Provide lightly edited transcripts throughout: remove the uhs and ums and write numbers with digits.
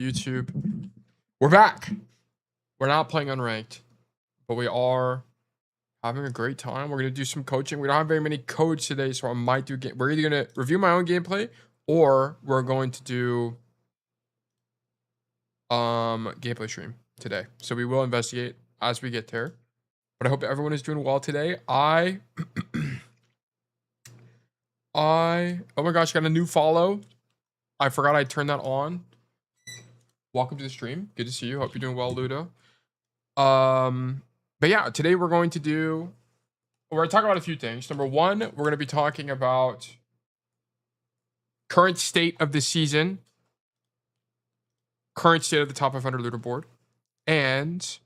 YouTube. We're back. We're not playing unranked, but we are having a great time. We're gonna do some coaching. We don't have very many codes today, so I might do game. We're either gonna review my own gameplay or we're going to do gameplay stream today. So we will investigate as we get there. But I hope everyone is doing well today. Oh my gosh, got a new follow. I forgot I turned that on. Welcome to the stream. Good to see you. Hope you're doing well, Ludo. But yeah, today we're going to talk about a few things. Number one, we're going to be talking about current state of the season, current state of the top 500 leaderboard, and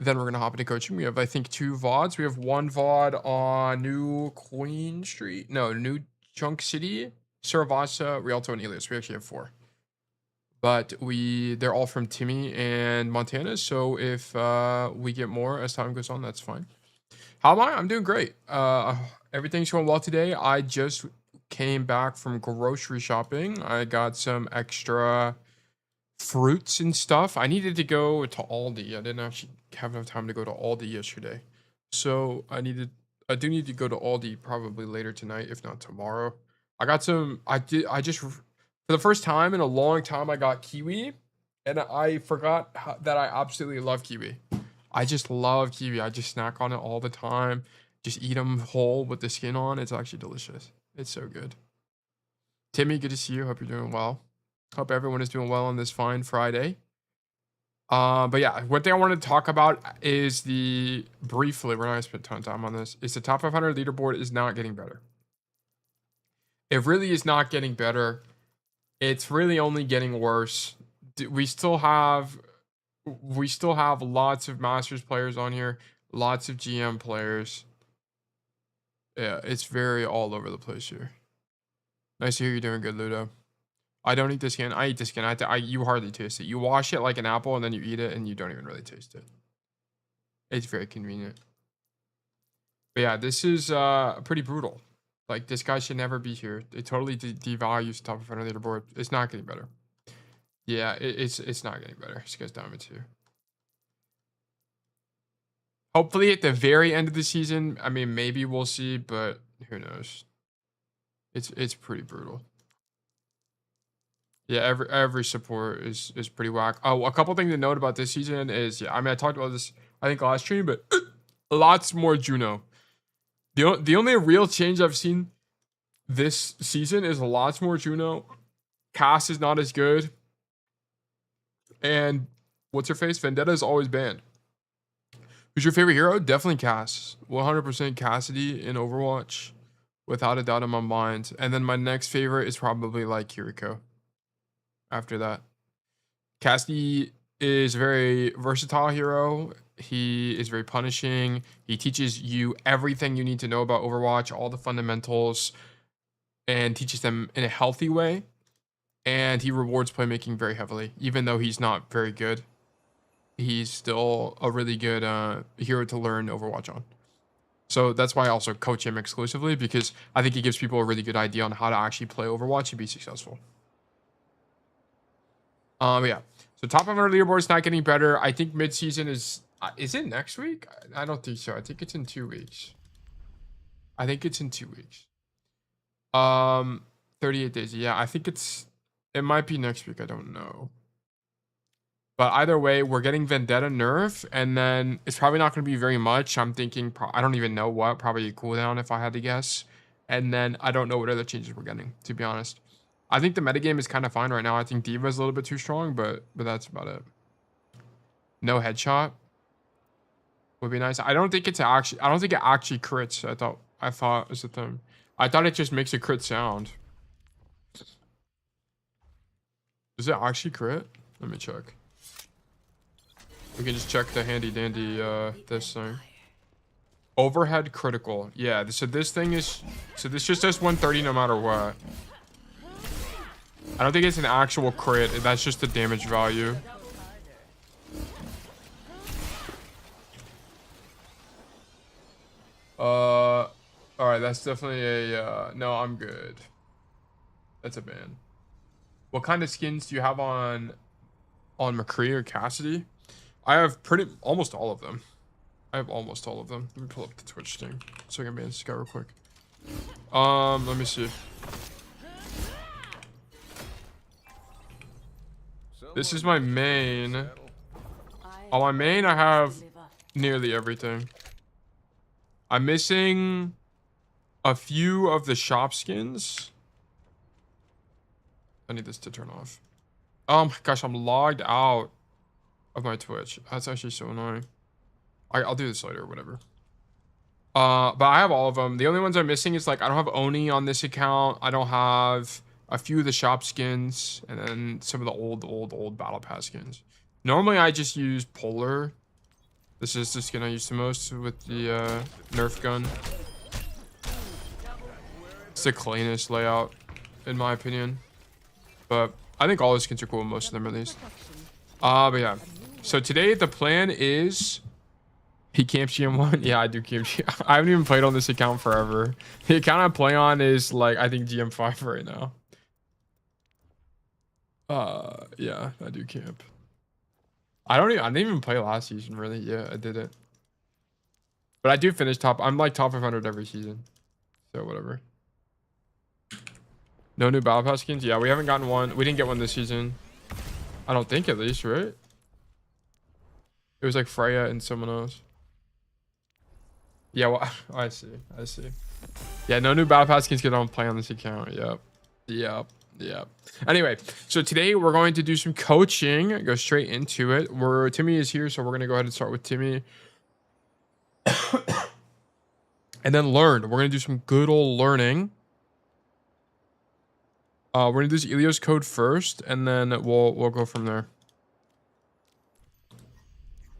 then we're going to hop into coaching. We have, I think, 2 VODs. We have 1 VOD on New Junk City, Saravasa, Rialto, and Elias. We actually have 4. But they're all from Timmy and Montana. So if we get more as time goes on, that's fine. How am I? I'm doing great. Everything's going well today. I just came back from grocery shopping. I got some extra fruits and stuff. I needed to go to Aldi. I didn't actually have enough time to go to Aldi yesterday. So I do need to go to Aldi probably later tonight, if not tomorrow. For the first time in a long time, I got kiwi, and I forgot that I absolutely love kiwi. I just love kiwi. I just snack on it all the time. Just eat them whole with the skin on. It's actually delicious. It's so good. Timmy, good to see you. Hope you're doing well. Hope everyone is doing well on this fine Friday. But yeah, one thing I wanted to talk about is briefly, we're not going to spend a ton of time on this, is the top 500 leaderboard is not getting better. It really is not getting better. It's really only getting worse. We still have lots of Masters players on here, lots of GM players. Yeah, it's very all over the place here. Nice to hear you're doing good, Ludo. I don't eat the skin. I eat the skin. You hardly taste it. You wash it like an apple and then you eat it and you don't even really taste it. It's very convenient. But yeah, this is pretty brutal. Like, this guy should never be here. It totally devalues the top 500 leaderboard. It's not getting better. Yeah, it's not getting better. This guy's diamond 2. Hopefully at the very end of the season, I mean, maybe we'll see, but who knows? It's pretty brutal. Yeah, every support is pretty whack. Oh, a couple things to note about this season is, yeah, I mean, I talked about this, I think, last stream, but lots more Juno. The only real change I've seen this season is lots more Juno. Cass is not as good. And what's her face? Vendetta is always banned. Who's your favorite hero? Definitely Cass. 100% Cassidy in Overwatch. Without a doubt in my mind. And then my next favorite is probably like Kiriko. After that. Cassidy is a very versatile hero. He is very punishing. He teaches you everything you need to know about Overwatch, all the fundamentals, and teaches them in a healthy way. And he rewards playmaking very heavily, even though he's not very good. He's still a really good hero to learn Overwatch on. So that's why I also coach him exclusively, because I think he gives people a really good idea on how to actually play Overwatch and be successful. Yeah. So top 500 leaderboard is not getting better. I think mid-season is it next week? I don't think so. I think it's in 2 weeks. 38 days. Yeah, I think it might be next week. I don't know. But either way, we're getting Vendetta nerf, and then it's probably not going to be very much. I'm thinking, I don't even know what, probably a cooldown if I had to guess. And then I don't know what other changes we're getting, to be honest. I think the metagame is kind of fine right now. I think D.Va is a little bit too strong, but that's about it. No headshot would be nice. I don't think it actually crits. I thought was the thing. I thought it just makes a crit sound. Does it actually crit? Let me check. We can just check the handy dandy this thing. Overhead critical. Yeah, so this just does 130 no matter what. I don't think it's an actual crit. That's just the damage value. All right, that's definitely a no, I'm good. That's a ban. What kind of skins do you have on on McCree or Cassidy. I have almost all of them. I have almost all of them. Let me pull up the Twitch thing so I can ban this guy real quick. Let me see. This is my main. On my main, I have nearly everything. I'm missing a few of the shop skins. I need this to turn off. Oh my gosh, I'm logged out of my Twitch. That's actually so annoying. I'll do this later or whatever. But I have all of them. The only ones I'm missing is like I don't have Oni on this account. I don't have a few of the shop skins, and then some of the old battle pass skins. Normally I just use Polar. This is the skin I use the most with the Nerf gun. It's the cleanest layout, in my opinion. But I think all the skins are cool, most of them at least. But yeah. So today the plan is... He camps GM1? Yeah, I do camp GM. I haven't even played on this account forever. The account I play on is like, I think GM5 right now. Yeah, I do camp. I didn't even play last season really. Yeah, I did it. But I do finish top. I'm like top 500 every season. So whatever. No new battle pass skins? Yeah, we haven't gotten one. We didn't get one this season. I don't think, at least, right? It was like Freya and someone else. Yeah, well, I see. Yeah, no new battle pass skins because I don't play on this account. Yep. Anyway, so today we're going to do some coaching. Go straight into it. Timmy is here, so we're going to go ahead and start with Timmy. And then learn. We're going to do some good old learning. We're going to do this Ilios code first, and then we'll go from there.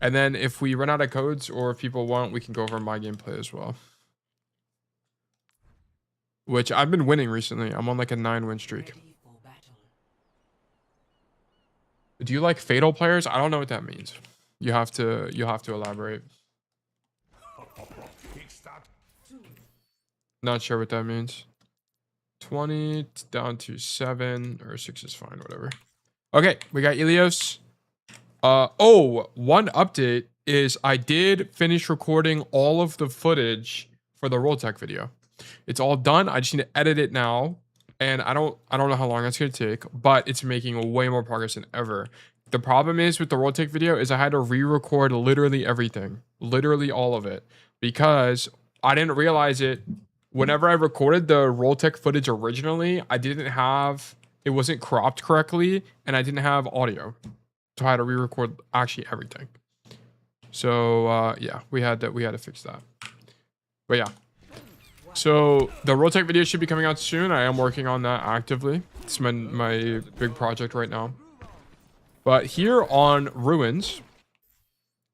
And then if we run out of codes or if people want, we can go over my gameplay as well. Which I've been winning recently. I'm on like a 9-win streak. Do you like fatal players? I don't know what that means. You have to elaborate. Not sure what that means. 20 down to 7 or 6 is fine, whatever. Okay, we got Ilios. One update is I did finish recording all of the footage for the Rolltech video. It's all done. I just need to edit it now. And I don't know how long that's going to take, but it's making way more progress than ever. The problem is with the Rolltech video is I had to re-record literally everything, literally all of it, because I didn't realize it. Whenever I recorded the Rolltech footage originally, it wasn't cropped correctly, and I didn't have audio. So I had to re-record actually everything. So yeah, we had to fix that. But yeah. So the Rolltech video should be coming out soon. I am working on that actively. It's my big project right now. But here on Ruins,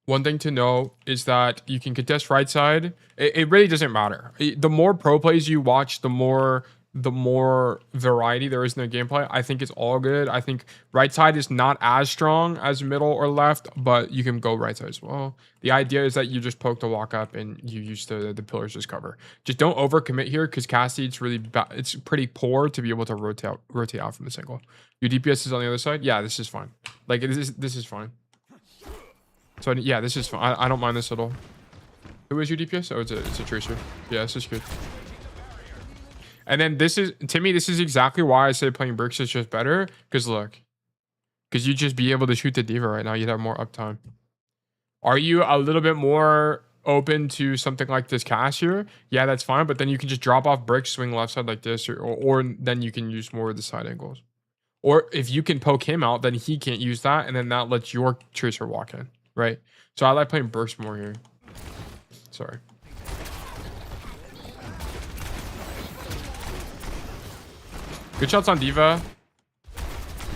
one thing to know is that you can contest right side. It really doesn't matter. The more pro plays you watch, the more variety there is in the gameplay. I think it's all good. I think right side is not as strong as middle or left, but you can go right side as well. The idea is that you just poke the walk up and you use the pillars as cover. Just don't overcommit here because Cassidy, it's pretty poor to be able to rotate out from this angle. Your DPS is on the other side. Yeah, this is fine. Like this is fine. So yeah, this is fine. I don't mind this at all. Who is your DPS? Oh, it's a tracer. Yeah, this is good. And then this is exactly why I say playing bricks is just better. Because look, because you'd just be able to shoot the diva right now. You'd have more uptime. Are you a little bit more open to something like this Cass here? Yeah, that's fine. But then you can just drop off bricks, swing left side like this, or then you can use more of the side angles. Or if you can poke him out, then he can't use that, and then that lets your tracer walk in, right? So I like playing burst more here. Sorry. Good shots on Diva.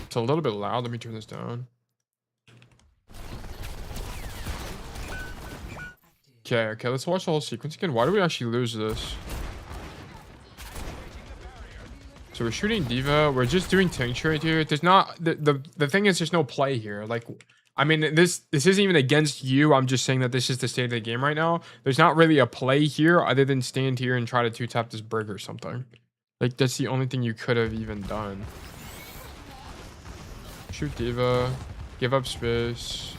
It's a little bit loud. Let me turn this down. Okay, let's watch the whole sequence again. Why do we actually lose this? So we're shooting Diva. We're just doing tincture right here. There's not the thing is there's no play here. Like, I mean, this isn't even against you. I'm just saying that this is the state of the game right now. There's not really a play here other than stand here and try to 2-tap this brick or something. Like, that's the only thing you could have even done. Shoot Diva. Give up space.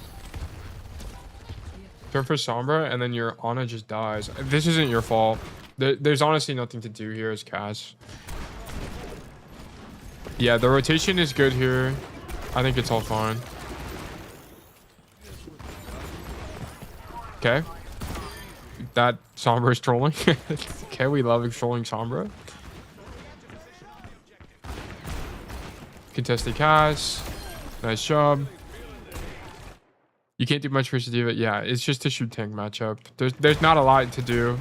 Turn for Sombra, and then your Ana just dies. This isn't your fault. There's honestly nothing to do here as Cass. Yeah, the rotation is good here. I think it's all fine. Okay. That Sombra is trolling. Okay, we love trolling Sombra. Contested Cass. Nice job. You can't do much versus D.Va. Yeah, it's just a shoot tank matchup. There's not a lot to do.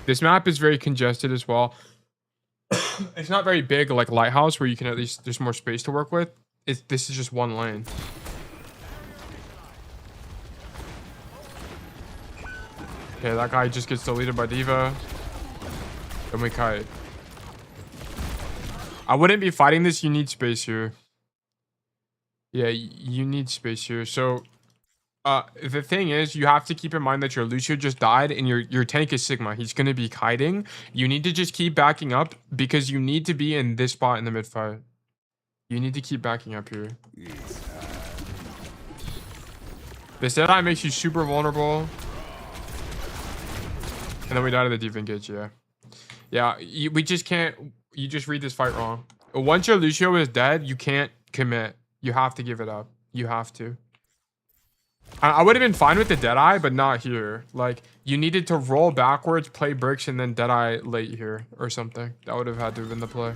This map is very congested as well. It's not very big like Lighthouse where you can at least there's more space to work with. This is just one lane. Okay, that guy just gets deleted by D.Va. And we kite. I wouldn't be fighting this. You need space here. Yeah, you need space here. So the thing is, you have to keep in mind that your Lucio just died and your tank is Sigma. He's going to be kiting. You need to just keep backing up because you need to be in this spot in the mid fight. You need to keep backing up here. This Deadeye makes you super vulnerable. And then we die to the D.Va engage, yeah. Yeah, we just can't... You just read this fight wrong. Once your Lucio is dead, you can't commit. You have to give it up. You have to. I would have been fine with the Deadeye, but not here. Like, you needed to roll backwards, play bricks, and then Deadeye late here or something. That would have had to have been the play.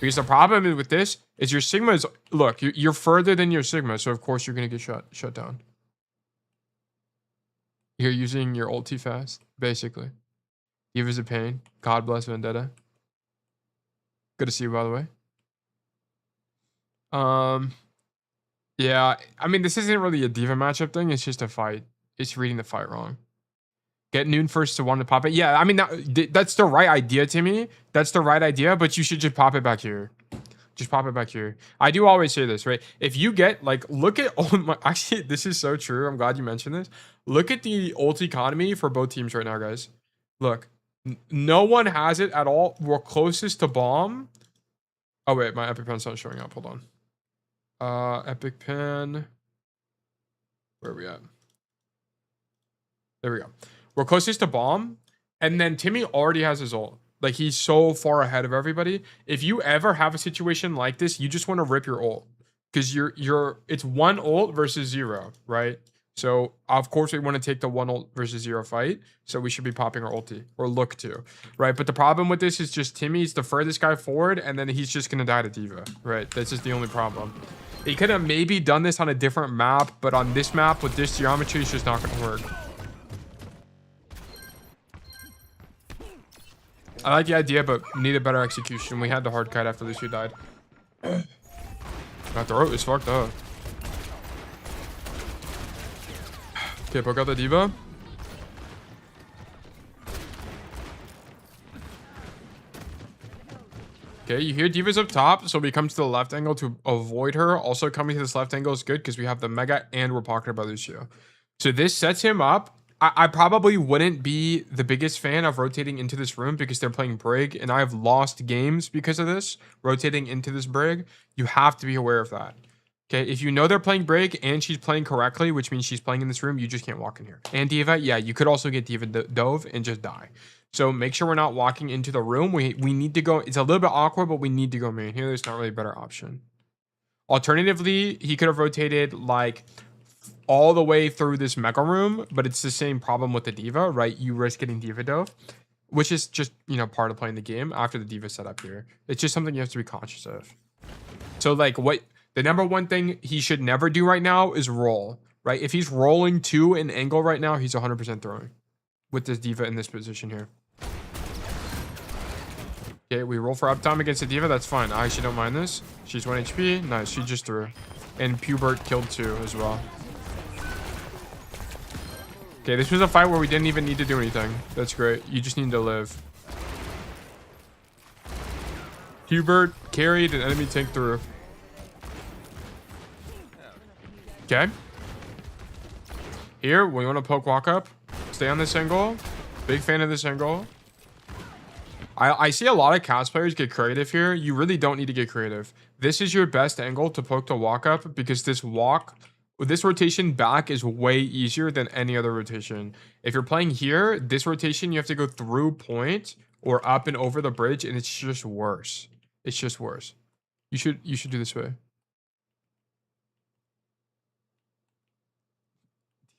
Because the problem with this is your Sigma is... Look, you're further than your Sigma, so of course you're going to get shut down. You're using your ult too fast, basically. D.Va's a pain. God bless Vendetta. Good to see you, by the way. Yeah, I mean, this isn't really a D.Va matchup thing. It's just a fight. It's reading the fight wrong. Get Noon first to one to pop it. Yeah, I mean, that's the right idea to me. That's the right idea, but you should just pop it back here. Just pop it back here. I do always say this, right? If you get, like, look at... Oh my, actually, this is so true. I'm glad you mentioned this. Look at the ult economy for both teams right now, guys. Look. No one has it at all. We're closest to bomb. Oh, wait. My epic pen's not showing up. Hold on. Epic pen. Where are we at? There we go. We're closest to bomb. And then Timmy already has his ult. Like, he's so far ahead of everybody. If you ever have a situation like this, you just want to rip your ult. Because it's one ult versus 0, right? So, of course, we want to take the 1 ult versus 0 fight. So, we should be popping our ulti. Or look to. Right? But the problem with this is just Timmy's the furthest guy forward. And then he's just going to die to D.Va. Right? That's just the only problem. He could have maybe done this on a different map. But on this map, with this geometry, it's just not going to work. I like the idea, but needed better execution. We had the hard kite after Lucio died. My throat is fucked up. Okay, poke out the D.Va. Okay, you hear D.Va's up top, so we come to the left angle to avoid her. Also, coming to this left angle is good because we have the Mega and we're pocketed by Lucio. So this sets him up. I probably wouldn't be the biggest fan of rotating into this room because they're playing Brig, and I have lost games because of this, rotating into this Brig. You have to be aware of that. Okay, if you know they're playing Brig and she's playing correctly, which means she's playing in this room, you just can't walk in here. And D.Va, yeah, you could also get D.Va dove and just die. So make sure we're not walking into the room. We need to go. It's a little bit awkward, but we need to go main here. There's not really a better option. Alternatively, he could have rotated like all the way through this mega room, but it's the same problem with the D.Va, right? You risk getting D.Va dove, which is just, you know, part of playing the game after the D.Va setup here. It's just something you have to be conscious of. So like the number one thing he should never do right now is roll, right? If he's rolling to an angle right now, he's 100% throwing with this D.Va in this position here. Okay, we roll for uptime against the D.Va. That's fine. I actually don't mind this. She's 1 HP. Nice. She just threw. And Pubert killed 2 as well. Okay, this was a fight where we didn't even need to do anything. That's great. You just need to live. Hubert carried an enemy tank through. Okay. Here, we want to poke walk up. Stay on this angle. Big fan of this angle. I see a lot of cast players get creative here. You really don't need to get creative. This is your best angle to poke the walk up because this rotation back is way easier than any other rotation. If you're playing here, this rotation, you have to go through point or up and over the bridge, and it's just worse. It's just worse. You should do this way.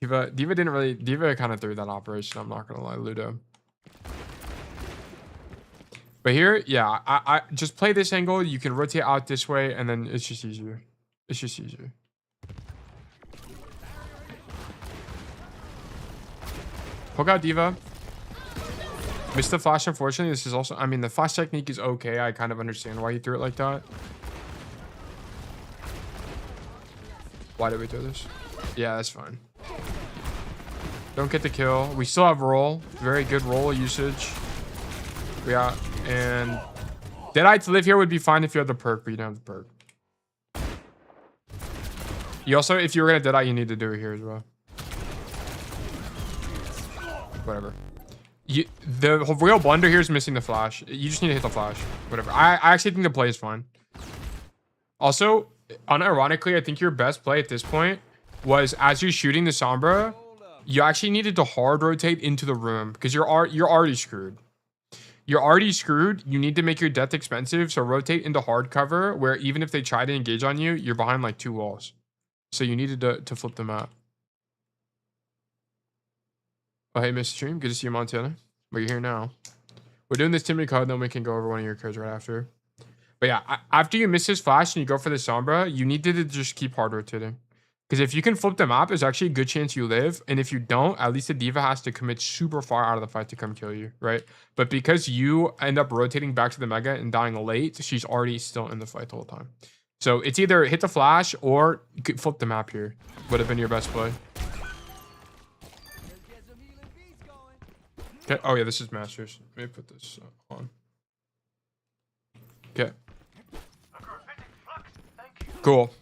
Diva kind of threw that operation. I'm not gonna lie, Ludo. But here, yeah, I just play this angle. You can rotate out this way, and then it's just easier. It's just easier. Poke out Diva. Missed the flash, unfortunately. This is also, I mean, the flash technique is okay. I kind of understand why he threw it like that. Why did we throw this? Yeah, that's fine. Don't get the kill. We still have roll. Very good roll usage. Yeah, and Deadeye to live here would be fine if you had the perk, but you don't have the perk. You also, if you were gonna Deadeye, you need to do it here as well. Whatever. The real blunder here is missing the flash. You just need to hit the flash. Whatever. I actually think the play is fine. Also, unironically, I think your best play at this point was as you're shooting the Sombra, you actually needed to hard rotate into the room because you're already screwed. You're already screwed. You need to make your death expensive. So rotate into hard cover where even if they try to engage on you, you're behind like 2 walls. So you needed to flip the map. Oh, hey, Mr. Stream. Good to see you, Montana. But you're here now. We're doing this Timmy code, then we can go over one of your codes right after. But yeah, after you miss his flash and you go for the Sombra, you need to just keep hard rotating. Because if you can flip the map, there's actually a good chance you live. And if you don't, at least the Diva has to commit super far out of the fight to come kill you, right? But because you end up rotating back to the Mega and dying late, she's already still in the fight the whole time. So it's either hit the flash or you could flip the map here. Would have been your best play. Okay. Oh yeah, this is Masters. Let me put this on. Okay. Cool.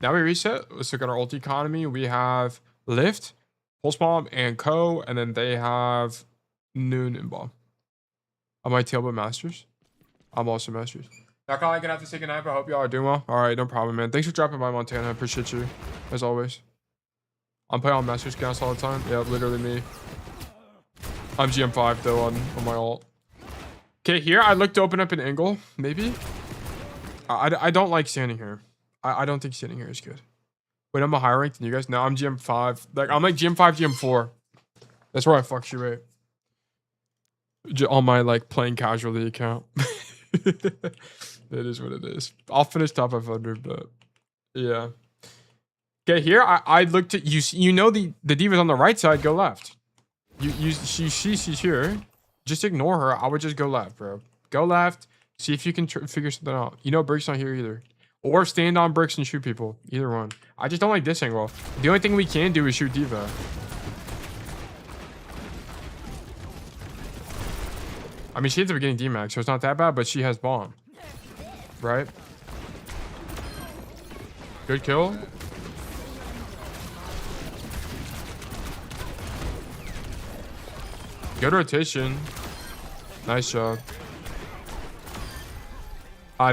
Now we reset. Let's look at our ult economy. We have Lift, Pulse Bomb, and Co. And then they have Noon and Bomb. On my tailboat Masters. I'm also Masters. Not gonna have to say goodnight, but I hope y'all are doing well. Alright, no problem, man. Thanks for dropping by, Montana. I appreciate you. As always. I'm playing on Masters Cast all the time. Yeah, literally me. I'm GM5 though on my ult. Okay, here I look to open up an angle, maybe. I don't like standing here. I don't think standing here is good. Wait, I'm a higher rank than you guys. No, I'm GM5. Like I'm like GM5, GM4. That's where I fluctuate. On my like playing casually account. It is what it is. I'll finish top 500, but yeah. Okay, here I looked at you. You know the Diva's on the right side. Go left. She's here. Just ignore her. I would just go left, bro. Go left. See if you can figure something out. You know, Brick's not here either. Or stand on bricks and shoot people. Either one. I just don't like this angle. The only thing we can do is shoot Diva. I mean, she ends up getting D-Max, so it's not that bad, but she has bomb. Right? Good kill. Good rotation. Nice job.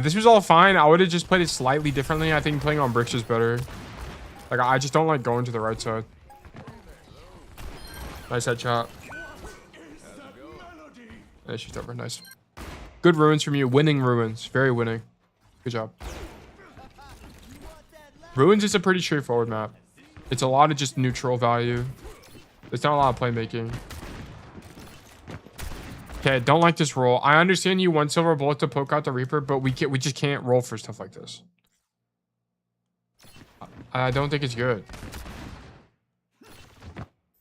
This was all fine. I would have just played it slightly differently. I think playing on bricks is better. Like, I just don't like going to the right side. Nice headshot. Yeah, she's over. Nice. Good ruins from you. Winning ruins. Very winning. Good job. Ruins is a pretty straightforward map. It's a lot of just neutral value. There's not a lot of playmaking. Okay, don't like this roll. I understand you want silver bullet to poke out the Reaper, but we just can't roll for stuff like this. I don't think it's good.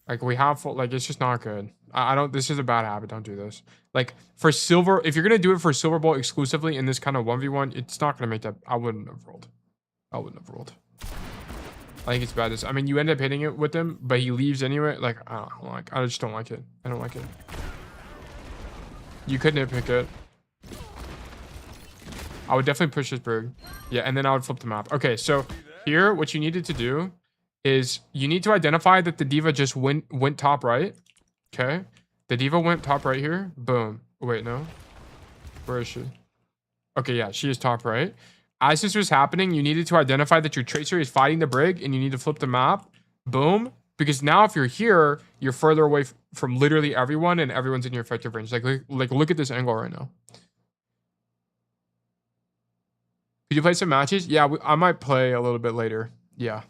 Like we have like it's just not good. I don't. This is a bad habit. Don't do this. Like for silver, if you're gonna do it for silver bullet exclusively in this kind of 1v1, it's not gonna make that. I wouldn't have rolled. I wouldn't have rolled. I think it's bad. I mean, you end up hitting it with him, but he leaves anyway. Like I just don't like it. I don't like it. You could nitpick it. I would definitely push this bird. Yeah, and then I would flip the map. Okay, so here, what you needed to do is you need to identify that the Diva just went top right. Okay, the Diva went top right here. Boom. Wait, no. Where is she? Okay, yeah, she is top right. As this was happening, you needed to identify that your tracer is fighting the brig, and you need to flip the map. Boom. Because now if you're here, you're further away from literally everyone, and everyone's in your effective range. Like look at this angle right now. Could you play some matches? Yeah, I might play a little bit later. Yeah.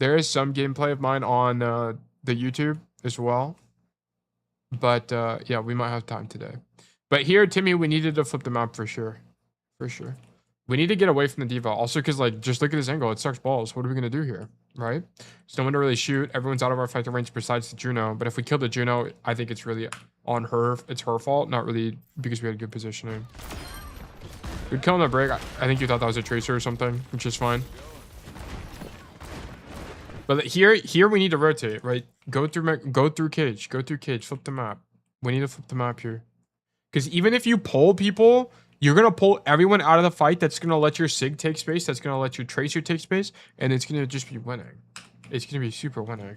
There is some gameplay of mine on the YouTube as well. But yeah, we might have time today. But here, Timmy, we needed to flip the map for sure. For sure. We need to get away from the diva. Also, because, like, just look at this angle. It sucks balls. What are we going to do here? Right? There's no one to really shoot. Everyone's out of our effective range besides the Juno. But if we kill the Juno, I think it's really on her. It's her fault. Not really because we had good positioning. Good kill on the break. I think you thought that was a tracer or something, which is fine. But here we need to rotate, right? Go through cage. Go through cage. Flip the map. We need to flip the map here. Because even if you pull people, you're going to pull everyone out of the fight. That's going to let your SIG take space. That's going to let your tracer take space. And it's going to just be winning. It's going to be super winning.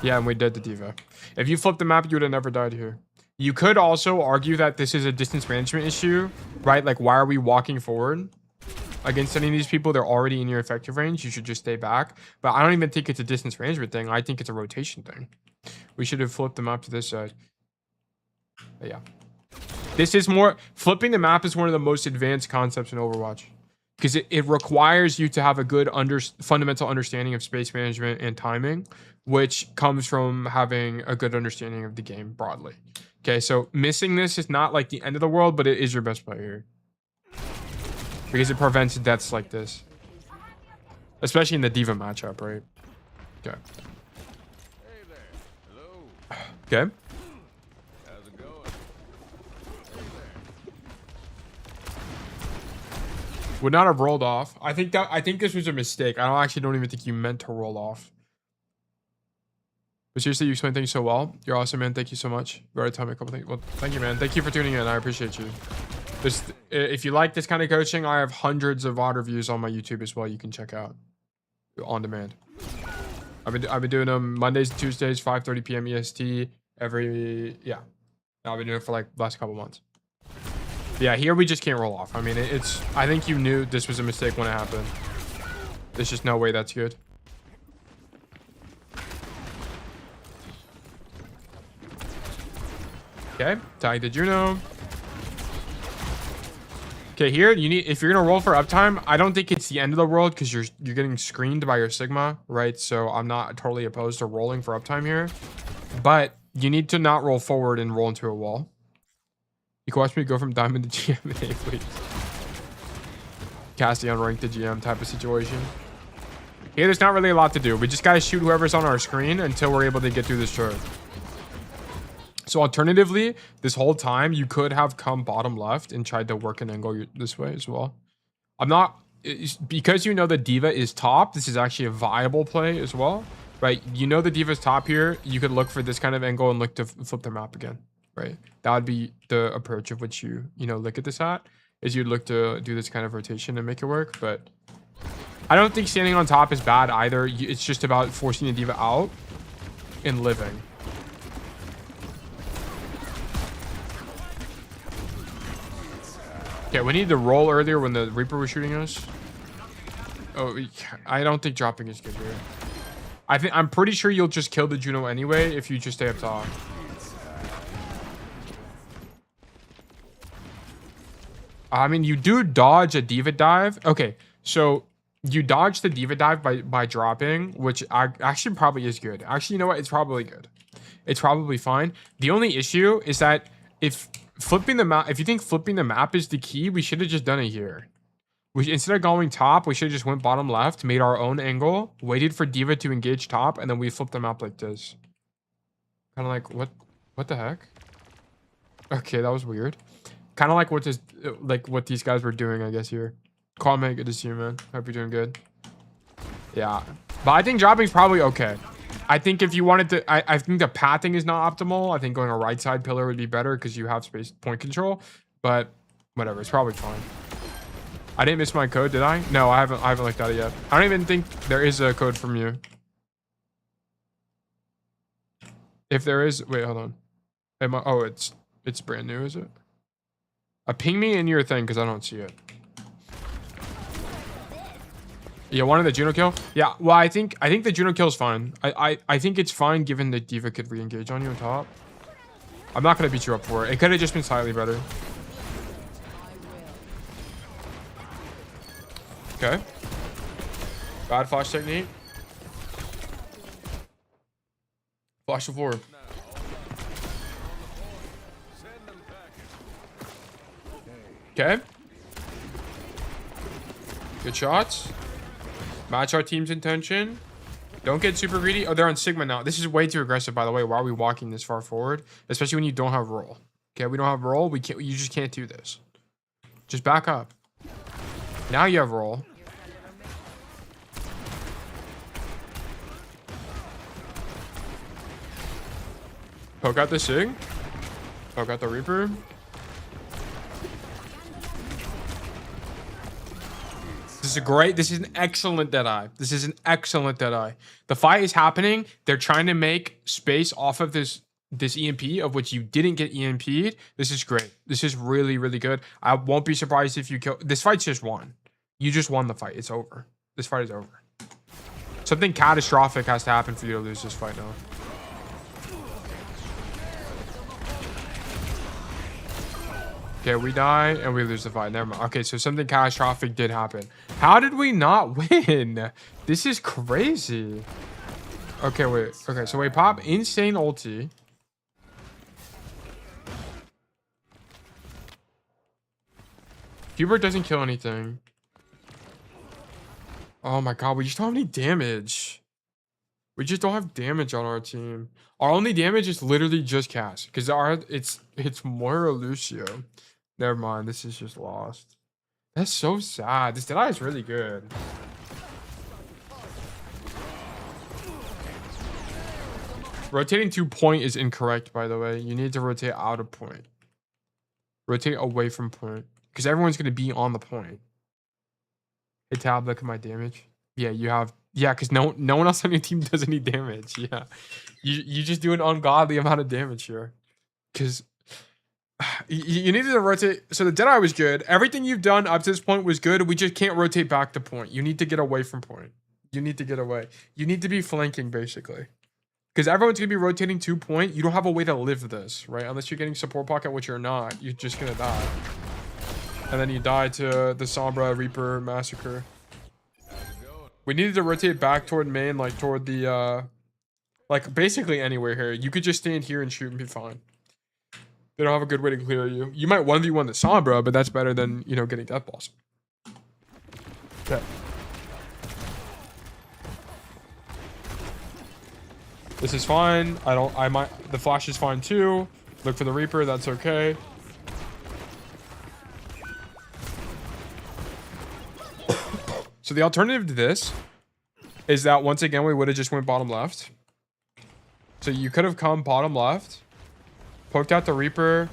Yeah, and we did the diva. If you flipped the map, you would have never died here. You could also argue that this is a distance management issue, right? Like, why are we walking forward against any of these people? They're already in your effective range. You should just stay back. But I don't even think it's a distance management thing. I think it's a rotation thing. We should have flipped the map to this side. But yeah. This is more... Flipping the map is one of the most advanced concepts in Overwatch. Because it requires you to have a good fundamental understanding of space management and timing, which comes from having a good understanding of the game broadly. Okay, so missing this is not like the end of the world, but it is your best play here. Because it prevents deaths like this. Especially in the diva matchup, right? Okay. Hey there. Hello. Okay. How's it going? Hey there. Would not have rolled off. I think this was a mistake. I don't even think you meant to roll off. But seriously, you explained things so well. You're awesome, man. Thank you so much. You already told me a couple things. Well, thank you, man. Thank you for tuning in. I appreciate you. If you like this kind of coaching, I have hundreds of VOD reviews on my YouTube as well. You can check out on demand. I've been doing them Mondays and Tuesdays, 5:30 p.m. EST. I've been doing it for like the last couple months. Yeah, here we just can't roll off. I mean, I think you knew this was a mistake when it happened. There's just no way that's good. Okay, tag the Juno. Okay, here you need, if you're gonna roll for uptime, I don't think it's the end of the world because you're getting screened by your Sigma, right? So I'm not totally opposed to rolling for uptime here, but you need to not roll forward and roll into a wall. You can watch me go from diamond to GM in 8 weeks. Cassidy on rank to GM type of situation. Here, there's not really a lot to do. We just gotta shoot whoever's on our screen until we're able to get through this turret. So alternatively, this whole time you could have come bottom left and tried to work an angle this way as well. Because you know the diva is top, this is actually a viable play as well, right? You know the diva's top here. You could look for this kind of angle and look to flip the map again, right? That would be the approach of which you look at this at, is you'd look to do this kind of rotation and make it work. But I don't think standing on top is bad either. It's just about forcing the diva out and living. Okay, we need to roll earlier when the Reaper was shooting us. Oh, I don't think dropping is good here. I'm pretty sure you'll just kill the Juno anyway if you just stay up top. I mean, you do dodge a diva dive. Okay, so you dodge the diva dive by dropping, which actually probably is good. Actually, you know what? It's probably good. It's probably fine. The only issue is that if you think flipping the map is the key, we should have just done it here. Instead of going top, we should have just went bottom left, made our own angle, waited for diva to engage top, and then we flipped the map like this. Kind of like, what the heck? Okay, that was weird. Kind of like what these guys were doing, I guess, here. Kwame, good to see you, man. Hope you're doing good. Yeah, but I think dropping is probably okay. I think if you wanted to, I think the pathing is not optimal. I think going a right side pillar would be better because you have space point control. But whatever, it's probably fine. I didn't miss my code, did I? No, I haven't looked at it yet. I don't even think there is a code from you. If there is, wait, hold on. Am I, oh, it's brand new, is it? Ping me in your thing because I don't see it. Yeah, wanted the Juno kill. Yeah, well, I think the Juno kill is fine. I think it's fine given the D.Va could re-engage on you on top. I'm not gonna beat you up for it. It could have just been slightly better. Okay. Bad flash technique. Flash the floor. Okay. Good shots. Match our team's intention. Don't get super greedy. Oh, they're on Sigma now. This is way too aggressive, by the way. Why are we walking this far forward? Especially when you don't have roll. Okay, we don't have roll. We can't. You just can't do this. Just back up. Now you have roll. Poke out the Sig. Poke out the Reaper. This is great. This is an excellent Deadeye. This is an excellent Deadeye. The fight is happening. They're trying to make space off of this EMP, of which you didn't get EMP'd. This is great. This is really, really good. I won't be surprised if you kill. This fight's just won. You just won the fight. It's over. This fight is over. Something catastrophic has to happen for you to lose this fight now. Okay, we die and we lose the fight. Never mind. Okay, so something catastrophic did happen. How did we not win? This is crazy. Okay, wait. Okay, so we pop insane ulti. Hubert doesn't kill anything. Oh my god, we just don't have any damage. We just don't have damage on our team. Our only damage is literally just Cass. Because it's Moira Lucio. Never mind, this is just lost. That's so sad. This Deadeye is really good. Rotating to point is incorrect, by the way. You need to rotate out of point. Rotate away from point. Because everyone's going to be on the point. Hey, Tab, look at my damage. Yeah, you have... Yeah, because no one else on your team does any damage. Yeah. You just do an ungodly amount of damage here. Because... You needed to rotate. So the Deadeye was good. Everything you've done up to this point was good. We just can't rotate back to point. You need to get away from point. You need to get away. You need to be flanking, basically. Because everyone's going to be rotating to point. You don't have a way to live this, right? Unless you're getting support pocket, which you're not. You're just going to die. And then you die to the Sombra Reaper Massacre. We needed to rotate back toward main, like toward the... like basically anywhere here. You could just stand here and shoot and be fine. They don't have a good way to clear you. You might 1v1 the Sombra, but that's better than, you know, getting death balls. Okay. This is fine. The flash is fine too. Look for the Reaper, that's okay. So the alternative to this is that once again, we would have just went bottom left. So you could have come bottom left. Poked out the Reaper,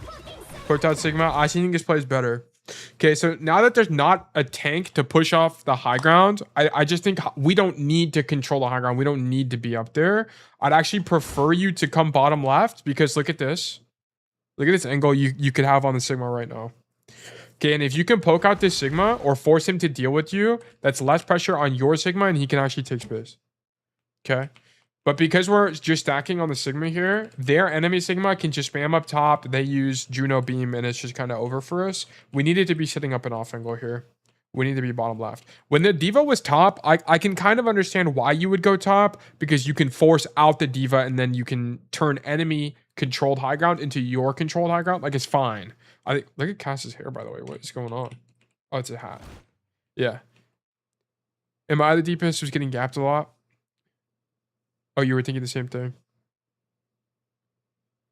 poked out Sigma. I think this play is better. Okay, so now that there's not a tank to push off the high ground, I just think we don't need to control the high ground. We don't need to be up there. I'd actually prefer you to come bottom left because look at this. Look at this angle you could have on the Sigma right now. Okay, and if you can poke out this Sigma or force him to deal with you, that's less pressure on your Sigma and he can actually take space. Okay. But because we're just stacking on the Sigma here, their enemy Sigma can just spam up top. They use Juno Beam, and it's just kind of over for us. We needed to be setting up an off angle here. We need to be bottom left. When the D.Va was top, I can kind of understand why you would go top, because you can force out the D.Va, and then you can turn enemy controlled high ground into your controlled high ground. Like, it's fine. Look at Cass's hair, by the way. What is going on? Oh, it's a hat. Yeah. Am I the deepest who's getting gapped a lot? Oh, you were thinking the same thing.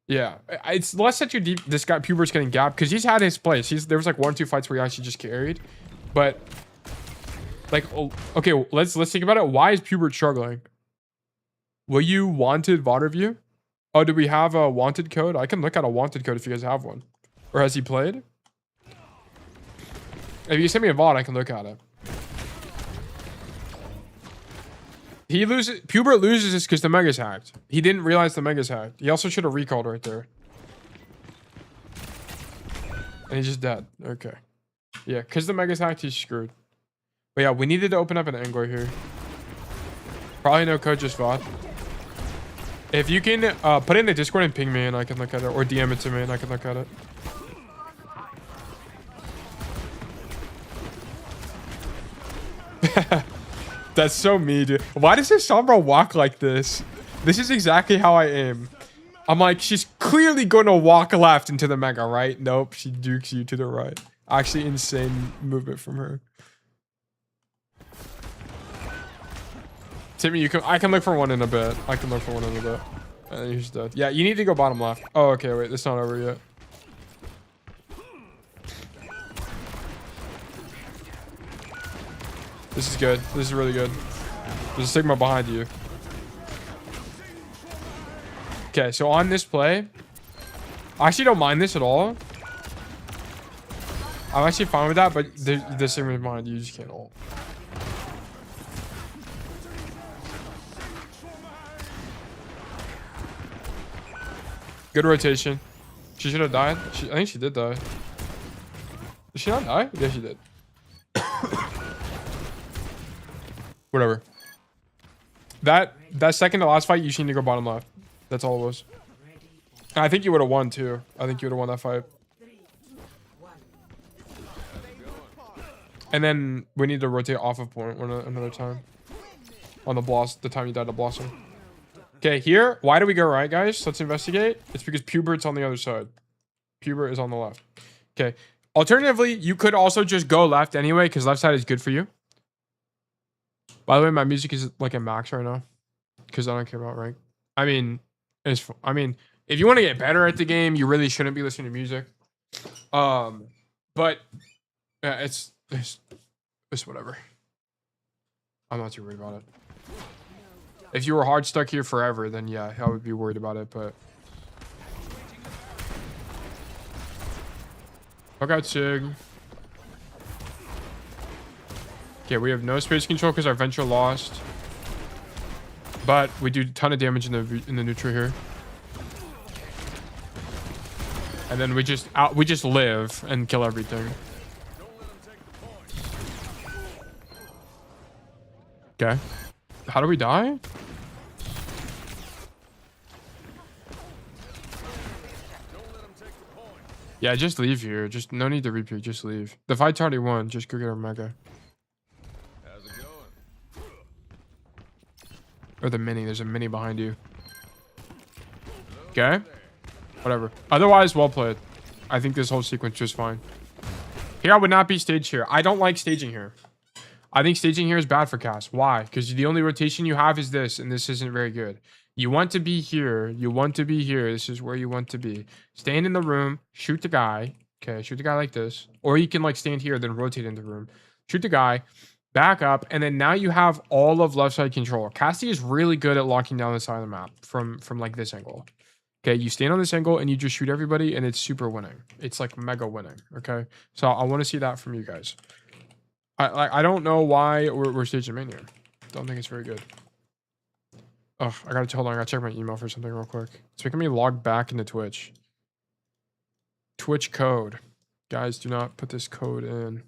Yeah, it's less that this guy Pubert's getting gapped because he's had his place. There was like 1 or 2 fights where he actually just carried, but like, okay, let's think about it. Why is Pubert struggling? Will you wanted VOD review? Oh, do we have a wanted code? I can look at a wanted code if you guys have one, or has he played? If you send me a VOD, I can look at it. He loses. Pubert loses this because the Mega's hacked. He didn't realize the Mega's hacked. He also should have recalled right there. And he's just dead. Okay. Yeah, because the Mega's hacked, he's screwed. But yeah, we needed to open up an angler here. Probably no code, just VOD. If you can put it in the Discord and ping me and I can look at it. Or DM it to me and I can look at it. That's so me, dude. Why does this Sombra walk like this? This is exactly how I aim. I'm like, she's clearly going to walk left into the Mega, right? Nope, she dukes you to the right. Actually, insane movement from her. Timmy, I can look for one in a bit. I can look for one in a bit. And he's dead. Yeah, you need to go bottom left. Oh, okay, wait, it's not over yet. This is good. This is really good. There's a Sigma behind you. Okay, so on this play, I actually don't mind this at all. I'm actually fine with that, but the Sigma behind you just can't ult. Good rotation. She should have died. I think she did die. Did she not die? Yeah, she did. Whatever. That second to last fight, you should need to go bottom left. That's all it was. And I think you would have won too. I think you would have won that fight. And then we need to rotate off of point another time. On the time you died to Blossom. Okay, here. Why do we go right, guys? Let's investigate. It's because Pubert's on the other side. Pubert is on the left. Okay. Alternatively, you could also just go left anyway, because left side is good for you. By the way, my music is like a max right now, because I don't care about rank. I mean, if you want to get better at the game, you really shouldn't be listening to music. But yeah, it's whatever. I'm not too worried about it. If you were hard stuck here forever, then yeah, I would be worried about it. But fuck out, Sig. Okay, we have no space control because our Venture lost. But we do a ton of damage in the neutral here. And then we just live and kill everything. Okay. How do we die? Yeah, just leave here. Just no need to repeat. Just leave. The fight's already won. Just go get our Mega. Or the mini. There's a mini behind you. Okay. Whatever. Otherwise, well played. I think this whole sequence is fine. Here, I would not be staged here. I don't like staging here. I think staging here is bad for Cass. Why? Because the only rotation you have is this, and this isn't very good. You want to be here. You want to be here. This is where you want to be. Stand in the room. Shoot the guy. Okay, shoot the guy like this. Or you can like stand here, then rotate in the room. Shoot the guy. Back up, and then now you have all of left side control. Cassidy is really good at locking down the side of the map from like this angle. Okay, you stand on this angle and you just shoot everybody, and it's super winning. It's like mega winning. Okay, so I want to see that from you guys. I don't know why we're staging main here. Don't think it's very good. Oh, I gotta hold on. I gotta check my email for something real quick. It's making me log back into Twitch. Twitch code, guys. Do not put this code in.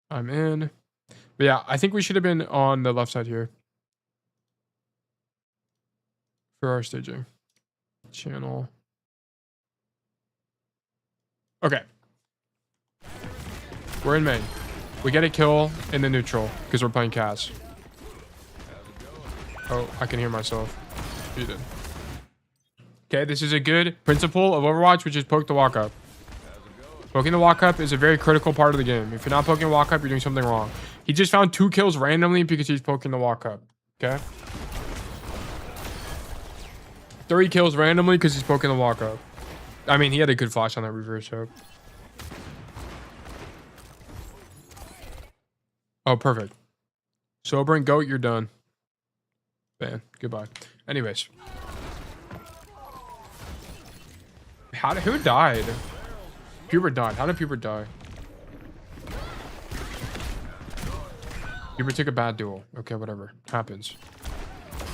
I'm in. But yeah, I think we should have been on the left side here. For our staging. Channel. Okay. We're in main. We get a kill in the neutral because we're playing Cass. Oh, I can hear myself. You did. Okay, this is a good principle of Overwatch, which is poke the walk up. Poking the walk up is a very critical part of the game. If you're not poking the walk up, you're doing something wrong. He just found 2 kills randomly because he's poking the walk up. Okay. 3 kills randomly because he's poking the walk up. I mean, he had a good flash on that reverse hook. Oh, perfect. Sobering goat, you're done. Man, goodbye. Anyways. Who died? Pubert died. How did Pubert die? Cooper took a bad duel. Okay, whatever. Happens.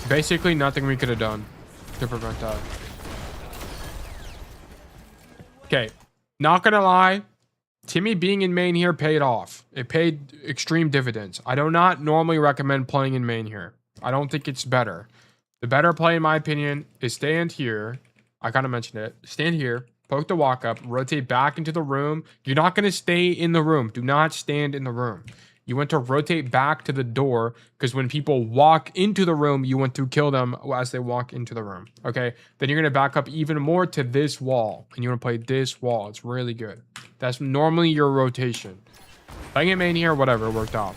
Basically, nothing we could have done to prevent that. Okay, not gonna lie. Timmy being in main here paid off. It paid extreme dividends. I do not normally recommend playing in main here. I don't think it's better. The better play, in my opinion, is stand here. I kind of mentioned it. Stand here, poke the walk up, rotate back into the room. You're not going to stay in the room. Do not stand in the room. You want to rotate back to the door because when people walk into the room, you want to kill them as they walk into the room. Okay. Then you're going to back up even more to this wall and you want to play this wall. It's really good. That's normally your rotation. Playing in main here, whatever, worked out.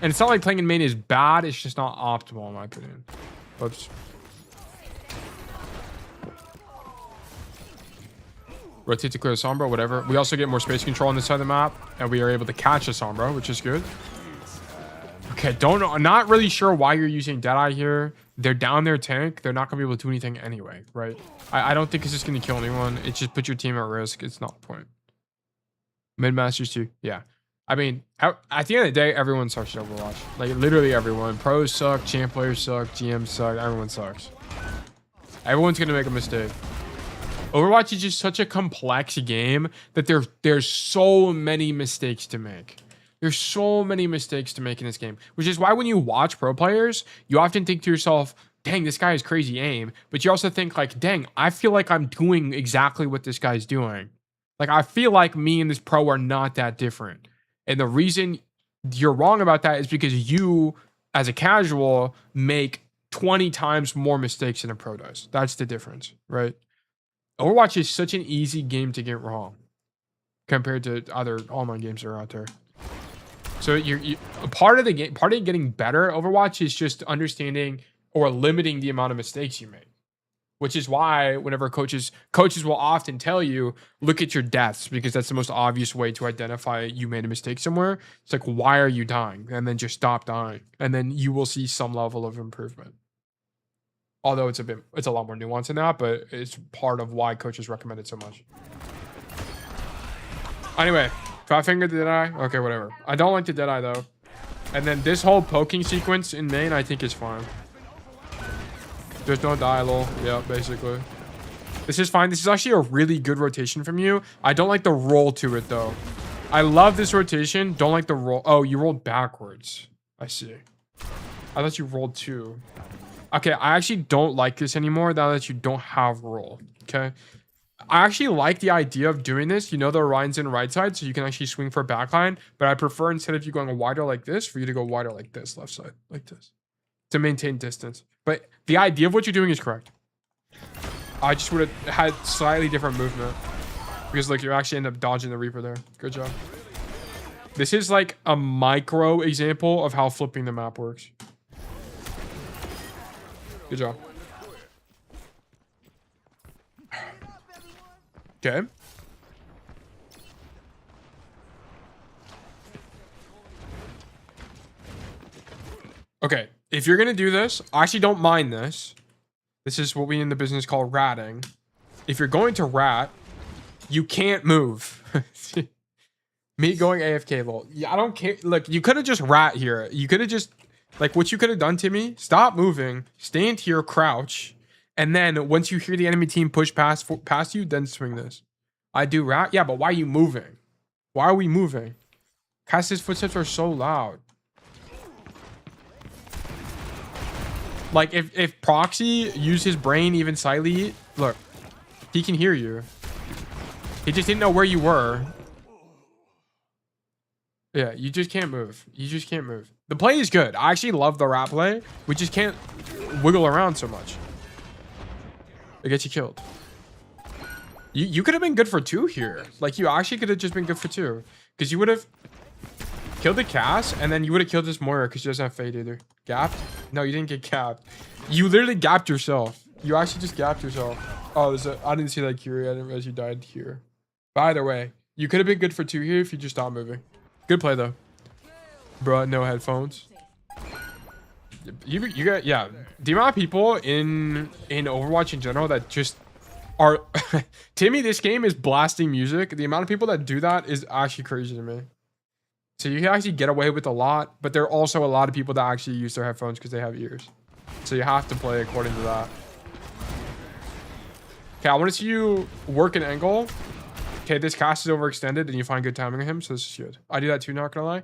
And it's not like playing in main is bad. It's just not optimal, in my opinion. Oops. Rotate to clear the Sombra, whatever. We also get more space control on this side of the map, and we are able to catch a Sombra, which is good. Okay, I'm not really sure why you're using Deadeye here. They're down their tank. They're not going to be able to do anything anyway, right? I don't think it's just going to kill anyone. It just puts your team at risk. It's not the point. Mid-Masters too. Yeah. I mean, at the end of the day, everyone sucks at Overwatch. Like, literally everyone. Pros suck, champ players suck, GMs suck, everyone sucks. Everyone's going to make a mistake. Overwatch is just such a complex game that there's so many mistakes to make. There's so many mistakes to make in this game, which is why when you watch pro players, you often think to yourself, dang, this guy has crazy aim. But you also think like, dang, I feel like I'm doing exactly what this guy's doing. Like, I feel like me and this pro are not that different. And the reason you're wrong about that is because you, as a casual, make 20 times more mistakes than a pro does. That's the difference, right? Overwatch is such an easy game to get wrong compared to other online games that are out there. So you part of the game, part of getting better at Overwatch is just understanding or limiting the amount of mistakes you make. Which is why whenever coaches will often tell you, look at your deaths, because that's the most obvious way to identify you made a mistake somewhere. It's like, why are you dying? And then just stop dying. And then you will see some level of improvement. Although it's a lot more nuanced than that, but it's part of why coaches recommend it so much. Anyway, 5-finger Deadeye. Okay, whatever. I don't like the Deadeye though. And then this whole poking sequence in main, I think is fine. There's no dialogue. Yeah, basically. This is fine. This is actually a really good rotation from you. I don't like the roll to it, though. I love this rotation. Don't like the roll. Oh, you rolled backwards. I see. I thought you rolled two. Okay, I actually don't like this anymore now that you don't have roll. Okay? I actually like the idea of doing this. You know the Orion's in right side, so you can actually swing for backline. But I prefer, instead of you going wider like this, for you to go wider like this, left side, like this. To maintain distance. But the idea of what you're doing is correct. I just would have had slightly different movement. Because look, you actually end up dodging the Reaper there. Good job. This is like a micro example of how flipping the map works. Good job. Okay. Okay. If you're going to do this, I actually don't mind this. This is what we in the business call ratting. If you're going to rat, you can't move. Me going AFK, lol. Yeah, I don't care. Look, you could have just rat here. You could have just, like, what you could have done to me, stop moving, stand here, crouch, and then once you hear the enemy team push past you, then swing this. I do rat? Yeah, but why are you moving? Why are we moving? Cassidy's footsteps are so loud. Like, if Proxy used his brain even slightly, look, he can hear you. He just didn't know where you were. Yeah, you just can't move. You just can't move. The play is good. I actually love the rat play. We just can't wiggle around so much. It gets you killed. You could have been good for 2 here. Like, you actually could have just been good for 2. Because you would have killed the Cass, and then you would have killed this Moira because she doesn't have Fade either. Gapped? No, you didn't get gapped. You literally gapped yourself. You actually just gapped yourself. Oh, I didn't see that Curie. I didn't realize you died here. But either way, you could have been good for 2 here if you just stopped moving. Good play, though. Bro, no headphones. You got, yeah. The amount of people in Overwatch in general that just are... Timmy, this game is blasting music. The amount of people that do that is actually crazy to me. So you can actually get away with a lot, but there are also a lot of people that actually use their headphones because they have ears. So you have to play according to that. Okay, I want to see you work an angle. Okay, this cast is overextended and you find good timing on him, so this is good. I do that too, not gonna lie.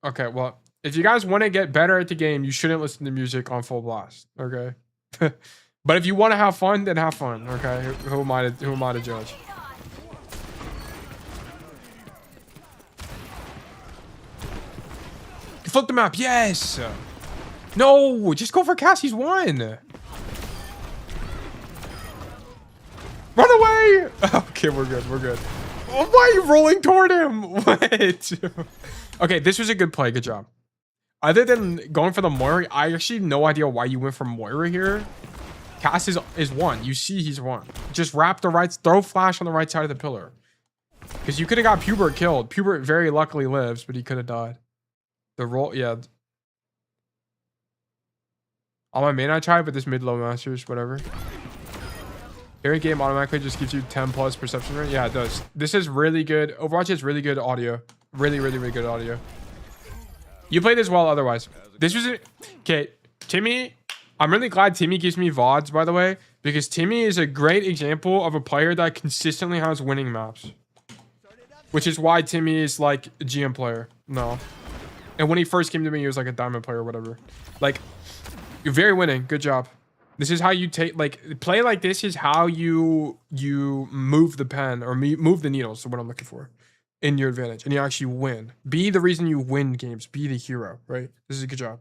Okay, well, if you guys want to get better at the game, you shouldn't listen to music on full blast, okay? But if you want to have fun, then have fun, okay? Who am I to judge? Flip the map, yes! No, just go for Cassie's one. Run away! Okay, we're good, we're good. Oh, why are you rolling toward him? What? Okay, this was a good play, good job. Other than going for the Moira, I actually have no idea why you went for Moira here. Cass is one. You see he's one. Just wrap the right, throw flash on the right side of the pillar. Because you could have got Pubert killed. Pubert very luckily lives, but he could have died. The roll, yeah. On my main I tried, but this mid-low masters, whatever. Every game automatically just gives you 10 plus perception rate. Yeah, it does. This is really good. Overwatch has really good audio. Really, really, really good audio. You played this well otherwise. This was okay. Timmy, I'm really glad Timmy gives me VODs, by the way, because Timmy is a great example of a player that consistently has winning maps. Which is why Timmy is like a GM player. No. And when he first came to me, he was like a diamond player or whatever. Like, you're very winning. Good job. This is how you take, like, play like this is how you move the pen or move the needles. So what I'm looking for in your advantage, and you actually win. Be the reason you win games. Be the hero, right? This is a good job.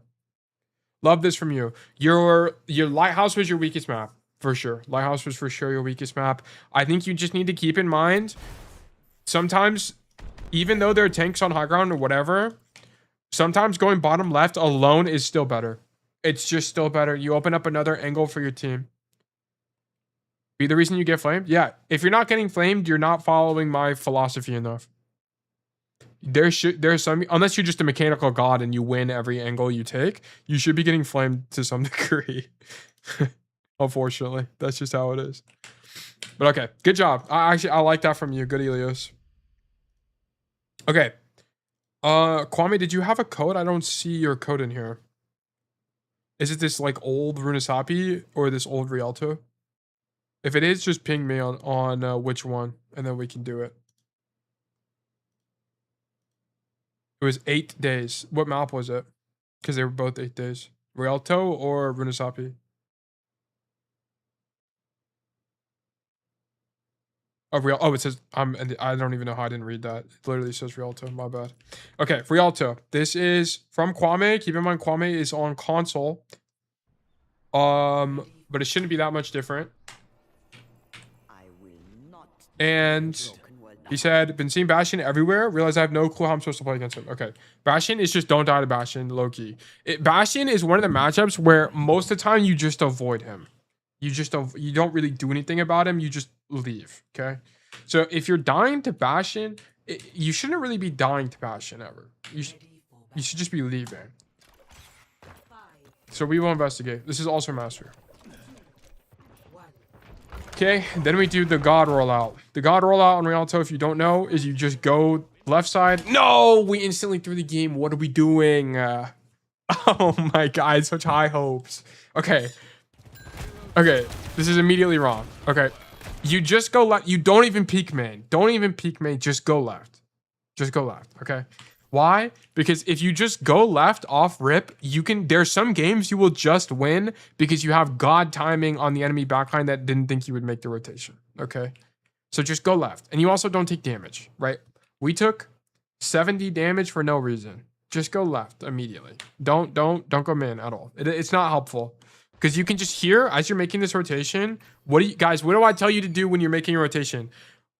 Love this from you. Your Lighthouse was your weakest map for sure. Lighthouse was for sure your weakest map. I think you just need to keep in mind. Sometimes, even though there are tanks on high ground or whatever, sometimes going bottom left alone is still better. It's just still better. You open up another angle for your team. Be the reason you get flamed? Yeah. If you're not getting flamed, you're not following my philosophy enough. There's some, unless you're just a mechanical god and you win every angle you take, you should be getting flamed to some degree. Unfortunately, that's just how it is. But okay, good job. I like that from you. Good, Elios. Okay. Kwame, did you have a code? I don't see your code in here. Is it this like old Runasapi or this old Rialto? If it is, just ping me on which one, and then we can do it. It was 8 days. What map was it? Because they were both 8 days. Rialto or Runasapi? Oh, it says I don't even know how I didn't read that. It literally says Rialto. My bad. Okay, Rialto. This is from Kwame. Keep in mind Kwame is on console. But it shouldn't be that much different. And he said, been seeing Bastion everywhere. Realize I have no clue how I'm supposed to play against him. Okay. Bastion is just don't die to Bastion, low-key. Bastion is one of the matchups where most of the time you just avoid him. You don't really do anything about him. You just leave, okay? So if you're dying to Bastion, you shouldn't really be dying to Bastion ever. You should just be leaving. So we will investigate. This is also Master. Okay, then we do the God rollout. The God rollout on Rialto, if you don't know, is you just go left side. No, we instantly threw the game. What are we doing? Oh my God, such high hopes. Okay. Okay, this is immediately wrong. Okay, you just go left. You don't even peek main. Don't even peek main. Just go left. Just go left. Okay. Why? Because if you just go left off rip, you can. There's some games you will just win because you have God timing on the enemy backline that didn't think you would make the rotation. Okay, so just go left, and you also don't take damage. Right? We took 70 damage for no reason. Just go left immediately. Don't go main at all. It's not helpful. Because you can just hear as you're making this rotation. What do I tell you to do when you're making a rotation?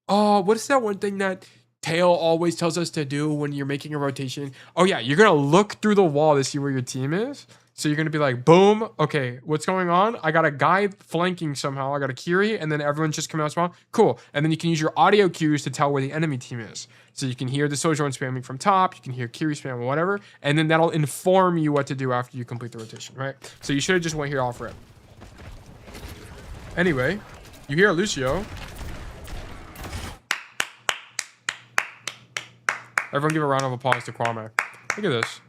Oh, what is that one thing that Tail always tells us to do when you're making a rotation? Oh yeah, you're gonna look through the wall to see where your team is. So you're gonna be like, boom, okay, what's going on? I got a guy flanking somehow. I got a Kiri, and then everyone's just coming out spawn. Cool. And then you can use your audio cues to tell where the enemy team is. So you can hear the Sojourn spamming from top, you can hear Kiri spam or whatever, and then that'll inform you what to do after you complete the rotation, right? So you should have just went here off rip. Anyway, you hear Lucio. Everyone give a round of applause to Kwame. Look at this.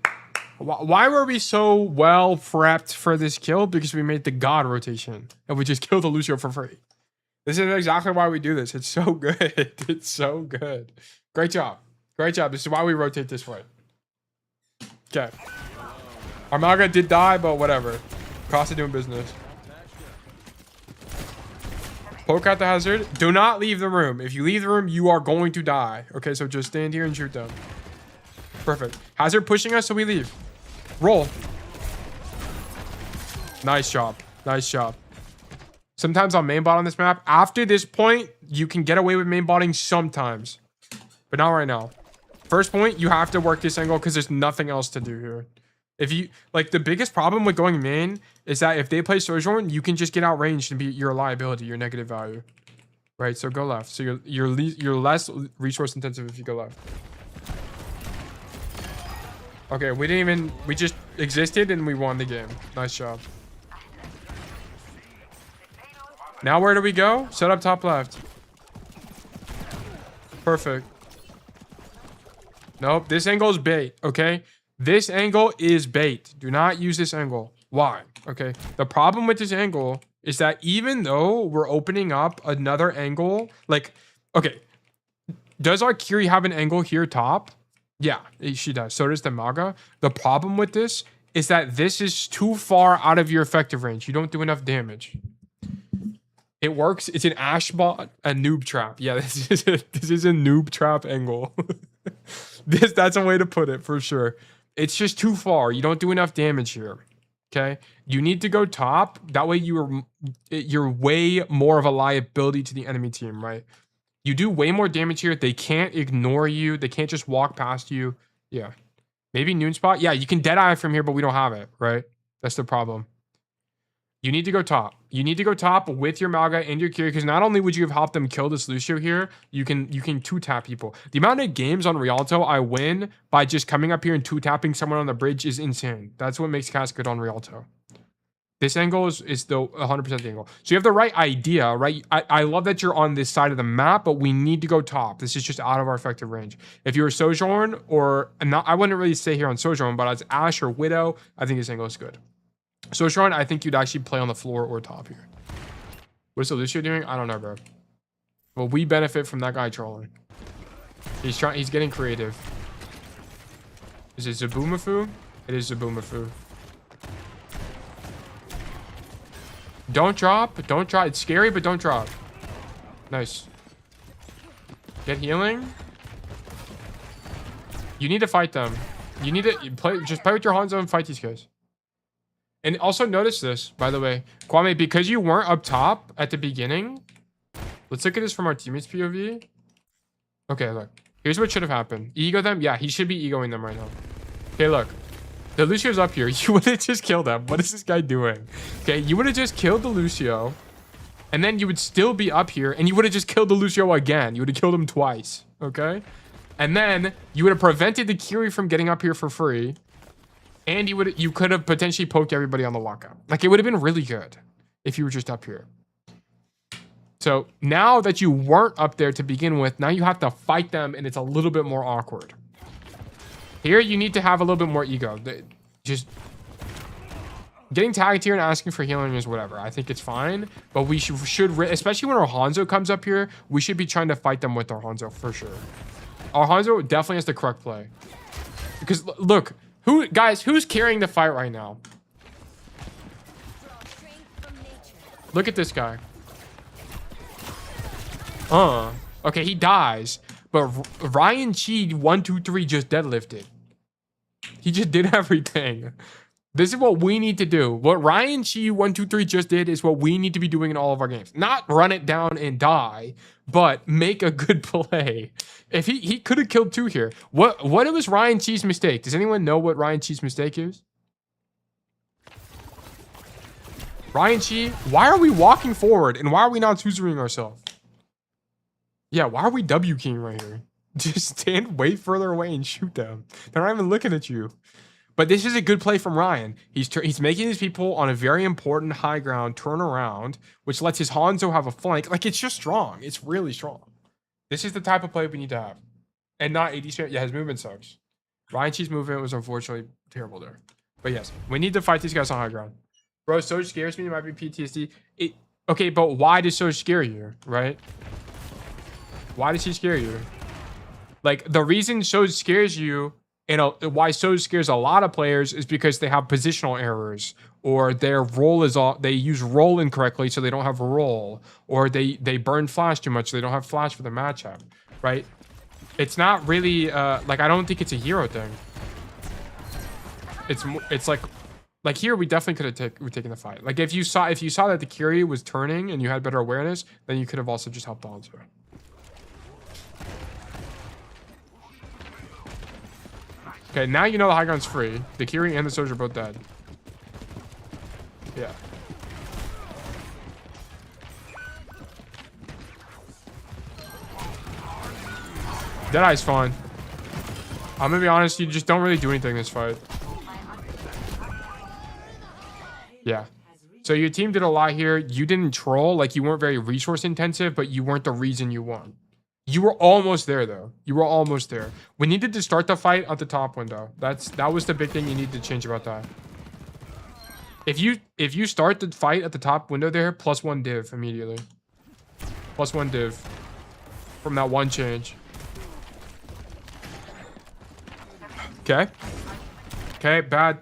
Why were we so well prepped for this kill? Because we made the God rotation and we just killed the Lucio for free. This is exactly why we do this. It's so good. It's so good. Great job. Great job. This is why we rotate this way. Okay. Our Maga did die, but whatever. Costa doing business. Poke out the hazard. Do not leave the room. If you leave the room, you are going to die. Okay, so just stand here and shoot them. Perfect. Hazard pushing us, so we leave. Roll. Nice job. Nice job. Sometimes on main bot on this map, after this point, you can get away with main botting sometimes. But not right now. First point, you have to work this angle because there's nothing else to do here. If you, like, the biggest problem with going main is that if they play Sojourn, you can just get outranged and be your liability, your negative value. Right, so go left. So you're less resource intensive if you go left. Okay, we just existed and we won the game. Nice job. Now where do we go? Set up top left. Perfect. Nope, this angle is bait, okay? This angle is bait. Do not use this angle. Why? Okay, the problem with this angle is that even though we're opening up another angle, like, okay, does our Kiri have an angle here top? Yeah, she does. So does the Maga. The problem with this is that this is too far out of your effective range. You don't do enough damage. It works. It's an Ashbot, a noob trap. Yeah, this is a noob trap angle. That's a way to put it for sure. It's just too far. You don't do enough damage here. Okay, you need to go top. That way you're way more of a liability to the enemy team, right? You do way more damage here. They can't ignore you. They can't just walk past you. Yeah. Maybe noon spot. Yeah, you can dead eye from here, but we don't have it, right? That's the problem. You need to go top. You need to go top with your Maga and your Kiri, because not only would you have helped them kill this Lucio here, you can 2-tap people. The amount of games on Rialto I win by just coming up here and 2-tapping someone on the bridge is insane. That's what makes Cass good on Rialto. This angle is the 100% the angle. So you have the right idea, right? I love that you're on this side of the map, but we need to go top. This is just out of our effective range. If you're Sojourn or not, I wouldn't really stay here on Sojourn, but as Ashe or Widow, I think this angle is good. Sojourn, I think you'd actually play on the floor or top here. What's the Lucio doing? I don't know, bro. Well, we benefit from that guy trolling. He's getting creative. Is it Zabumafu? It is Zabumafu. Don't drop. Don't drop. It's scary, but don't drop. Nice. Get healing. You need to fight them. You need to just play with your Hanzo and fight these guys. And also notice this, by the way. Kwame, because you weren't up top at the beginning. Let's look at this from our teammates' POV. Okay, look. Here's what should have happened. Ego them? Yeah, he should be egoing them right now. Okay, look. The Lucio's up here. You would have just killed him. What is this guy doing? Okay, you would have just killed the Lucio. And then you would still be up here. And you would have just killed the Lucio again. You would have killed him twice. Okay? And then you would have prevented the Kiri from getting up here for free. And you could have potentially poked everybody on the walkout. Like, it would have been really good if you were just up here. So now that you weren't up there to begin with, now you have to fight them, and it's a little bit more awkward. Here, you need to have a little bit more ego. Just getting tagged here and asking for healing is whatever. I think it's fine, but we should especially when our Hanzo comes up here, we should be trying to fight them with our Hanzo for sure. Our Hanzo definitely has the correct play. Because look, guys, who's carrying the fight right now? Look at this guy. Okay, he dies. But Ryan Chi 123 just deadlifted. He just did everything. This is what we need to do. What Ryan Chi 123 just did is what we need to be doing in all of our games. Not run it down and die, but make a good play. If he could have killed two here. What was Ryan Chi's mistake? Does anyone know what Ryan Chi's mistake is? Ryan Chi, why are we walking forward and why are we not scissoring ourselves? Yeah, why are we W keying right here? Just stand way further away and shoot them. They're not even looking at you. But this is a good play from Ryan. He's making these people on a very important high ground turn around, which lets his Hanzo have a flank. Like, it's just strong. It's really strong. This is the type of play we need to have. And not 80 spam. Yeah, his movement sucks. Ryan Chi's movement was unfortunately terrible there. But yes, we need to fight these guys on high ground. Bro, Soj scares me. It might be PTSD. Okay, but why does Soj scare you, right? Why does he scare you? Like, the reason Soj scares you and why Soj scares a lot of players is because they have positional errors, or their roll is all, they use roll incorrectly, so they don't have roll, or they burn flash too much, so they don't have flash for the matchup, right? It's not really like, I don't think it's a hero thing. It's like here we definitely could have taken the fight. Like if you saw that the Kyrie was turning and you had better awareness, then you could have also just helped on to it. Okay, now you know the high ground's free. The Kyrie and the Soj are both dead. Yeah. Deadeye's fine. I'm gonna be honest, you just don't really do anything in this fight. Yeah. So your team did a lot here. You didn't troll, like you weren't very resource intensive, but you weren't the reason you won. You were almost there though. You were almost there. We needed to start the fight at the top window. That was the big thing you need to change about that. If you start the fight at the top window there, +1 div immediately. +1 div from that one change. Okay. Okay, bad.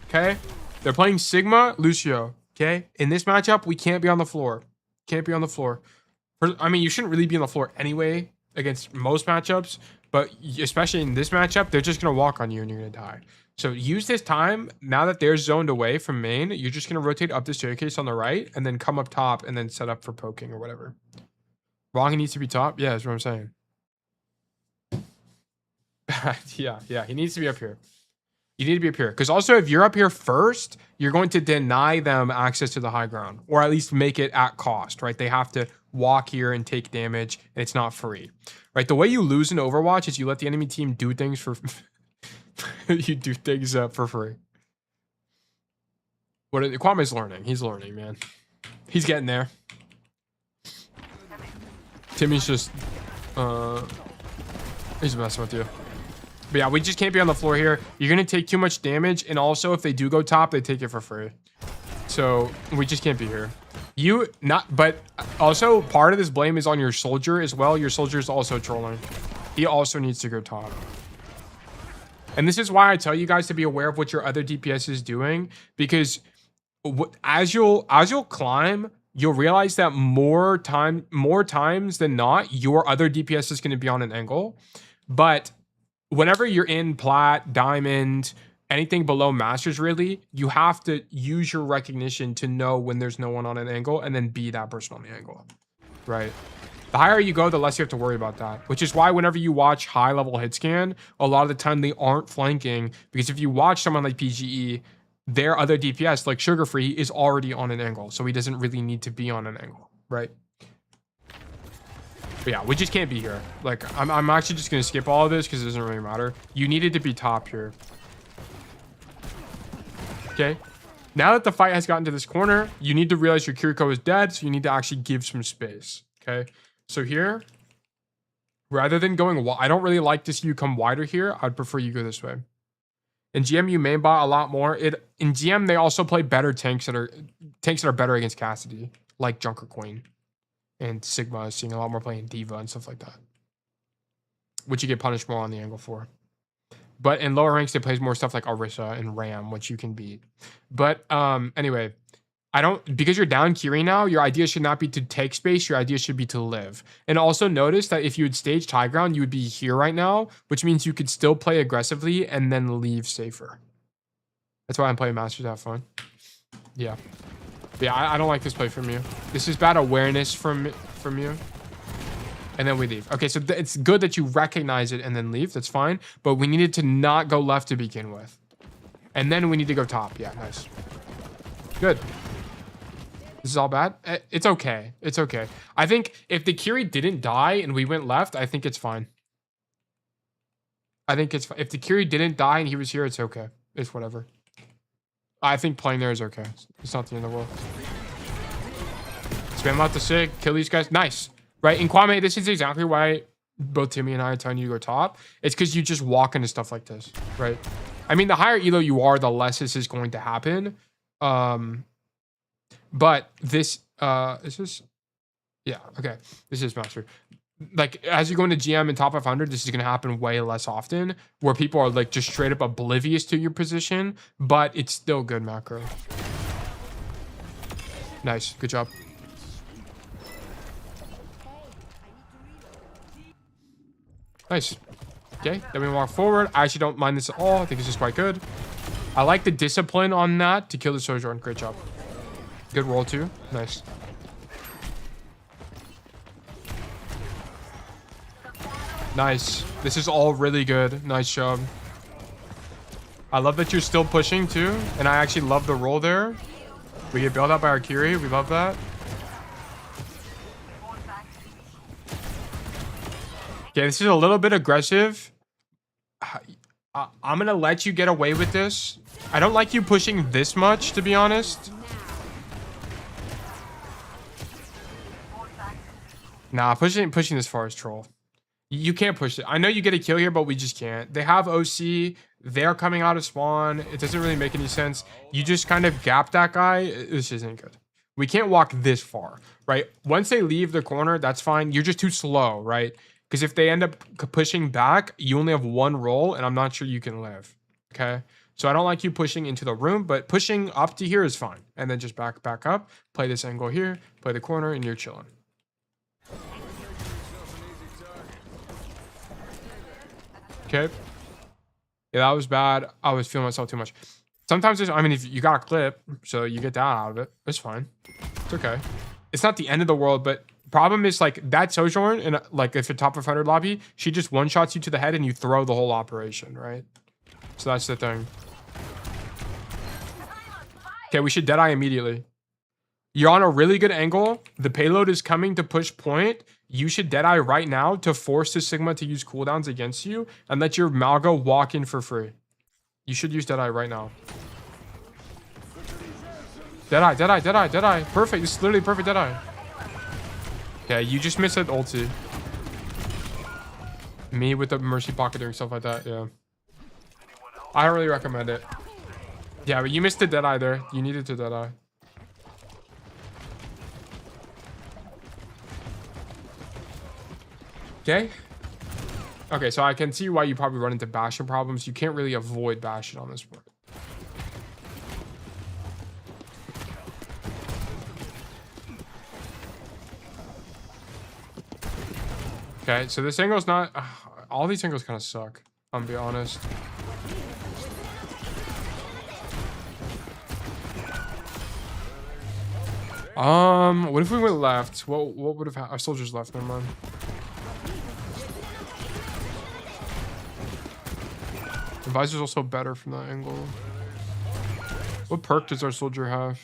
Okay. They're playing Sigma, Lucio. Okay. In this matchup, we can't be on the floor. Can't be on the floor. I mean, you shouldn't really be on the floor anyway against most matchups, but especially in this matchup, they're just going to walk on you and you're going to die. So use this time. Now that they're zoned away from main, you're just going to rotate up the staircase on the right and then come up top and then set up for poking or whatever. Wrong, he needs to be top. Yeah, that's what I'm saying. Yeah, he needs to be up here. You need to be up here. Because also, if you're up here first, you're going to deny them access to the high ground. Or at least make it at cost, right? They have to walk here and take damage, and it's not free. Right? The way you lose in Overwatch is you let the enemy team do things for... you do things for free. Kwame's learning. He's learning, man. He's getting there. Timmy's just... he's messing with you. But yeah, we just can't be on the floor here. You're going to take too much damage. And also, if they do go top, they take it for free. So we just can't be here. But also part of this blame is on your soldier as well. Your soldier is also trolling. He also needs to go top. And this is why I tell you guys to be aware of what your other DPS is doing. Because as you'll climb, you'll realize that more times than not, your other DPS is going to be on an angle. But whenever you're in plat, diamond, anything below masters, really, you have to use your recognition to know when there's no one on an angle and then be that person on the angle, right? The higher you go, the less you have to worry about that, which is why whenever you watch high level hit scan, a lot of the time they aren't flanking, because if you watch someone like PGE, their other DPS like Sugar Free is already on an angle, so he doesn't really need to be on an angle, right? But yeah, we just can't be here. Like, I'm actually just gonna skip all of this because it doesn't really matter. You needed to be top here. Okay. Now that the fight has gotten to this corner, you need to realize your Kiriko is dead, so you need to actually give some space. Okay. So here, rather than going, I don't really like to see you come wider here. I'd prefer you go this way. In GM, you main bot a lot more. In GM, they also play better tanks that are better against Cassidy, like Junker Queen. And Sigma is seeing a lot more playing Diva and stuff like that, which you get punished more on the angle for. But in lower ranks, they play more stuff like Orisa and Ram, which you can beat. But anyway, because you're down Kiri now, your idea should not be to take space. Your idea should be to live. And also notice that if you had staged high ground, you would be here right now, which means you could still play aggressively and then leave safer. That's why I'm playing Masters to have fun. Yeah. Yeah, I don't like this play from you. This is bad awareness from you. And then we leave. Okay, so it's good that you recognize it and then leave. That's fine. But we needed to not go left to begin with. And then we need to go top. Yeah, nice. Good. This is all bad? It's okay. It's okay. I think if the Kiri didn't die and we went left, I think it's fine. I think it's fine. If the Kiri didn't die and he was here, it's okay. It's whatever. I think playing there is okay. It's not the end of the world. Spam out the sig, kill these guys. Nice. Right? In Kwame, this is exactly why both Timmy and I are telling you to go top, it's because you just walk into stuff like this, right? I mean, the higher elo you are, the less this is going to happen. But this, is this? Yeah, okay. This is master. Like, as you go into GM and top 500, this is going to happen way less often, where people are like just straight up oblivious to your position, but it's still good macro. Nice, good job. Nice. Okay, then we walk forward. I actually don't mind this at all. I think this is quite good. I like the discipline on that to kill the Sojourn. Great job. Good roll too. Nice. Nice. This is all really good. Nice job. I love that you're still pushing too. And I actually love the roll there. We get bailed out by our Kiri. We love that. Okay, this is a little bit aggressive. I'm going to let you get away with this. I don't like you pushing this much, to be honest. Nah, pushing this far is troll. You can't push it. I know you get a kill here, but we just can't. They have OC. They're coming out of spawn. It doesn't really make any sense. You just kind of gap that guy. This isn't good. We can't walk this far, right? Once they leave the corner, that's fine. You're just too slow, right? Because if they end up pushing back, you only have one roll, and I'm not sure you can live, okay? So I don't like you pushing into the room, but pushing up to here is fine. And then just back up, play this angle here, play the corner, and you're chilling. Okay. Yeah, that was bad. I was feeling myself too much. Sometimes I mean, if you got a clip, so you get that out of it. It's fine. It's okay. It's not the end of the world, but problem is like that Sojourn in like if a top 500 lobby, she just one-shots you to the head and you throw the whole operation, right? So that's the thing. Okay, we should Deadeye immediately. You're on a really good angle. The payload is coming to push point. You should Deadeye right now to force the Sigma to use cooldowns against you and let your Malgo walk in for free. You should use Deadeye right now. Deadeye. Perfect. This is literally perfect Deadeye. Okay, you just missed an ulti. Me with the Mercy Pocket doing stuff like that, yeah. I don't really recommend it. Yeah, but you missed the Deadeye there. You needed to Deadeye. Okay. Okay, so I can see why you probably run into Bastion problems. You can't really avoid Bastion on this board. Okay, so this angle's not... all these angles kind of suck, I'm gonna be honest. What if we went left? What would have our soldiers left? Never mind. The visor's also better from that angle. What perk does our soldier have?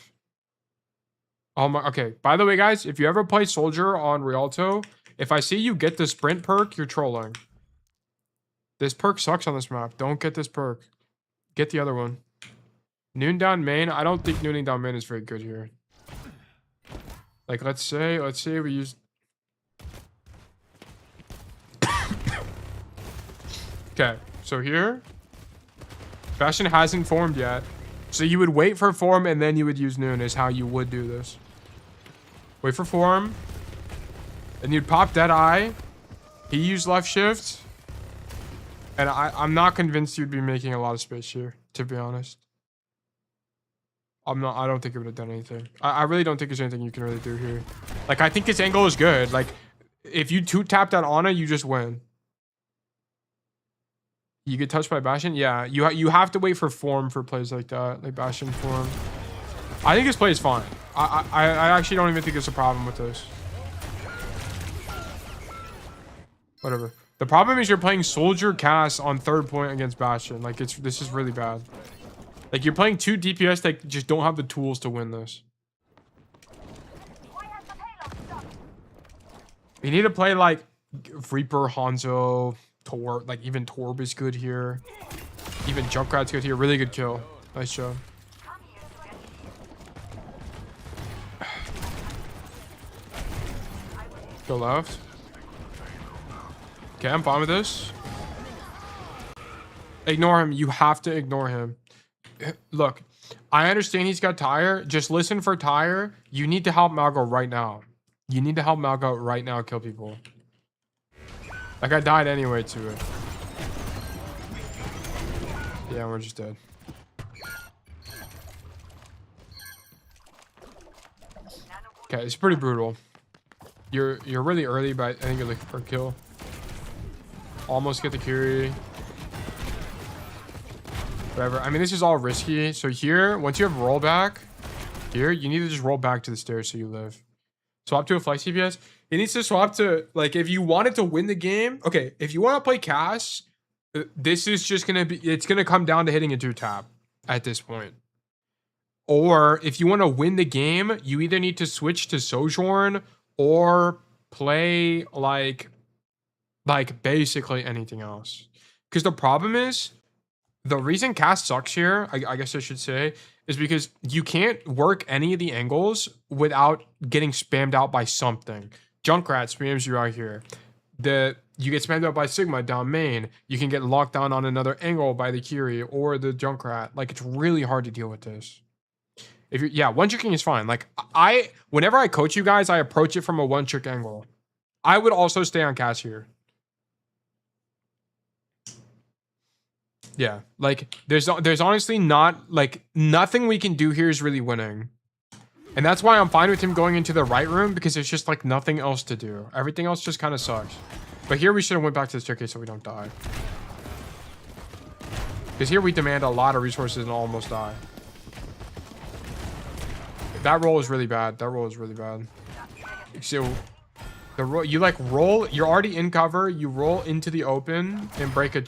Oh my, okay. By the way, guys, if you ever play soldier on Rialto, if I see you get the sprint perk, you're trolling. This perk sucks on this map. Don't get this perk. Get the other one. Noon down main. I don't think nooning down main is very good here. Like, let's say we use... Okay, so here... Bastion hasn't formed yet. So you would wait for form and then you would use noon is how you would do this. Wait for form. And you'd pop Deadeye. He used left shift. And I'm not convinced you'd be making a lot of space here, to be honest. I don't think it would have done anything. I really don't think there's anything you can really do here. Like, I think this angle is good. Like, if you two-tap that Ana, you just win. You get touched by Bastion? Yeah, you have to wait for form for plays like that, like Bastion form. I think this play is fine. I actually don't even think there's a problem with this. Whatever. The problem is you're playing Soldier Cass on third point against Bastion. Like, this is really bad. Like, you're playing two DPS that just don't have the tools to win this. You need to play, like, Reaper, Hanzo, Torb. Like, even Torb is good here. Even Junkrat's good here. Really good kill. Nice job. Go left. Okay, I'm fine with this. Ignore him. You have to ignore him. Look, I understand he's got Tire. Just listen for Tire. You need to help Malgo right now. You need to help Malgo right now kill people. Like, I died anyway to it. Yeah, we're just dead. Okay, it's pretty brutal. You're really early, but I think you're looking for a kill. Almost get the Curie. Whatever. I mean, this is all risky. So here, once you have rollback, here, you need to just roll back to the stairs so you live. Swap to a flex CPS. It needs to swap to, like, if you wanted to win the game. Okay, if you want to play Cass, this is just going to be, it's going to come down to hitting a 2-tap at this point. Or if you want to win the game, you either need to switch to Sojourn or play like basically anything else. Because the problem is, the reason Cass sucks here, I guess I should say, is because you can't work any of the angles without getting spammed out by something. Junkrat spams you out here. You get spammed out by Sigma down main. You can get locked down on another angle by the Curie or the Junkrat. Like, it's really hard to deal with this. If you're, yeah, one tricking is fine. Like, whenever I coach you guys, I approach it from a one trick angle. I would also stay on Cass here. Yeah, like there's honestly not, like, nothing we can do here is really winning. And that's why I'm fine with him going into the right room, because there's just like nothing else to do. Everything else just kind of sucks. But here we should have went back to the staircase so we don't die. Because here we demand a lot of resources and almost die. That roll is really bad. That roll is really bad. So the roll, you like roll, you're already in cover, you roll into the open and break a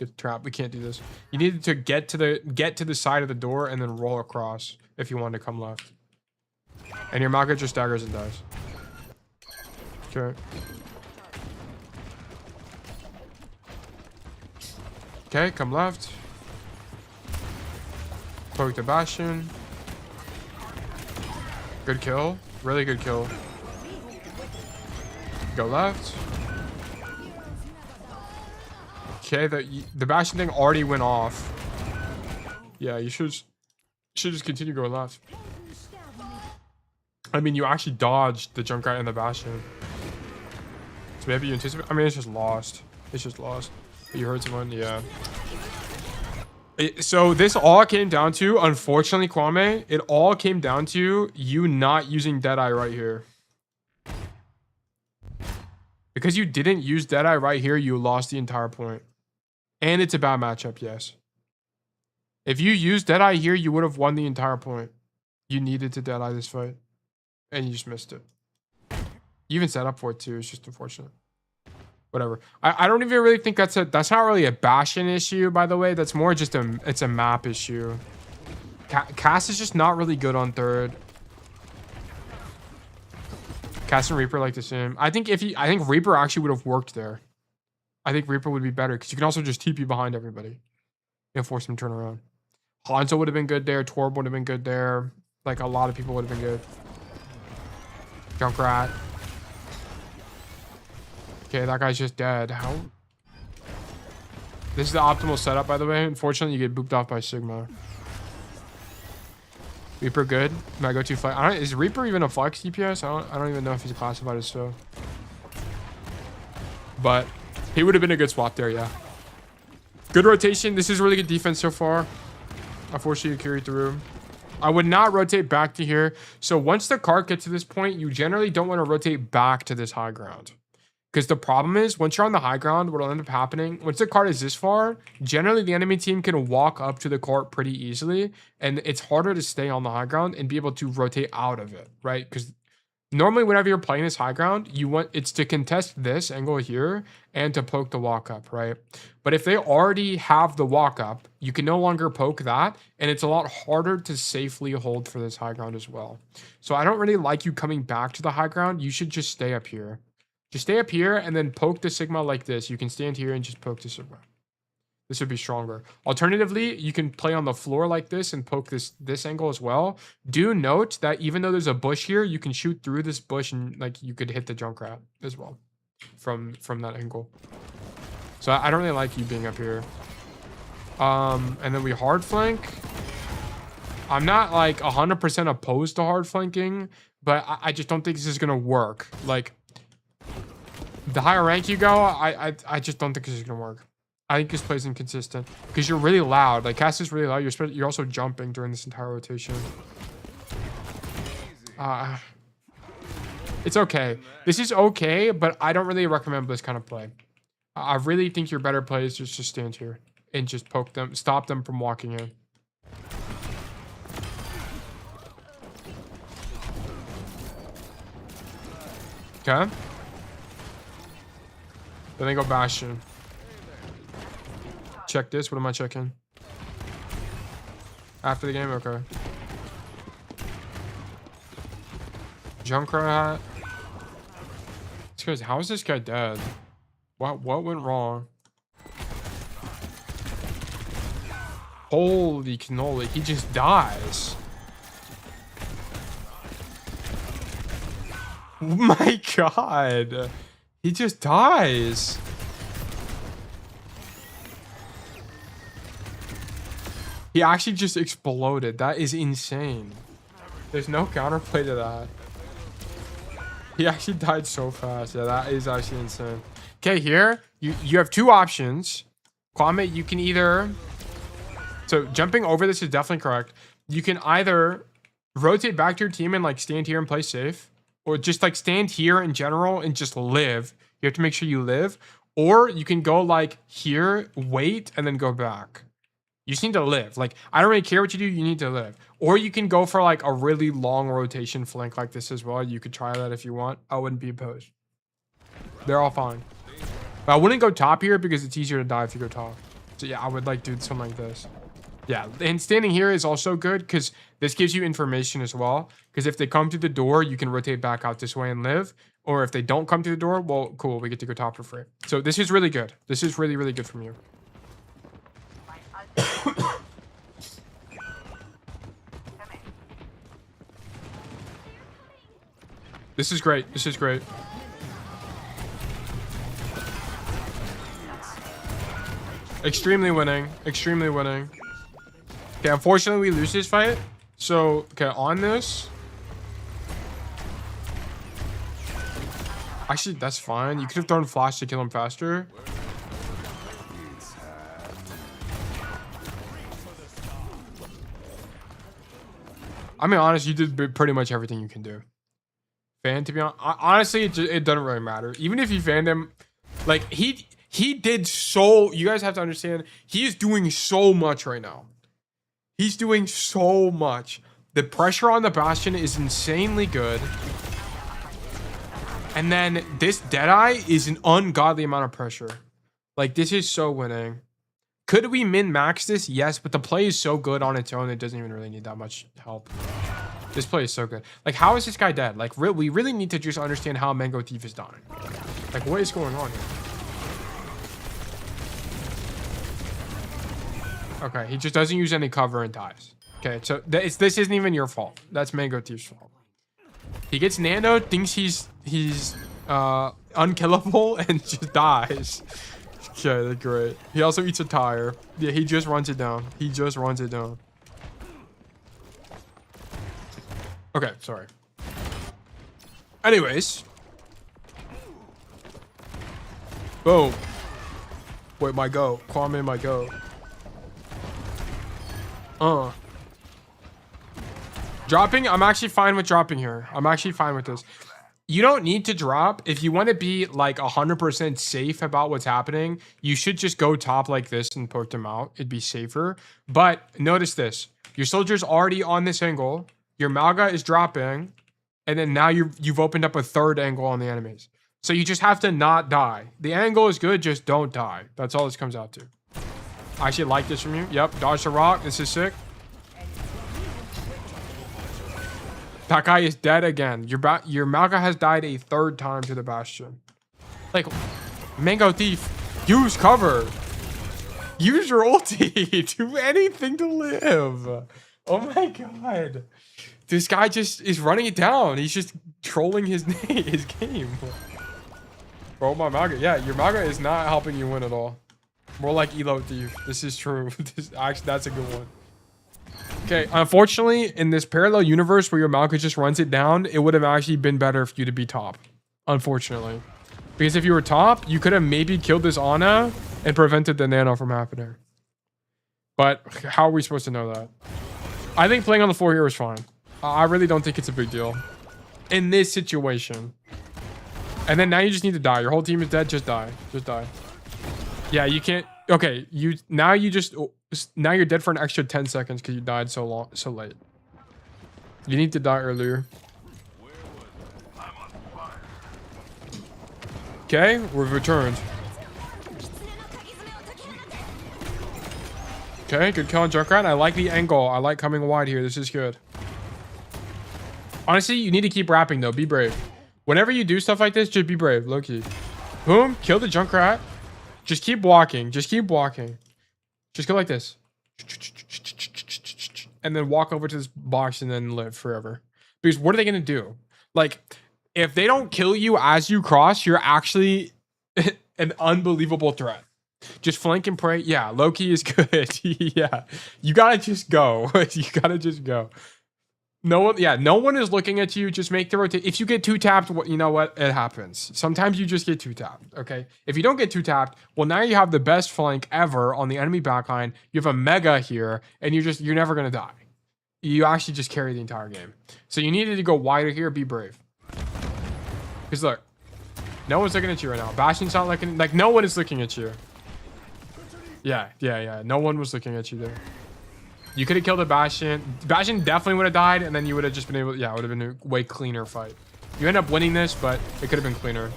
trap. We can't do this. You need to get to the side of the door and then roll across if you want to come left. And your Malga just staggers and dies. Okay. Okay, come left. Poke the Bastion. Good kill. Really good kill. Go left. Okay, the Bastion thing already went off. Yeah, you should just continue going left. I mean, you actually dodged the Junkrat and the Bastion. So maybe you anticipate. I mean, it's just lost. It's just lost. You heard someone? Yeah. So this all came down to, unfortunately, Kwame, it all came down to you not using Deadeye right here. Because you didn't use Deadeye right here, you lost the entire point. And it's a bad matchup, yes. If you used Deadeye here, you would have won the entire point. You needed to Deadeye this fight. And you just missed it. You even set up for it too, it's just unfortunate. Whatever. I don't even really think that's not really a Bastion issue, by the way. That's more just it's a map issue. Cass is just not really good on third. Cass and Reaper like the same. I think Reaper actually would have worked there. I think Reaper would be better because you can also just TP behind everybody and force them to turn around. Hanzo would have been good there. Torb would have been good there. Like, a lot of people would have been good. Junkrat. Okay, that guy's just dead. How? This is the optimal setup, by the way. Unfortunately, you get booped off by Sigma. Reaper good. Might go too flex. Is Reaper even a flex DPS? I don't even know if he's classified as so. But he would have been a good swap there, yeah. Good rotation. This is really good defense so far. Unfortunately, you carry through. I would not rotate back to here. So once the cart gets to this point, you generally don't want to rotate back to this high ground. Because the problem is, once you're on the high ground, what will end up happening, once the cart is this far, generally the enemy team can walk up to the cart pretty easily, and it's harder to stay on the high ground and be able to rotate out of it, right? Because normally whenever you're playing this high ground, it's to contest this angle here and to poke the walk up, right? But if they already have the walk up, you can no longer poke that, and it's a lot harder to safely hold for this high ground as well. So I don't really like you coming back to the high ground. You should just stay up here. Just stay up here and then poke the Sigma like this. You can stand here and just poke the Sigma. This would be stronger. Alternatively, you can play on the floor like this and poke this angle as well. Do note that even though there's a bush here, you can shoot through this bush and like you could hit the Junkrat as well. from that angle. So I don't really like you being up here. And then we hard flank. I'm not like 100% opposed to hard flanking, but I just don't think this is gonna work. Like, the higher rank you go, I just don't think this is gonna work. I think this plays inconsistent because you're really loud. Like, Cass is really loud. You're also jumping during this entire rotation. It's okay. This is okay, but I don't really recommend this kind of play. I really think your better play is just to stand here and just poke them, stop them from walking in. Okay. Then they go Bastion. Check this. What am I checking? After the game? Okay. Junkrat. How is this guy dead? What went wrong? Holy cannoli. He just dies. Oh my god. He just dies. He actually just exploded. That is insane. There's no counterplay to that. He actually died so fast. Yeah, that is actually insane. Okay, here you have two options. Kwame, you can either... So jumping over this is definitely correct. You can either rotate back to your team and like stand here and play safe, or just like stand here in general and just live. You have to make sure you live. Or you can go like here, wait, and then go back. You just need to live. Like, I don't really care what you do. You need to live. Or you can go for like a really long rotation flank like this as well. You could try that if you want. I wouldn't be opposed. They're all fine. But I wouldn't go top here because it's easier to die if you go top. So yeah, I would like do something like this. Yeah, and standing here is also good because this gives you information as well. Because if they come to the door, you can rotate back out this way and live. Or if they don't come to the door, well, cool, we get to go top for free. So this is really good. This is really, really good from you. This is great. This is great. Extremely winning. Extremely winning. Okay, unfortunately, we lose this fight. So, okay, on this. Actually, that's fine. You could have thrown flash to kill him faster. I mean, honestly, you did pretty much everything you can do. Fan, to be honest, honestly, it doesn't really matter. Even if you fanned him, like he did so. You guys have to understand, he is doing so much right now. He's doing so much. The pressure on the Bastion is insanely good. And then this Deadeye is an ungodly amount of pressure. Like, this is so winning. Could we min-max this? Yes, but the play is so good on its own, it doesn't even really need that much help. This play is so good. Like, how is this guy dead? Like, we really need to just understand how Mango Thief is dying. Like, what is going on here? Okay, he just doesn't use any cover and dies. Okay, so this isn't even your fault. That's Mango Thief's fault. He gets Nano, thinks he's unkillable, and just dies. Okay, that's great. He also eats a tire. Yeah, he just runs it down. He just runs it down. Okay, sorry. Anyways. Boom. Wait, my go. Kwame, my go. Dropping, I'm actually fine with dropping here. I'm actually fine with this. You don't need to drop. If you want to be like 100% safe about what's happening, you should just go top like this and poke them out. It'd be safer. But notice this. Your soldier's already on this angle. Your Malga is dropping. And then now you've opened up a third angle on the enemies. So you just have to not die. The angle is good, just don't die. That's all this comes out to. I actually like this from you. Yep, dodge the rock. This is sick. That guy is dead again. Your Malga has died a third time to the Bastion. Like, Mango Thief, use cover. Use your ulti. Do anything to live. Oh my god. This guy just is running it down. He's just trolling his game. Bro, my Maga. Yeah, your Maga is not helping you win at all. More like Elo Thief. This is true. Actually, that's a good one. Okay, unfortunately, in this parallel universe where your Maga just runs it down, it would have actually been better for you to be top. Unfortunately. Because if you were top, you could have maybe killed this Ana and prevented the nano from happening. But how are we supposed to know that? I think playing on the floor here is fine. I really don't think it's a big deal. In this situation. And then now you just need to die. Your whole team is dead. Just die. Just die. Yeah, you can't. Okay, now you're dead for an extra 10 seconds because you died so late. You need to die earlier. Okay, we've returned. Okay, good kill on Junkrat. I like the angle. I like coming wide here. This is good. Honestly, you need to keep rapping though. Be brave. Whenever you do stuff like this, just be brave. Low key. Boom. Kill the Junkrat. Just keep walking. Just keep walking. Just go like this. And then walk over to this box and then live forever. Because what are they going to do? Like, if they don't kill you as you cross, you're actually an unbelievable threat. Just flank and pray. Yeah, low-key is good. Yeah. You got to just go. You got to just go. No one is looking at you. Just make the rotation. If you get two tapped, you know what? It happens. Sometimes you just get two tapped, okay? If you don't get two tapped, well, now you have the best flank ever on the enemy backline. You have a mega here, and you're never going to die. You actually just carry the entire game. So you needed to go wider here. Be brave. Because look, no one's looking at you right now. Bastion's not looking, like no one is looking at you. Yeah. No one was looking at you there. You could have killed a Bastion. Bastion definitely would have died, and then you would have just been able, yeah, it would have been a way cleaner fight. You end up winning this, but it could have been cleaner.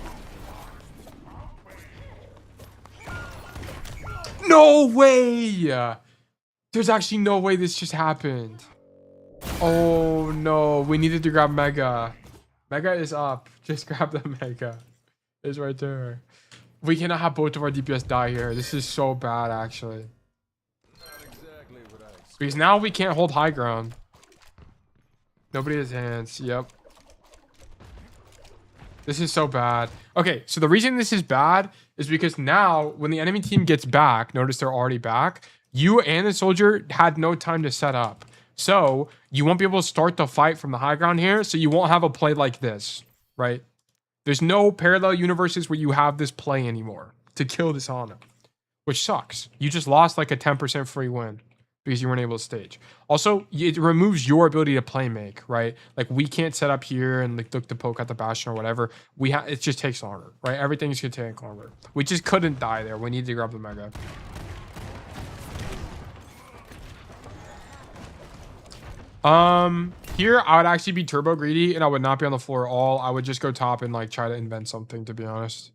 No way! There's actually no way this just happened. Oh no, we needed to grab Mega. Mega is up. Just grab the Mega. It's right there. We cannot have both of our DPS die here. This is so bad, actually. Because now we can't hold high ground. Nobody has hands. Yep. This is so bad. Okay, so the reason this is bad is because now when the enemy team gets back, notice they're already back, you and the soldier had no time to set up. So you won't be able to start the fight from the high ground here, so you won't have a play like this, right? There's no parallel universes where you have this play anymore to kill this Ana, which sucks. You just lost like a 10% free win because you weren't able to stage. Also, it removes your ability to play make, right? Like we can't set up here and like look to poke at the Bastion or whatever. It just takes longer, right? Everything's gonna take longer. We just couldn't die there. We need to grab the Mega. Here I would actually be turbo greedy and I would not be on the floor at all. I would just go top and like try to invent something, to be honest.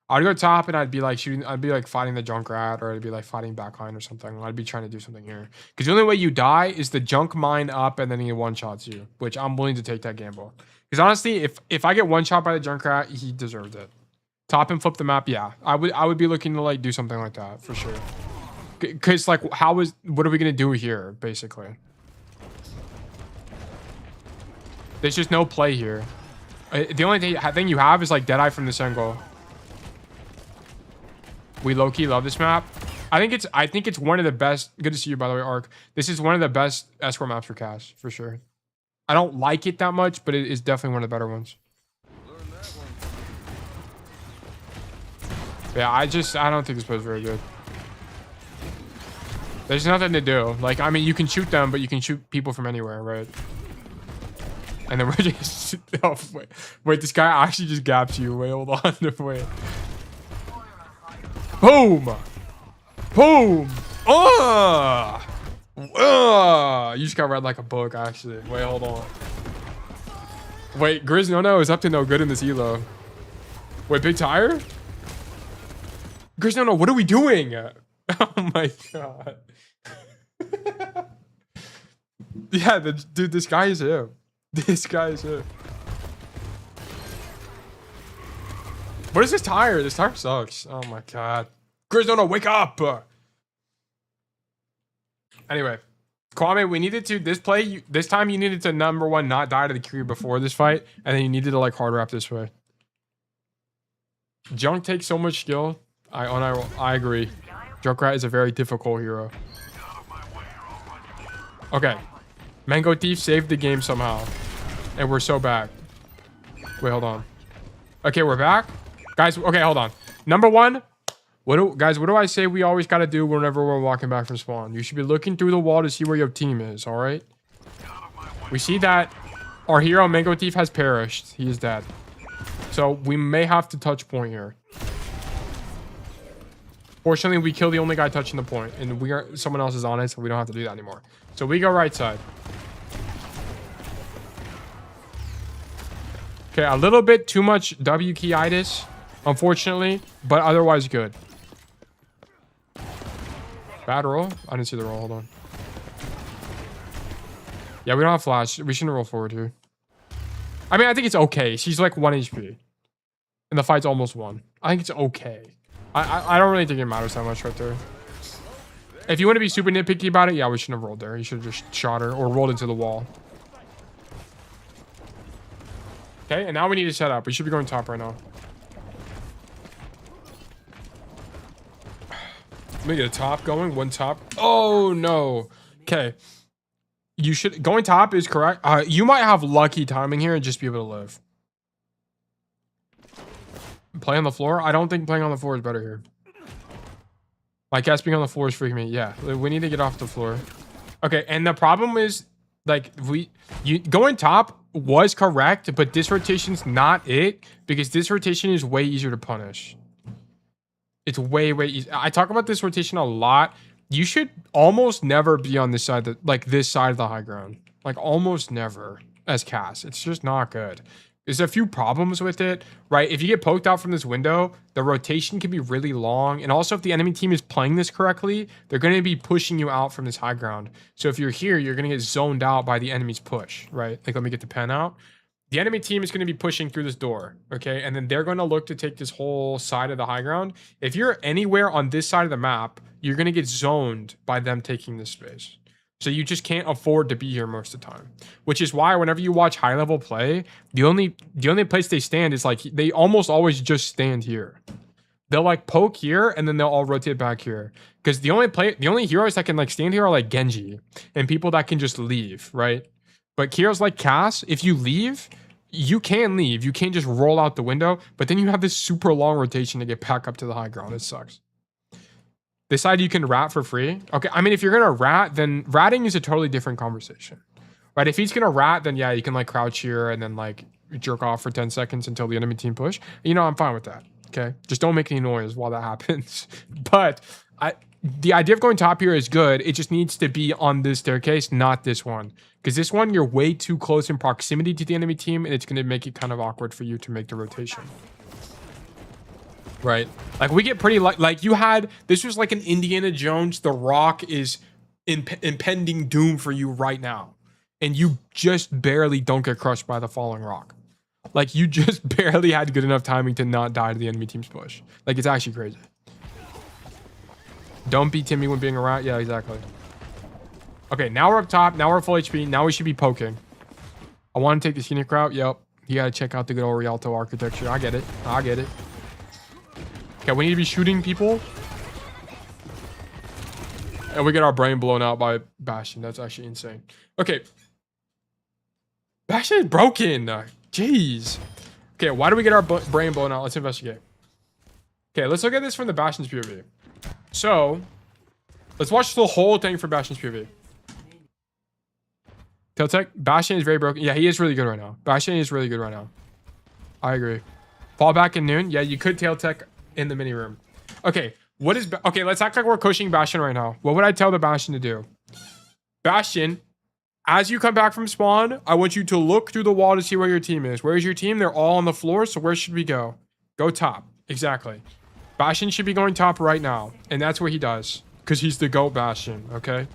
I'd go top and I'd be like shooting, I'd be like fighting the Junkrat, or I'd be like fighting backline or something. I'd be trying to do something here. Because the only way you die is the junk mine up and then he one-shots you, which I'm willing to take that gamble. Because honestly, if I get one-shot by the Junkrat, he deserved it. Top and flip the map, yeah. I would be looking to like do something like that for sure. Because like what are we gonna do here, basically? There's just no play here. The only thing you have is like Deadeye from this angle. We low-key love this map. I think it's one of the best. Good to see you, by the way, Ark. This is one of the best escort maps for Cass, for sure. I don't like it that much, but it is definitely one of the better ones. Yeah, I don't think this play is very good. There's nothing to do. Like, I mean, you can shoot them, but you can shoot people from anywhere, right? And then we're just... Oh, wait, this guy actually just gaps you. Wait, hold on. Wait. Boom! Boom! You just got read like a book, actually. Wait, hold on. Wait, Grizz no is up to no good in this elo. Wait, big tire? Grizz no, what are we doing? Oh my god. Yeah, dude, this guy is him. This guy is him. What is this tire? This tire sucks. Oh my god. Grizz no, wake up! Anyway, Kwame, we needed to this time you needed to #1 not die to the Kyrie before this fight, and then you needed to like hard wrap this way. Junk takes so much skill. I agree. Junkrat is a very difficult hero. Okay. Mango Thief saved the game somehow. And we're so back. Wait, hold on. Okay, we're back. Guys, okay, hold on. Number one, what do I say we always got to do whenever we're walking back from spawn? You should be looking through the wall to see where your team is, all right? We see that our hero, Mango Thief, has perished. He is dead. So we may have to touch point here. Fortunately, we kill the only guy touching the point, and someone else is on it, so we don't have to do that anymore. So we go right side. Okay, a little bit too much W key-itis, unfortunately, but otherwise good. Bad roll? I didn't see the roll. Hold on. Yeah, we don't have flash. We shouldn't roll forward here. I mean, I think it's okay. She's like 1 HP. And the fight's almost won. I think it's okay. I don't really think it matters that much right there. If you want to be super nitpicky about it, yeah, we shouldn't have rolled there. You should have just shot her or rolled into the wall. Okay, and now we need to set up. We should be going top right now. Let me get a top going. One top. Oh, no. Okay. You should... Going top is correct. You might have lucky timing here and just be able to live. Play on the floor? I don't think playing on the floor is better here. I guess being on the floor is freaking me. Yeah, we need to get off the floor. Okay, and the problem is, like, going top was correct, but this rotation's not it, because this rotation is way easier to punish. It's way easier. I talk about this rotation a lot. You should almost never be on this side, this side of the high ground. Like, almost never as Cass. It's just not good. There's a few problems with it, right? If you get poked out from this window, the rotation can be really long. And also, if the enemy team is playing this correctly, they're going to be pushing you out from this high ground. So if you're here, you're going to get zoned out by the enemy's push, right? Like, let me get the pen out. The enemy team is going to be pushing through this door, okay? And then they're going to look to take this whole side of the high ground. If you're anywhere on this side of the map, you're going to get zoned by them taking this space. So you just can't afford to be here most of the time, which is why whenever you watch high level play, the only place they stand is like, they almost always just stand here. They'll like poke here and then they'll all rotate back here. Because the only heroes that can like stand here are like Genji and people that can just leave, right? But heroes like Cass, if you leave, you can leave. You can't just roll out the window, but then you have this super long rotation to get back up to the high ground. It sucks. This side you can rat for free. Okay, I mean, if you're gonna rat, then ratting is a totally different conversation, right? If he's gonna rat, then yeah, you can like crouch here and then like jerk off for 10 seconds until the enemy team push. You know, I'm fine with that. Okay, just don't make any noise while that happens. But the idea of going top here is good. It just needs to be on this staircase, not this one, because this one you're way too close in proximity to the enemy team, and it's gonna make it kind of awkward for you to make the rotation. Right, like we get pretty like you had, this was like an Indiana Jones, the Rock is impending doom for you right now, and you just barely don't get crushed by the falling rock. Like you just barely had good enough timing to not die to the enemy team's push. Like it's actually crazy. Don't be Timmy when being a rat. Yeah, exactly. Okay, now we're up top. Now we're full HP. Now we should be poking. I want to take the scenic route. Yep, you gotta check out the good old Rialto architecture. I get it. I get it. Okay, we need to be shooting people. And we get our brain blown out by Bastion. That's actually insane. Okay. Bastion is broken. Jeez. Okay, why do we get our brain blown out? Let's investigate. Okay, let's look at this from the Bastion's POV. So, let's watch the whole thing for Bastion's POV. Tailtech, Bastion is very broken. Yeah, he is really good right now. Bastion is really good right now. I agree. Fall back in noon. Yeah, you could Tailtech in the mini room. Okay, okay, let's act like we're coaching Bastion right now. What would I tell the Bastion to do? Bastion, as you come back from spawn, I want you to look through the wall to see where your team is. Where's your team? They're all on the floor, so where should we go? Go top. Exactly. Bastion should be going top right now, and that's what he does, because he's the GOAT Bastion, okay?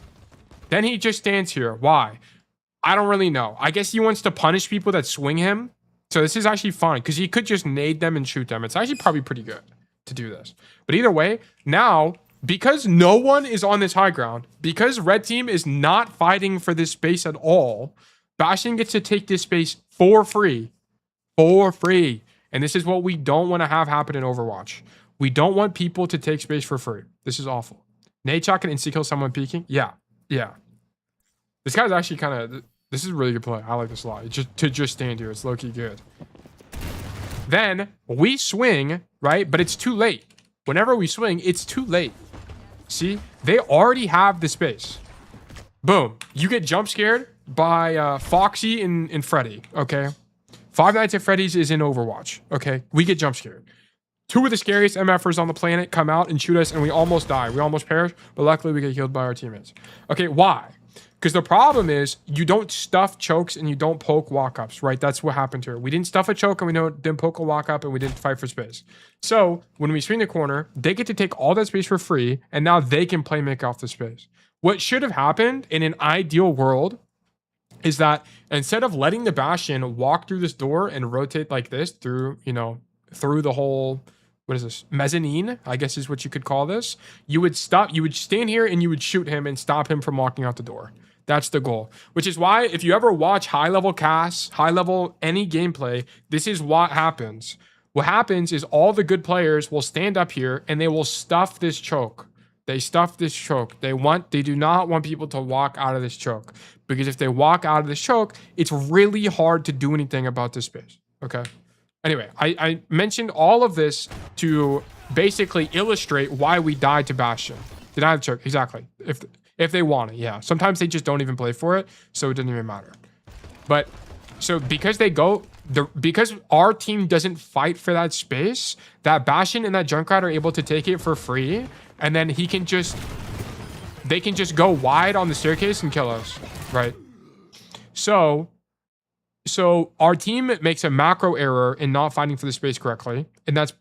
Then he just stands here. Why? I don't really know. I guess he wants to punish people that swing him. So this is actually fine, because he could just nade them and shoot them. It's actually probably pretty good to do this. But either way, now, because no one is on this high ground, because red team is not fighting for this space at all, Bastion gets to take this space for free. For free. And this is what we don't want to have happen in Overwatch. We don't want people to take space for free. This is awful. Nadeshot can insta-kill someone peeking. Yeah. Yeah. This guy's actually kind of... This is a really good play. I like this a lot. Just stand here. It's low-key good. Then we swing, right? But it's too late. Whenever we swing, it's too late. See? They already have the space. Boom. You get jump scared by Foxy and Freddy, okay? Five Nights at Freddy's is in Overwatch, okay? We get jump scared. Two of the scariest MFers on the planet come out and shoot us, and we almost die. We almost perish, but luckily we get killed by our teammates. Okay, why? Because the problem is you don't stuff chokes and you don't poke walk-ups, right? That's what happened here. We didn't stuff a choke and we didn't poke a walk-up and we didn't fight for space. So when we swing the corner, they get to take all that space for free, and now they can play make off the space. What should have happened in an ideal world is that instead of letting the Bastion walk through this door and rotate like this through, you know, through the whole... What is this? Mezzanine, I guess is what you could call this. You would stand here and you would shoot him and stop him from walking out the door. That's the goal. Which is why if you ever watch high-level casts, high-level any gameplay, this is what happens. What happens is all the good players will stand up here and they will stuff this choke. They stuff this choke. They do not want people to walk out of this choke. Because if they walk out of this choke, it's really hard to do anything about this space. Okay? Anyway, I mentioned all of this to basically illustrate why we died to Bastion. Did I have choke? Exactly. If they want it, yeah. Sometimes they just don't even play for it, so it doesn't even matter. But so because because our team doesn't fight for that space, that Bastion and that Junkrat are able to take it for free, and then they can just go wide on the staircase and kill us, right? So our team makes a macro error in not fighting for the space correctly, and that's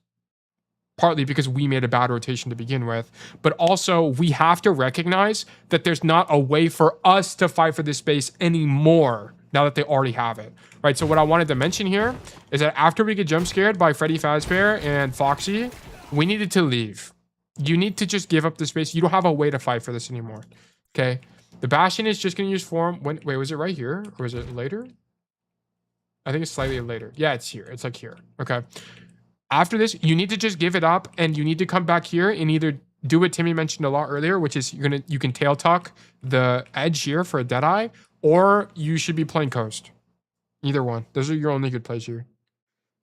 partly because we made a bad rotation to begin with, but also we have to recognize that there's not a way for us to fight for this space anymore now that they already have it, right? So what I wanted to mention here is that after we get jump scared by Freddy Fazbear and Foxy, we needed to leave. You need to just give up the space. You don't have a way to fight for this anymore, okay? The Bastion is just going to use form. Wait, was it right here or is it later? I think it's slightly later. Yeah, it's here. It's like here. Okay. After this, you need to just give it up and you need to come back here and either do what Timmy mentioned a lot earlier, which is you can tail tuck the edge here for a Deadeye, or you should be playing coast. Either one. Those are your only good plays here.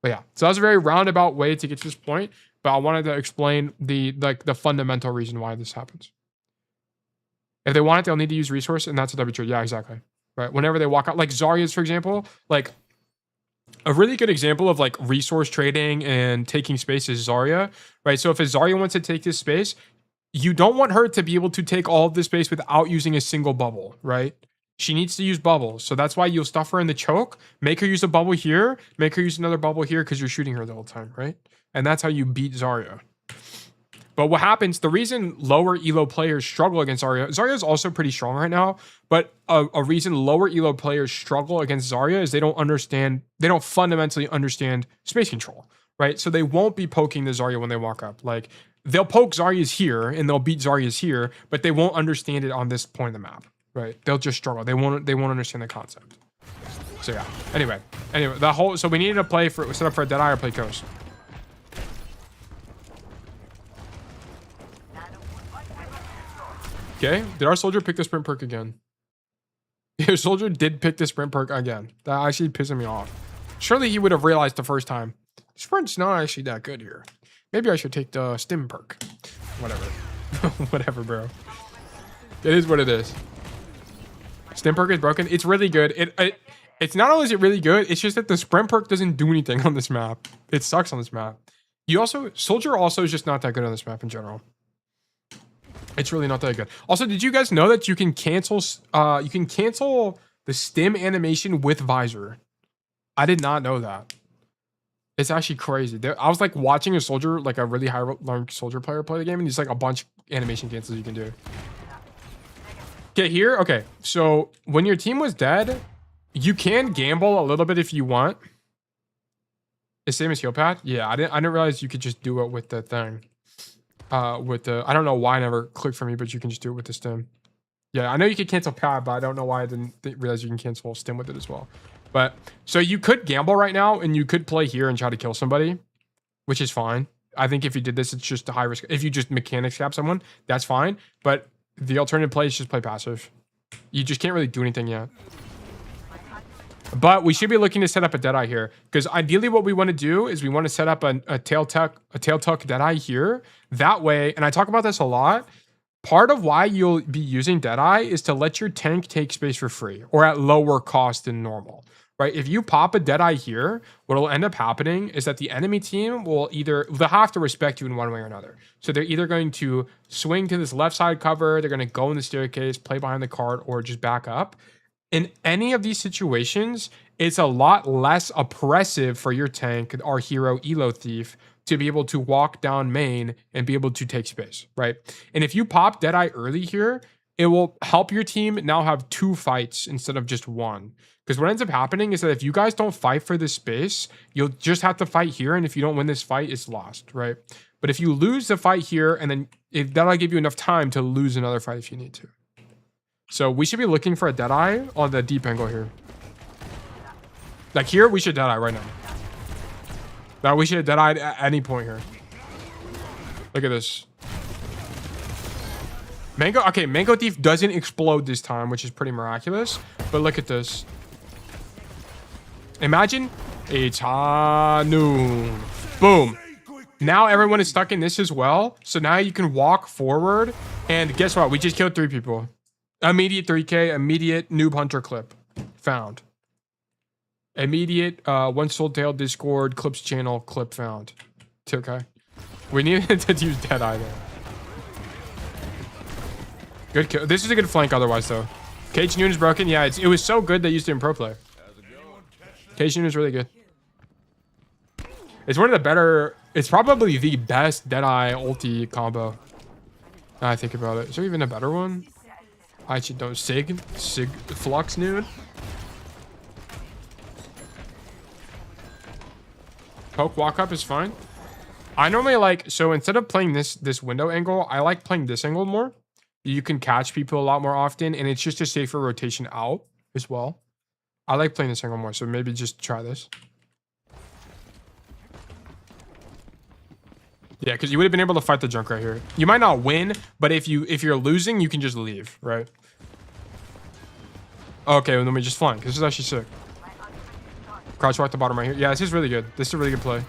But yeah, so that was a very roundabout way to get to this point, but I wanted to explain the fundamental reason why this happens. If they want it, they'll need to use resource, and that's a W trade. Yeah, exactly. Right. Whenever they walk out, like Zarya's, for example, like a really good example of like resource trading and taking space is Zarya, right? So if a Zarya wants to take this space, you don't want her to be able to take all of this space without using a single bubble, right? She needs to use bubbles. So that's why you'll stuff her in the choke, make her use a bubble here, make her use another bubble here because you're shooting her the whole time, right? And that's how you beat Zarya. But what happens, the reason lower elo players struggle against Zarya is also pretty strong right now, but a reason lower elo players struggle against Zarya is they don't fundamentally understand space control, right? So they won't be poking the Zarya when they walk up. Like, they'll poke Zarya's here and they'll beat Zarya's here, but they won't understand it on this point of the map, right? They'll just struggle. They won't understand the concept. So yeah, anyway, so we needed to set up for a Deadeye or play coast. Okay, did our soldier pick the sprint perk again? Your soldier did pick the sprint perk again. That actually pissing me off. Surely he would have realized the first time. Sprint's not actually that good here. Maybe I should take the stim perk. Whatever. Whatever, bro. It is what it is. Stim perk is broken. It's really good. It's not only is it really good, it's just that the sprint perk doesn't do anything on this map. It sucks on this map. Soldier also is just not that good on this map in general. It's really not that good. Also, did you guys know that you can cancel the stim animation with visor? I did not know that. It's actually crazy. I was like watching a soldier, like a really high rank soldier player play the game, and there's like a bunch of animation cancels you can do. Okay, here. Okay, so when your team was dead, you can gamble a little bit if you want. The same as heal pad. Yeah, I didn't realize you could just do it with the thing. I don't know why I never clicked for me, but you can just do it with the stim. Yeah, I know you can cancel pad, but I don't know why I didn't realize you can cancel stim with it as well. But so you could gamble right now and you could play here and try to kill somebody, which is fine. I think if you did this, it's just a high risk. If you just mechanics cap someone, that's fine. But the alternative play is just play passive. You just can't really do anything yet. But we should be looking to set up a Deadeye here, because ideally what we want to do is we want to set up a tail tuck Deadeye here. That way, and I talk about this a lot, part of why you'll be using Deadeye is to let your tank take space for free or at lower cost than normal, right? If you pop a Deadeye here, what will end up happening is that the enemy team will they'll have to respect you in one way or another. So they're either going to swing to this left side cover, they're going to go in the staircase, play behind the cart, or just back up. In any of these situations, it's a lot less oppressive for your tank, our hero Elo Thief, to be able to walk down main and be able to take space, right? And if you pop Deadeye early here, it will help your team now have 2 fights instead of just 1. Because what ends up happening is that if you guys don't fight for this space, you'll just have to fight here, and if you don't win this fight, it's lost, right? But if you lose the fight here, and then that'll give you enough time to lose another fight if you need to. So we should be looking for a Deadeye on the deep angle here. Like here, we should Deadeye right now. Now we should have Deadeyed at any point here. Look at this. Mango Thief doesn't explode this time, which is pretty miraculous. But look at this. Imagine it's noon. Boom. Now everyone is stuck in this as well. So now you can walk forward. And guess what? We just killed 3 people. Immediate 3K, immediate noob hunter clip found. Immediate one soul tail Discord clips channel clip found. Okay. We needed to use Deadeye there. Good kill. This is a good flank otherwise though. Cage Noon is broken. Yeah, it was so good they used it in pro play. Cage Noon is really good. It's one of the better, it's probably the best Deadeye ulti combo. Now I think about it. Is there even a better one? I actually don't. Sig Flux Noon. Poke walk up is fine. I normally like, so instead of playing this window angle, I like playing this angle more. You can catch people a lot more often, and it's just a safer rotation out as well. I like playing this angle more, so maybe just try this. Yeah, because you would have been able to fight the junk right here. You might not win, but if you're losing, you can just leave, right? Okay, well, then we just flank. This is actually sick. Crouch walk the bottom right here. Yeah, this is really good. This is a really good play.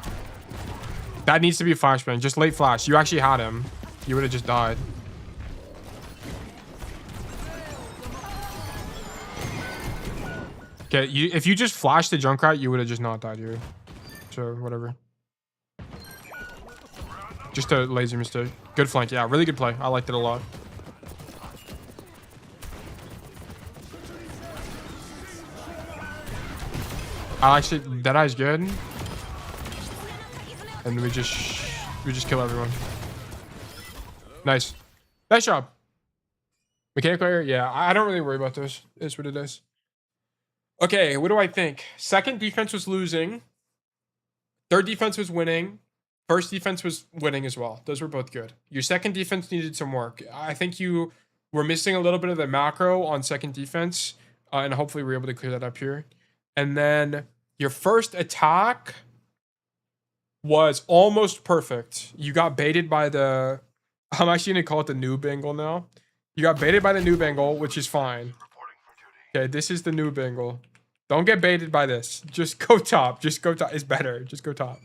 That needs to be a flashbang. Just late flash. You actually had him. You would have just died. Okay, if you just flashed the Junkrat, you would have just not died here. So, whatever. Just a lazy mistake. Good flank. Yeah, really good play. I liked it a lot. Deadeye's good. And we just kill everyone. Nice. Nice job. Mechanical error? Yeah, I don't really worry about this. It's what it is. Okay, what do I think? Second defense was losing. Third defense was winning. First defense was winning as well. Those were both good. Your second defense needed some work. I think you were missing a little bit of the macro on second defense. And hopefully we're able to clear that up here. And then your first attack was almost perfect. You got baited by the... I'm actually going to call it the noob angle now. You got baited by the noob angle, which is fine. Okay, this is the noob angle. Don't get baited by this. Just go top. Just go top. It's better. Just go top.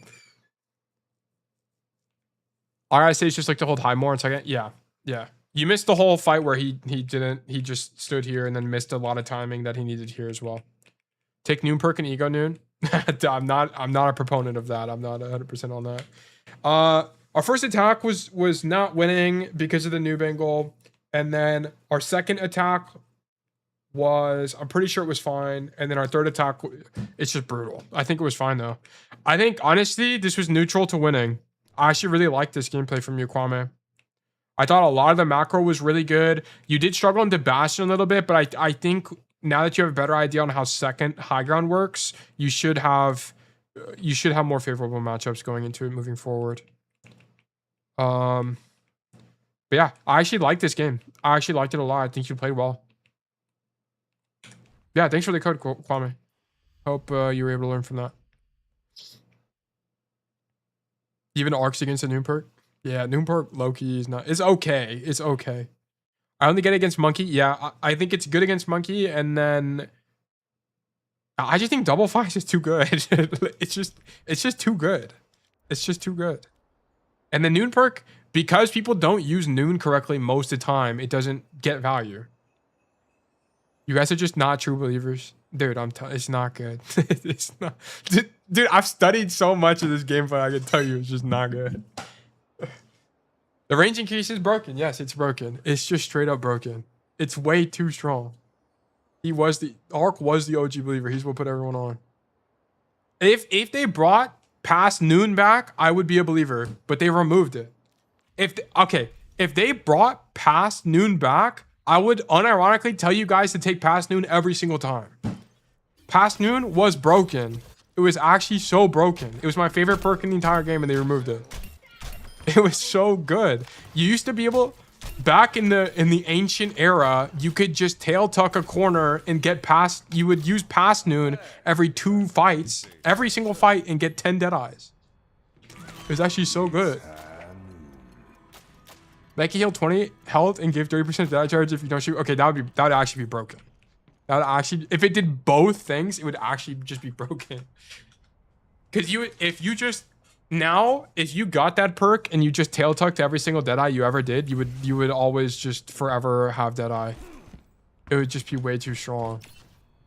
All I say is just like to hold high more in second. Yeah. Yeah. You missed the whole fight where he just stood here and then missed a lot of timing that he needed here as well. Take Noon perk and Ego Noon. I'm not a proponent of that. I'm not 100% on that. Our first attack was not winning because of the noob angle. And then our second attack was, I'm pretty sure it was fine. And then our third attack, it's just brutal. I think it was fine though. I think honestly, this was neutral to winning. I actually really liked this gameplay from you, Kwame. I thought a lot of the macro was really good. You did struggle into Bastion a little bit, but I think now that you have a better idea on how second high ground works, you should have more favorable matchups going into it moving forward. But yeah, I actually liked this game. I actually liked it a lot. I think you played well. Yeah, thanks for the code, Kwame. Hope you were able to learn from that. Even arcs against a noon perk? Yeah, noon perk Loki is not. It's okay. It's okay. I only get it against Monkey. Yeah, I think it's good against Monkey, and then I just think Double Flash is too good. it's just too good. It's just too good. And the noon perk, because people don't use noon correctly most of the time, it doesn't get value. You guys are just not true believers. Dude, it's not good. It's not. Dude, I've studied so much of this gameplay, I can tell you it's just not good. The range increase is broken. Yes, it's broken. It's just straight up broken. It's way too strong. Arc was the OG believer. He's what put everyone on. If they brought past noon back, I would be a believer, but they removed it. If they brought past noon back, I would unironically tell you guys to take past noon every single time. Past noon was broken. It was actually so broken. It was my favorite perk in the entire game, and they removed it. It was so good. You used to be able, back in the ancient era, you could just tail tuck a corner and get past. You would use past noon every 2 fights, every single fight, and get 10 dead eyes. It was actually so good. Make it heal 20 health and give 30% dead eye charge if you don't shoot. Okay, that would actually be broken. That would actually, if it did both things, it would actually just be broken. Because if you got that perk and you just tail tucked every single dead eye you ever did, you would always just forever have dead eye. It would just be way too strong.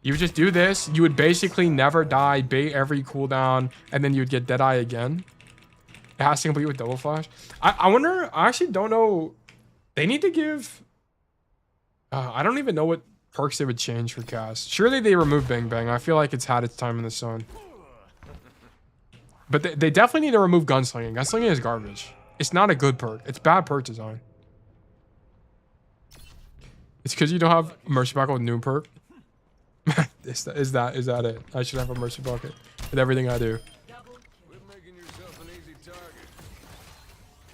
You would just do this, you would basically never die, bait every cooldown, and then you would get dead eye again. It has to complete with double flash. I wonder, I actually don't know. They need to give, I don't even know what perks they would change for cast. Surely they remove Bang Bang. I feel like it's had its time in the sun. But they definitely need to remove Gunslinging. Gunslinging is garbage. It's not a good perk. It's bad perk design. It's because you don't have Mercy Bucket with new perk. Is that it? I should have a Mercy Bucket with everything I do.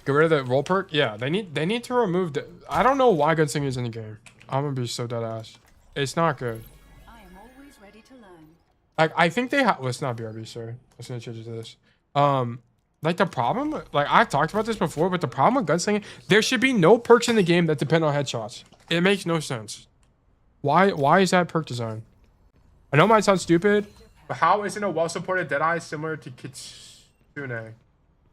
Get rid of the roll perk? Yeah, they need to remove the. I don't know why Gunslinging is in the game. I'm gonna be so dead ass. It's not good. I am always ready to learn. Like, I think they have. Let's not BRB, sir. Let's gonna change it to this. Like the problem, like I've talked about this before, but the problem with Gunslinging, there should be no perks in the game that depend on headshots. It makes no sense. Why is that perk design? I know it might sound stupid, but how isn't a well-supported Deadeye similar to Kitsune?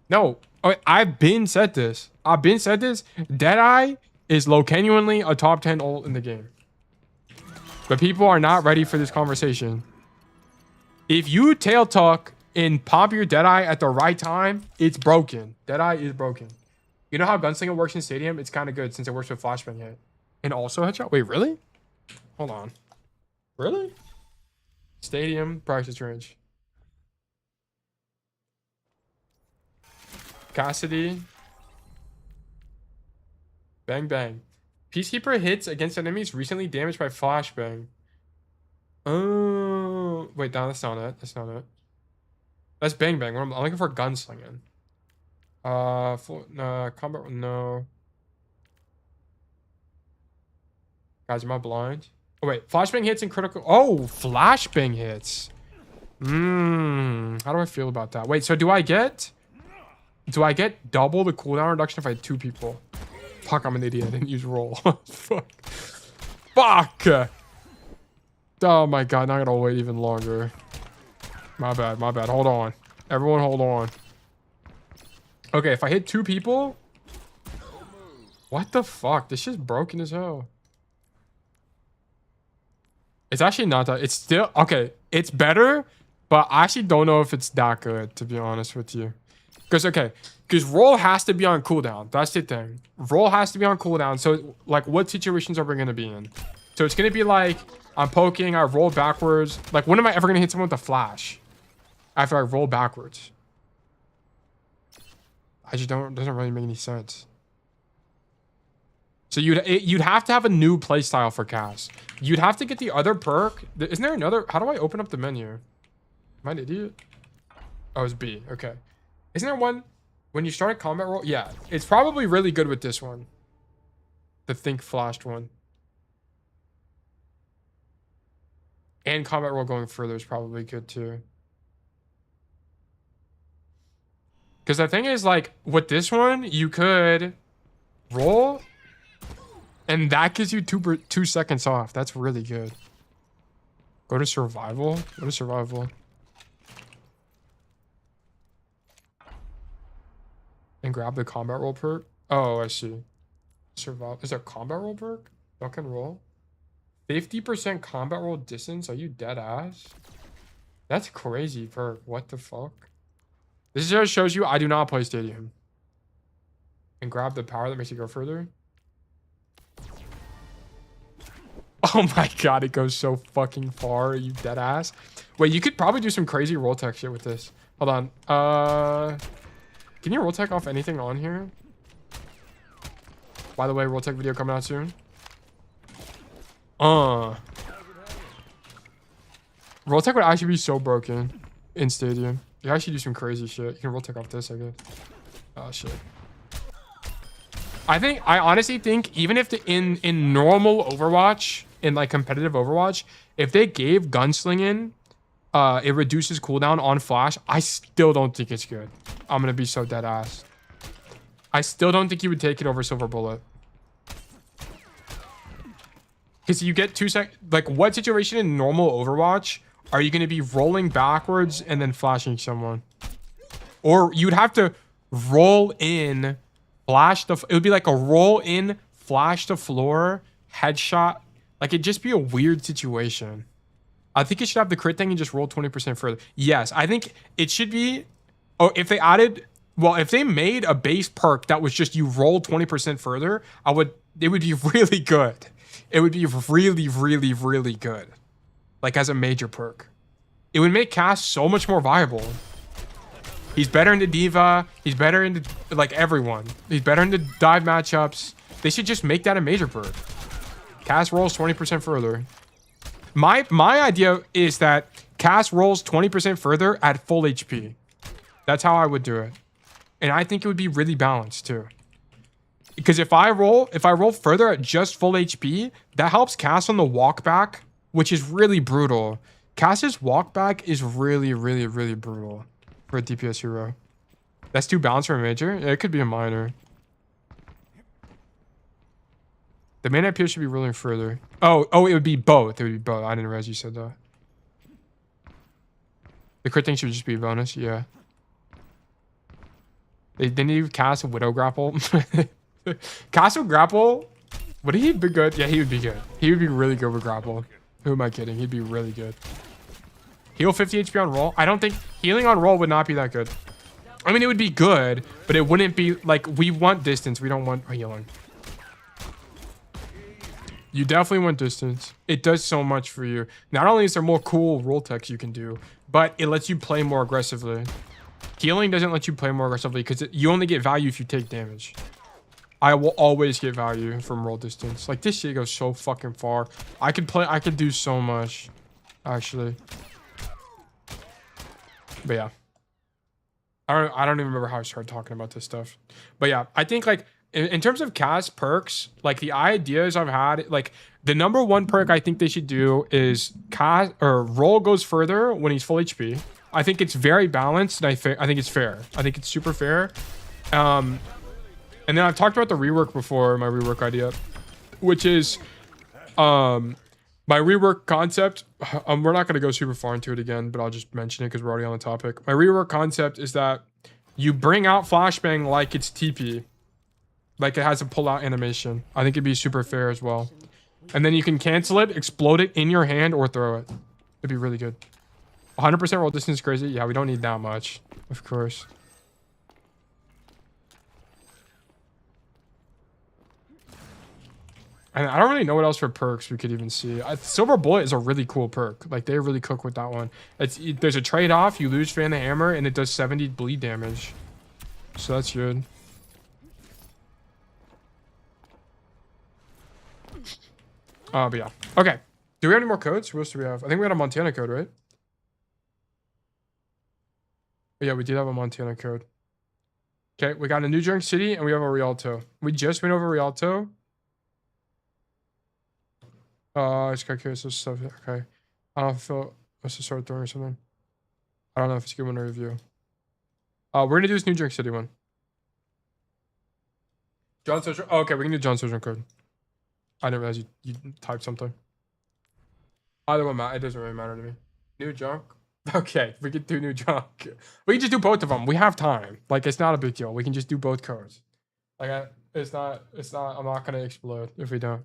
No, I've been said this. Deadeye is genuinely a top 10 ult in the game. But people are not ready for this conversation. If you tail tuck and pop your Deadeye at the right time, it's broken. Deadeye is broken. You know how Gunslinger works in Stadium? It's kind of good since it works with flashbang hit. And also headshot. Wait, really? Hold on. Really? Stadium, practice range. Cassidy. Bang bang. Peacekeeper hits against enemies recently damaged by flashbang. Oh, wait, no, that's not it. That's not it. That's bang bang. I'm looking for gunslinging. Combat, no. Guys, am I blind? Oh wait, flashbang hits and critical. Oh, flashbang hits. How do I feel about that? Wait, so do I get double the cooldown reduction if I had 2 people? Fuck, I'm an idiot. I didn't use roll. Fuck. Fuck. Oh my god, now I gotta wait even longer. My bad, my bad. Hold on. Everyone hold on. Okay, if I hit 2 people. What the fuck? This shit's broken as hell. It's actually not that. It's still okay. It's better, but I actually don't know if it's that good, to be honest with you. Because roll has to be on cooldown. That's the thing. Roll has to be on cooldown. So, like, what situations are we gonna be in? So it's gonna be like I'm poking, I roll backwards. Like, when am I ever gonna hit someone with a flash after I roll backwards? I just don't. It doesn't really make any sense. So you'd have to have a new playstyle for cast. You'd have to get the other perk. Isn't there another? How do I open up the menu? Am I an idiot? Oh, it's B. Okay. Isn't there one when you start a combat roll? Yeah, it's probably really good with this one. The think flashed one. And combat roll going further is probably good too. Because the thing is, like, with this one, you could roll, and that gives you 2 seconds off. That's really good. Go to survival. Go to survival. And grab the combat roll perk. Oh, I see. Survival. Is there a combat roll perk? Duck and roll. 50% combat roll distance? Are you dead ass? That's crazy perk. What the fuck? This just shows you I do not play Stadium. And grab the power that makes you go further. Oh my god, it goes so fucking far, you dead ass. Wait, you could probably do some crazy roll tech shit with this. Hold on. Can you roll tech off anything on here? By the way, roll tech video coming out soon. Roll tech would actually be so broken in Stadium. You can actually do some crazy shit. You can roll tech off this, I guess. Oh shit. I honestly think even if in normal Overwatch, in like competitive Overwatch, if they gave gunslinging, it reduces cooldown on flash, I still don't think it's good. I'm gonna be so dead ass. I still don't think you would take it over Silver Bullet. Because you get 2 seconds. Like, what situation in normal Overwatch are you gonna be rolling backwards and then flashing someone? Or you'd have to roll in, flash the. It would be like a roll in, flash the floor, headshot. Like, it'd just be a weird situation. I think it should have the crit thing and just roll 20% further. Yes, I think it should be. Oh, if they added, well, if they made a base perk that was just you roll 20% further, it would be really good. It would be really, really, really good. Like, as a major perk. It would make Cass so much more viable. He's better into Diva. He's better into, like, everyone. He's better into dive matchups. They should just make that a major perk. Cass rolls 20% further. My idea is that Cass rolls 20% further at full HP. That's how I would do it. And I think it would be really balanced too. Because if I roll further at just full HP, that helps Cass on the walk back, which is really brutal. Cass's walk back is really, really, really brutal for a DPS hero. That's too balanced for a major? Yeah, it could be a minor. The main IP should be rolling further. Oh, it would be both. It would be both. I didn't realize you said that. The crit thing should just be a bonus. Yeah. They didn't even cast a Widow Grapple. Cast a Grapple? Would he be good? Yeah, he would be good. He would be really good with Grapple. Who am I kidding? He'd be really good. Heal 50 HP on roll? I don't think healing on roll would not be that good. I mean, it would be good, but it wouldn't be like, we want distance. We don't want healing. You definitely want distance. It does so much for you. Not only is there more cool roll techs you can do, but it lets you play more aggressively. Healing doesn't let you play more aggressively because you only get value if you take damage. I will always get value from roll distance. Like, this shit goes so fucking far. I could do so much, actually. But yeah. I don't even remember how I started talking about this stuff. But yeah, I think like in terms of Cass perks, like the ideas I've had, like the number one perk I think they should do is Cass or roll goes further when he's full HP. I think it's very balanced, and I think it's fair. I think it's super fair. And then I've talked about the rework before, my rework idea, which is my rework concept. We're not going to go super far into it again, but I'll just mention it because we're already on the topic. My rework concept is that you bring out Flashbang like it's TP. Like it has a pull-out animation. I think it'd be super fair as well. And then you can cancel it, explode it in your hand, or throw it. It'd be really good. 100% roll distance is crazy. Yeah, we don't need that much, of course. And I don't really know what else for perks we could even see. Silver Bullet is a really cool perk. Like, they really cook with that one. There's a trade-off. You lose Fan the Hammer, and it does 70 bleed damage. So that's good. But yeah. Okay. Do we have any more codes? What else do we have? I think we had a Montana code, right? But yeah, we did have a Montana code. Okay, we got a New York City, and we have a Rialto. We just went over Rialto. It's got curious stuff. Okay. I don't feel what's to start throwing or something. I don't know if it's a good one to review. We're gonna do this New York City one. John Social. Oh, okay, we can do John Social code. I didn't realize you typed something. Either one, it doesn't really matter to me. New junk. Okay, we can do new junk. We can just do both of them. We have time. Like, it's not a big deal. We can just do both codes. Like, it's not. I'm not gonna explode if we don't.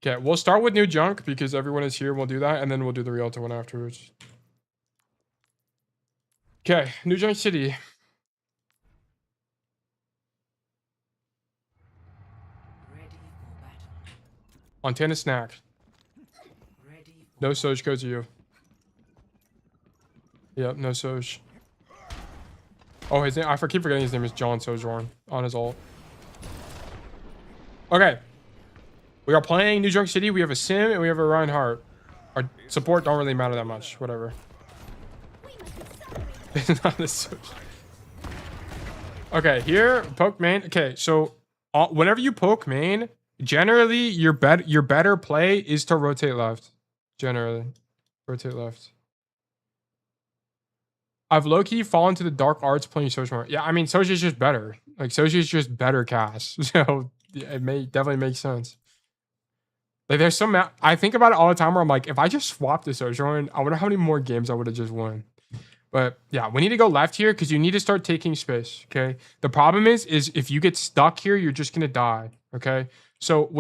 Okay, we'll start with new junk because everyone is here. We'll do that, and then we'll do the Rialto one afterwards. Okay, New Junk City. Montana snack. No Soj goes to you. Yep, no Soj. Oh, his name. I keep forgetting his name is John Sojourn on his ult. Okay. We are playing New Junk City. We have a Sim and we have a Reinhardt. Our support don't really matter that much. Whatever. It's not a Soj. Okay, here, poke main. Okay, so whenever you poke main, generally your better play is to rotate left. Generally, rotate left. I've low-key fallen to the dark arts playing Soja more. Yeah, I mean, Soja is just better. Like, Soja is just better cast. So, yeah, it definitely makes sense. Like, there's some... I think about it all the time where I'm like, if I just swapped to Sojourn, I wonder how many more games I would have just won. But, yeah, we need to go left here because you need to start taking space, okay? The problem is if you get stuck here, you're just going to die, okay? So,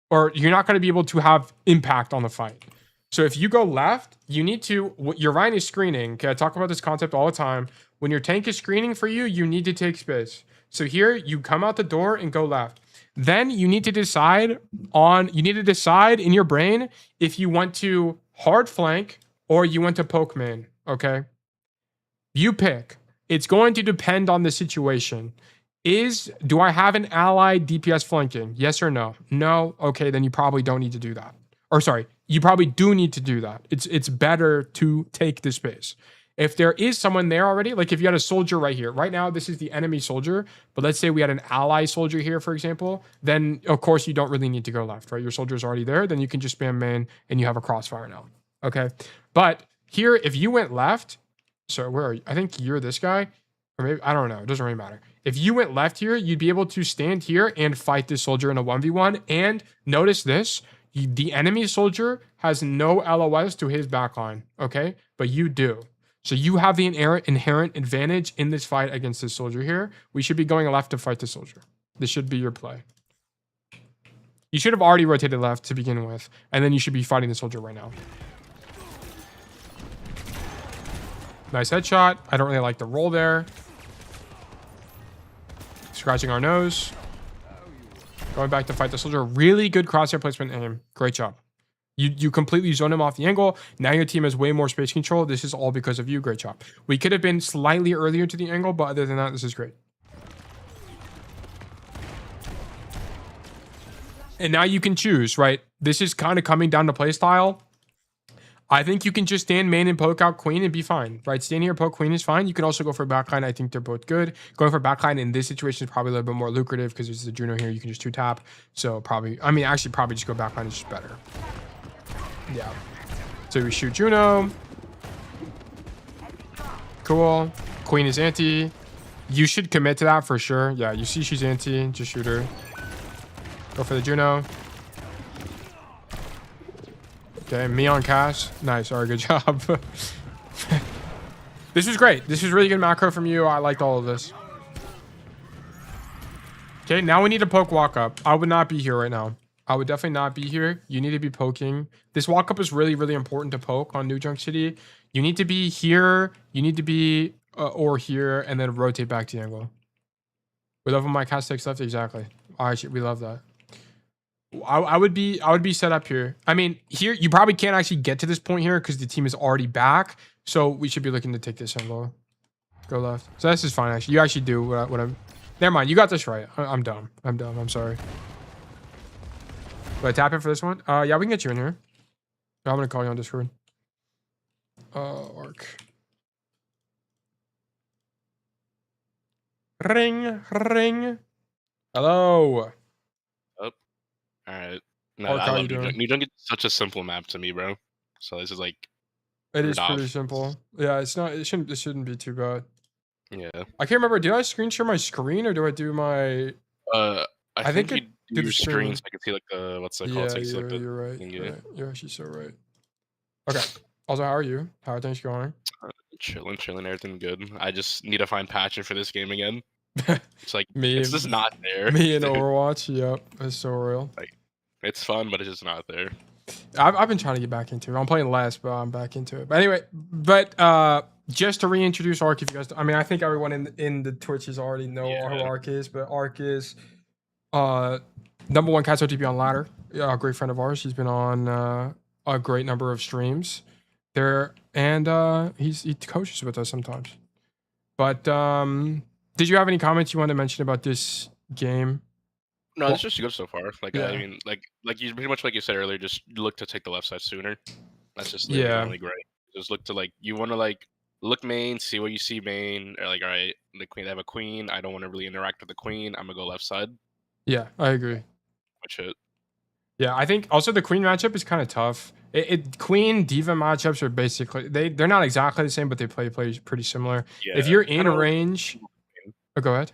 or you're not going to be able to have impact on the fight. So if you go left, you need to, your Ryan is screening. Okay, I talk about this concept all the time. When your tank is screening for you, you need to take space. So here, you come out the door and go left. Then you need to decide in your brain if you want to hard flank or you want to poke main, okay? You pick. It's going to depend on the situation. Do I have an allied DPS flanking? Yes or no? No? Okay, then you probably don't need to do that. Or sorry, you probably do need to do that. It's better to take the space. If there is someone there already, like if you had a soldier right here, right now this is the enemy soldier, but let's say we had an ally soldier here, for example, then of course you don't really need to go left, right? Your soldier's already there, then you can just spam main and you have a crossfire now, okay? But here, if you went left, so where are you? I think you're this guy, or maybe, I don't know, it doesn't really matter. If you went left here, you'd be able to stand here and fight this soldier in a 1v1, and notice this, the enemy soldier has no LOS to his backline, okay? But you do. So you have the inherent advantage in this fight against this soldier here. We should be going left to fight the soldier. This should be your play. You should have already rotated left to begin with, and then you should be fighting the soldier right now. Nice headshot. I don't really like the roll there. Scratching our nose. Going back to fight the soldier. Really good crosshair placement and aim. Great job. You completely zone him off the angle. Now your team has way more space control. This is all because of you. Great job. We could have been slightly earlier to the angle, but other than that, this is great. And now you can choose, right? This is kind of coming down to play style. I think you can just stand main and poke out queen and be fine, right? Stand here, poke queen is fine. You can also go for backline. I think they're both good. Going for backline in this situation is probably a little bit more lucrative because there's the Juno here. You can just 2-tap. So probably just go backline is just better. Yeah. So we shoot Juno. Cool. Queen is anti. You should commit to that for sure. Yeah, you see she's anti. Just shoot her. Go for the Juno. Okay, me on Cass. Nice. All right, good job. This was great. This was really good macro from you. I liked all of this. Okay, now we need to poke walk up. I would not be here right now. I would definitely not be here. You need to be poking. This walk up is really, really important to poke on New Junk City. You need to be here. You need to be or here and then rotate back to the angle. We love when my cast takes left. Exactly. All right, we love that. I would be set up here. I mean, here you probably can't actually get to this point here because the team is already back. So we should be looking to take this angle. Go left. So this is fine actually. You actually do what I'm. Never mind. You got this right. I'm dumb. I'm dumb. I'm sorry. Do I tap in for this one? Yeah, we can get you in here. I'm gonna call you on Discord. Arc. Ring, ring. Hello. Oh, all right. No, Ark, I how you love New Junk. doing? New Junk is such a simple map to me, bro. So this is like It is pretty Rudolph. simple. Yeah, it's not. It shouldn't be too bad. Yeah. I can't remember. Did I screen share my screen or do I do my? I I think think you it do did the your screen screen. so I can see like the what's that called? Yeah, So I can see like the you're right. thing, yeah. Right. You're actually so right. Okay. Also, how are you? How are things going? Chilling, everything good. I just need to find passion for this game again. It's like me, it's just not there. me and dude. Overwatch. Yep, it's so real. Like it's fun, but it's just not there. I've been trying to get back into it. I'm playing less, but I'm back into it. But anyway, just to reintroduce Ark, if you guys, I mean, I think everyone in the Twitches already know who Yeah. Ark is, but Ark is number one Cats OTP on Ladder. Yeah, a great friend of ours. She's been on a great number of streams there, and he coaches with us sometimes. But did you have any comments you wanted to mention about this game? No, Well, it's just good so far. Like yeah. I mean, like you pretty much like you said earlier, just look to take the left side sooner. That's just literally the Yeah. only great. Just look to like you want to like look main, see what you see main, or like all right, the queen they have a queen. I don't want to really interact with the queen. I'm gonna go left side. Yeah, I agree. Which it. Yeah, I think also the queen matchup is kind of tough. Queen diva matchups are basically they're not exactly the same, but they play pretty similar. Yeah. If you're in kinda like- range, oh, go ahead.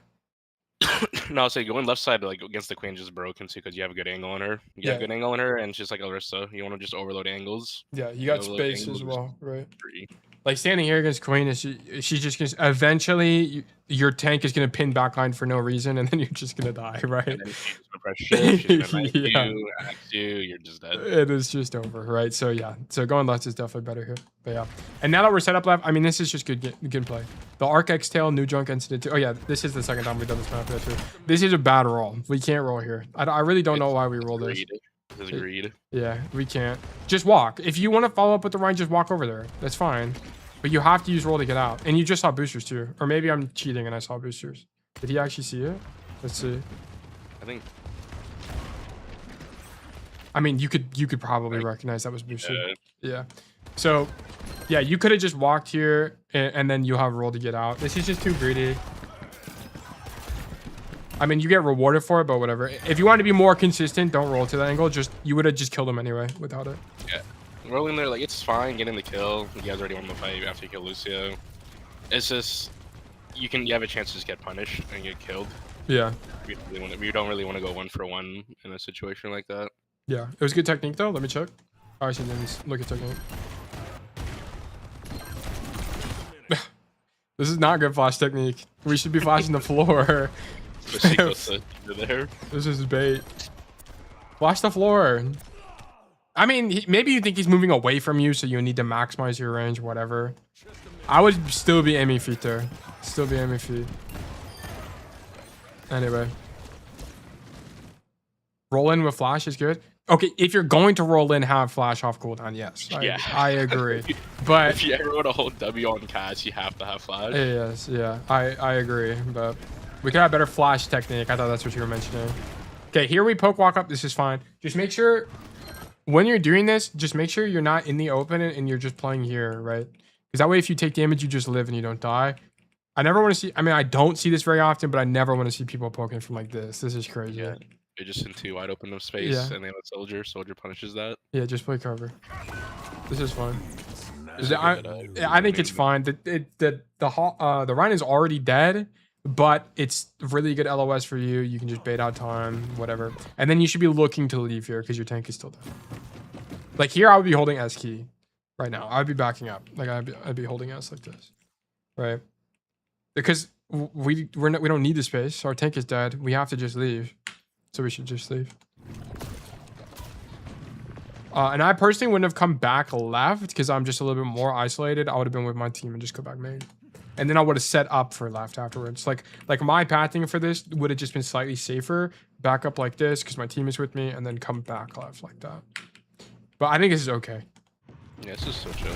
No, I'll say going left side like against the queen just broken too because you have a good angle on her. You have Yeah. a good angle on her, and it's just like Larissa. You want to just overload angles. Yeah, you got overload space as angles. well, right? Free. Like standing here against queen is she's just gonna eventually your tank is gonna pin backline for no reason, and then you're just gonna die, right? And then she's gonna press shift, she's gonna knife Yeah. you, axe you, you're just dead. It is just over, right? So yeah, so going left is definitely better here. But yeah, and now that we're set up left, I mean, this is just good play. The Arc X Tail, New Junk Incident 2. Oh yeah, this is the second time we've done this map here too. This is a bad roll. We can't roll here. I really don't know why we roll this. This is agreed. Yeah, we can't. Just walk. If you want to follow up with the Rhine, just walk over there. That's fine. But you have to use roll to get out. And you just saw boosters too. Or maybe I'm cheating and I saw boosters. Did he actually see it? Let's see. I think. I mean, you could probably recognize that was boosted. Yeah. Yeah. So, yeah, you could have just walked here and then you have roll to get out. This is just too greedy. I mean, you get rewarded for it, but whatever. If you want to be more consistent, don't roll to that angle. You would have just killed him anyway without it. Yeah. Rolling there, like, it's fine getting the kill. You guys already won the fight after you kill Lucio. It's just, you have a chance to just get punished and get killed. Yeah. We don't really want to go 1-for-1 in a situation like that. Yeah. It was good technique, though. Let me check. Oh, actually, let me look at technique. This is not good flash technique. We should be flashing the floor. There. This is bait. Flash the floor. I mean, maybe you think he's moving away from you, so you need to maximize your range, whatever. I would still be aiming feet there. Still be aiming feet. Anyway. Roll in with flash is good. Okay, if you're going to roll in, have flash off cooldown, yes. Yeah. I agree. But if you ever want to hold W on Cass, you have to have flash. yes, yeah, I agree. But we could have better flash technique. I thought that's what you were mentioning. Okay, here we poke walk up. This is fine. Just make sure when you're doing this, just make sure you're not in the open and you're just playing here, right? Because that way, if you take damage, you just live and you don't die. I never want to see. I mean, I don't see this very often, but I never want to see people poking from like this. This is crazy. Yeah. You're just in too wide open of space, Yeah. and they have a soldier. Soldier punishes that. Yeah, just play cover. This is fun. It's a good, I think it's fine. The Rhine is already dead, but it's really good LOS for you. You can just bait out time, whatever. And then you should be looking to leave here because your tank is still dead. Like here, I would be holding S key right now. I'd be backing up. Like I'd be holding S like this, right? Because we don't need the space. Our tank is dead. We have to just leave. So we should just leave. And I personally wouldn't have come back left because I'm just a little bit more isolated. I would have been with my team and just go back main. And then I would have set up for left afterwards. Like my pathing for this would have just been slightly safer. Back up like this because my team is with me and then come back left like that. But I think this is okay. Yeah, this is so chill.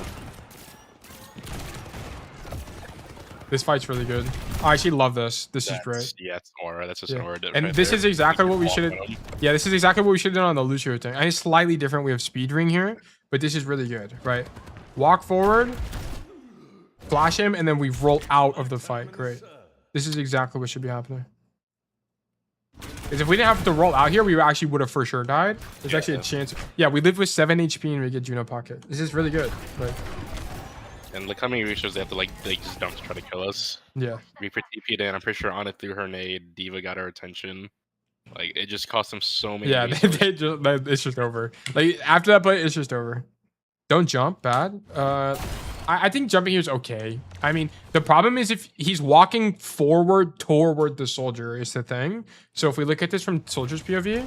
This fight's really good. I actually love this. This is great. Yeah, it's aura. That's just Yeah. an aura. And right this there. is exactly what we should have. Walk on 'em. Yeah, this is exactly what we should have done on the Lucio thing. And it's slightly different. We have speed ring here, but this is really good, right? Walk forward, flash him, and then we roll out of the fight. Great. This is exactly what should be happening. Because if we didn't have to roll out here, we actually would have for sure died. There's actually a chance. Yeah, we live with 7 HP and we get Juno Pocket. This is really good. Like, And look how many reachers they have to like they just dump to try to kill us. yeah. Reaper TP'd in. I'm pretty sure Ana threw her nade. Diva got our attention. Like it just cost them so many. Yeah, it's just over. Like after that play, it's just over. Don't jump, bad. I think jumping here is okay. I mean, the problem is if he's walking forward toward the soldier is the thing. So if we look at this from soldier's POV,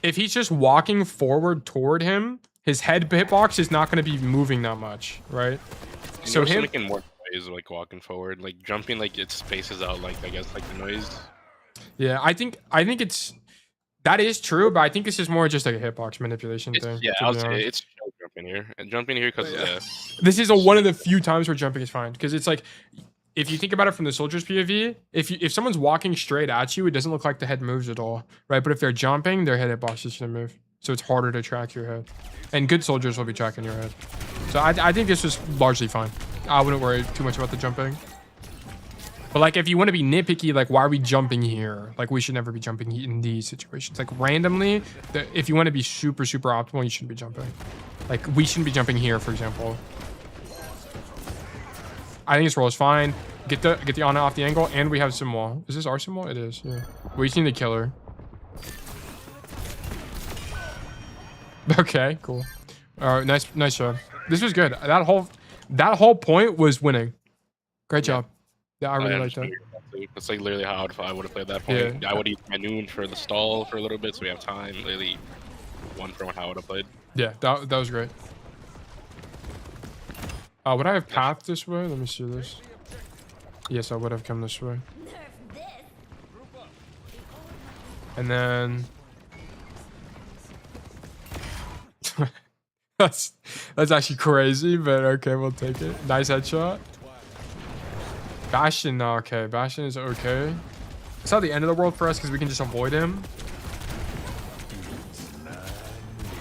if he's just walking forward toward him, his hitbox is not going to be moving that much, right? And So you're also him, making more noise like walking forward, like jumping, like it spaces out, like I guess like the noise. yeah, I think that is true, but I think this is more just like a hitbox manipulation thing. Yeah, to I be would say honest. it's chill jumping here. And jumping here because This is one of the few times where jumping is fine because it's like if you think about it from the soldier's POV, if someone's walking straight at you, it doesn't look like the head moves at all, right? But if they're jumping, their head hitbox is gonna move, so it's harder to track your head. And good soldiers will be tracking your head. So I think this is largely fine. I wouldn't worry too much about the jumping. But like if you want to be nitpicky, like why are we jumping here? Like we should never be jumping in these situations. Like randomly, if you want to be super optimal, you shouldn't be jumping. Like we shouldn't be jumping here, for example. I think this roll is fine. Get the Ana off the angle, and we have some wall. Is this our sim wall? It is. Yeah. We just need to kill her. Okay, cool. All right, nice job. This was good. That whole point was winning. Great job. Yeah, I really like that. That's like literally how I would have played that point. Yeah. I would eat my noon for the stall for a little bit, so we have time. Literally, one for one how I would have played. Yeah, that was great. Would I have path this way? Let me see this. Yes, I would have come this way. And then that's actually crazy, but okay, we'll take it. Nice headshot. Bastion, no, okay. Bastion is okay. It's not the end of the world for us because we can just avoid him.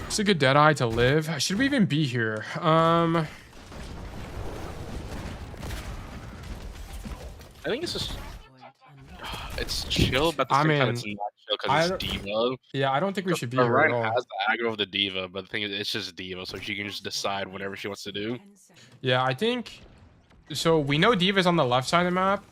It's a good Deadeye to live. Should we even be here? I think it's just it's chill, but at the same time it's not chill because it's Diva. Yeah, I don't think we should be here Ryan at all. has the aggro of the Diva, but the thing is, it's just Diva, so she can just decide whatever she wants to do. Yeah, I think. So we know Diva's on the left side of the map,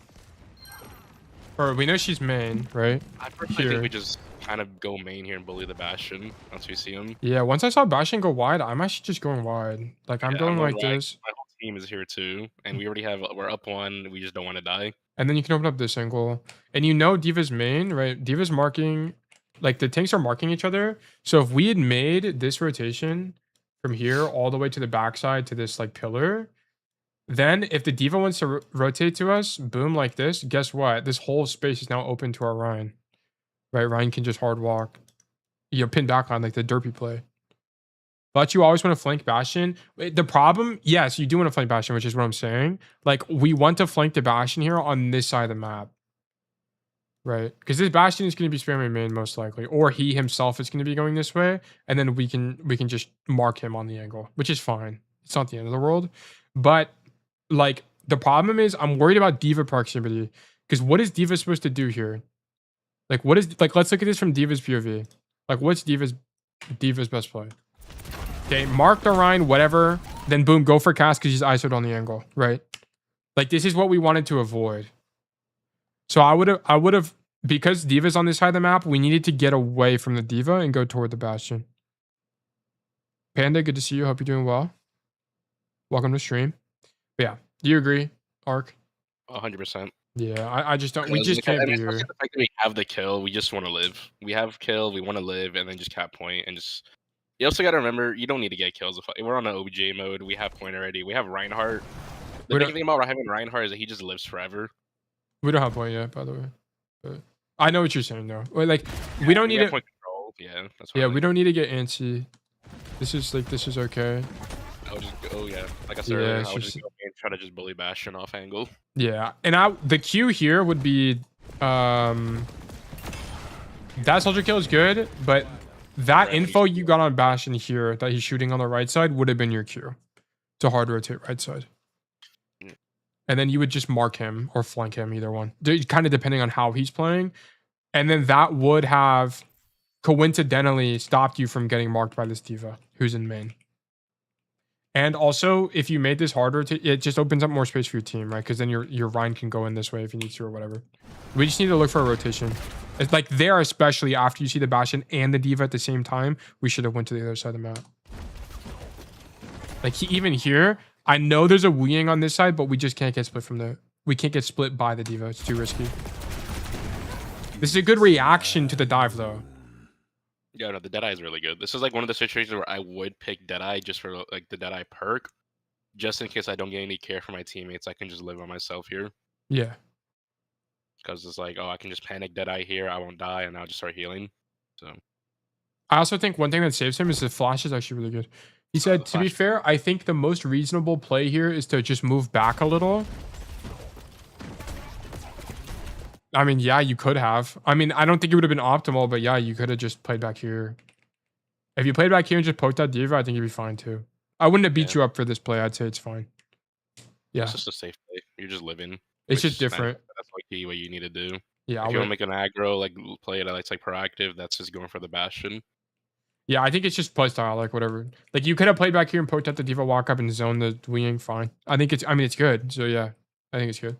or we know she's main, right? I personally think we just kind of go main here and bully the Bastion once we see him. Yeah, once I saw Bastion go wide, I'm actually just going wide. Like I'm going like this. My whole team is here too, and we're up one. We just don't want to die. And then you can open up this angle, and you know Diva's main, right? Diva's marking, like the tanks are marking each other. So if we had made this rotation from here all the way to the backside to this like pillar, then if the Diva wants to rotate to us, boom, like this, guess what? This whole space is now open to our Ryan. Right? Ryan can just hard walk. You know, pin back on like the derpy play. But you always want to flank Bastion. The problem, yes, you do want to flank Bastion, which is what I'm saying. Like, we want to flank the Bastion here on this side of the map. Right? Because this Bastion is going to be spamming main most likely. Or he himself is going to be going this way. And then we can just mark him on the angle, which is fine. It's not the end of the world. But like the problem is I'm worried about Diva proximity because what is Diva supposed to do here? Like what is like let's look at this from Diva's POV. Like what's Diva's best play? Okay, mark the Rhine, whatever, then boom, go for cast because he's ISO'd on the angle, right? Like this is what we wanted to avoid. So I would have because Diva's on this side of the map, we needed to get away from the Diva and go toward the Bastion. Panda, good to see you. Hope you're doing well. Welcome to stream. But yeah, do you agree, Ark? 100%. Yeah, I just don't. We just can't be here. The fact that we have the kill, we just want to live. We have kill, we want to live, and then just cap point and just. You also got to remember, you don't need to get kills. We're on an OBJ mode. We have point already. We have Reinhardt. The big thing about having Reinhardt is that he just lives forever. We don't have point yet, by the way. But I know what you're saying, though. Like, we don't need to. Point control. Yeah, that's. Yeah, we don't need to get antsy. This is okay. I would just go, yeah. Like I said earlier, I would just go and try to just bully Bastion off angle. Yeah, and the Q here would be that soldier kill is good, but that info you got on Bastion here that he's shooting on the right side would have been your Q to hard rotate right side. and then you would just mark him or flank him, either one. Kind of depending on how he's playing. And then that would have coincidentally stopped you from getting marked by this diva who's in main. And also, if you made this harder, it just opens up more space for your team, right? Because then your Rhine can go in this way if you need to or whatever. We just need to look for a rotation. It's like there, especially after you see the Bastion and the diva at the same time, we should have went to the other side of the map. Like even here, I know there's a Wu-Yang on this side, but we just can't get split from the... We can't get split by the diva. It's too risky. This is a good reaction to the dive, though. Yeah, no, the Deadeye is really good. This is like one of the situations where I would pick Deadeye just for like the Deadeye perk, just in case I don't get any care for my teammates. I can just live on myself here. Yeah. Because it's like, oh, I can just panic Deadeye here, I won't die, and I'll just start healing. So I also think one thing that saves him is the flash is actually really good. He said, to be fair, I think the most reasonable play here is to just move back a little. I mean, yeah, you could have. I mean, I don't think it would have been optimal, but yeah, you could have just played back here. If you played back here and just poked that diva, I think you'd be fine too. I wouldn't have beat you up for this play. I'd say it's fine. Yeah. It's just a safe play. You're just living. It's just different. That's like the what you need to do. Yeah. If you want to make an aggro, like play it like proactive, that's just going for the Bastion. Yeah, I think it's just play style, like whatever. Like you could have played back here and poked out the diva, walk up and zone the Wu-Yang, fine. I mean, it's good. So yeah, I think it's good.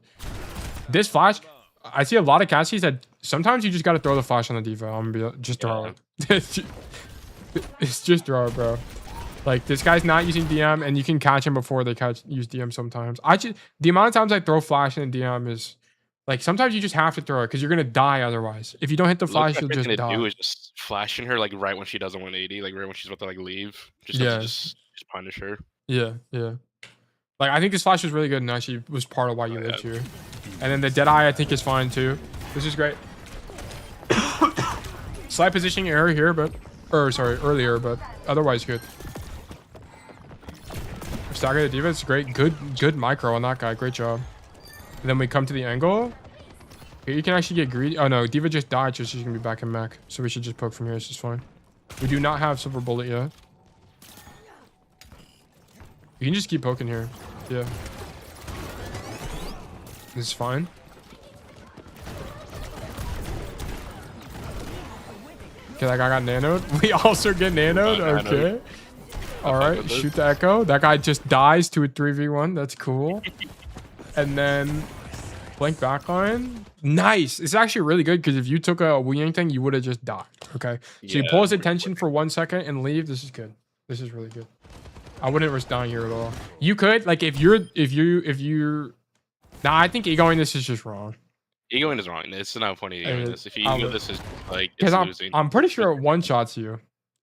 This flash, I see a lot of Cassidy's that sometimes you just got to throw the flash on the diva. I'm gonna be just throw it. It's just throw it, bro. Like this guy's not using DM, and you can catch him before they use DM sometimes. The amount of times I throw flash in DM is like sometimes you just have to throw it because you're gonna die otherwise. If you don't hit the flash, you'll just die. Do is just flashing her like right when she does a 180, like right when she's about to like leave. Just just punish her. Yeah, yeah. Like I think this flash was really good and actually was part of why you lived here. And then the Deadeye I think is fine too. This is great. Slight positioning error here, but earlier, but otherwise good. Stagger the diva, it's great. Good micro on that guy. Great job. And then we come to the angle. Here you can actually get greedy. Oh no, diva just died, so she's gonna be back in mech. So we should just poke from here. This is fine. We do not have silver bullet yet. You can just keep poking here. Yeah. This is fine. Okay, that guy got nanoed. We also get nanoed. Okay. All right, shoot the echo. That guy just dies to a 3v1. That's cool. And then blank backline. Nice. It's actually really good because if you took a Wu-Yang thing, you would have just died. Okay. So you pull his attention for 1 second and leave. This is good. This is really good. I wouldn't risk dying here at all. You could like if you're nah, I think egoing this is just wrong. Egoing is wrong. It's not funny egoing this. If you ego this is like it's losing. I'm pretty sure it one shots you.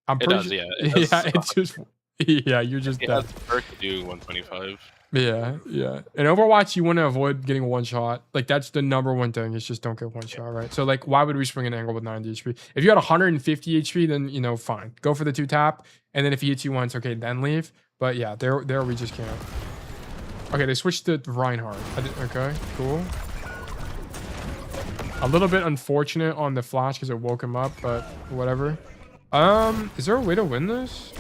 It does, yeah. It's just yeah, you're just dead. It's perk to do 125. Yeah, yeah. In Overwatch, you want to avoid getting one shot. Like that's the #1 thing. It's just don't get one shot, right? So like, why would we swing an angle with 90 HP? If you had 150 HP, then you know, fine. Go for the 2-tap, and then if he hits you once, okay, then leave. But yeah, there we just can't. Okay, they switched to Reinhardt. Okay, cool. A little bit unfortunate on the flash because it woke him up, but whatever. Is there a way to win this?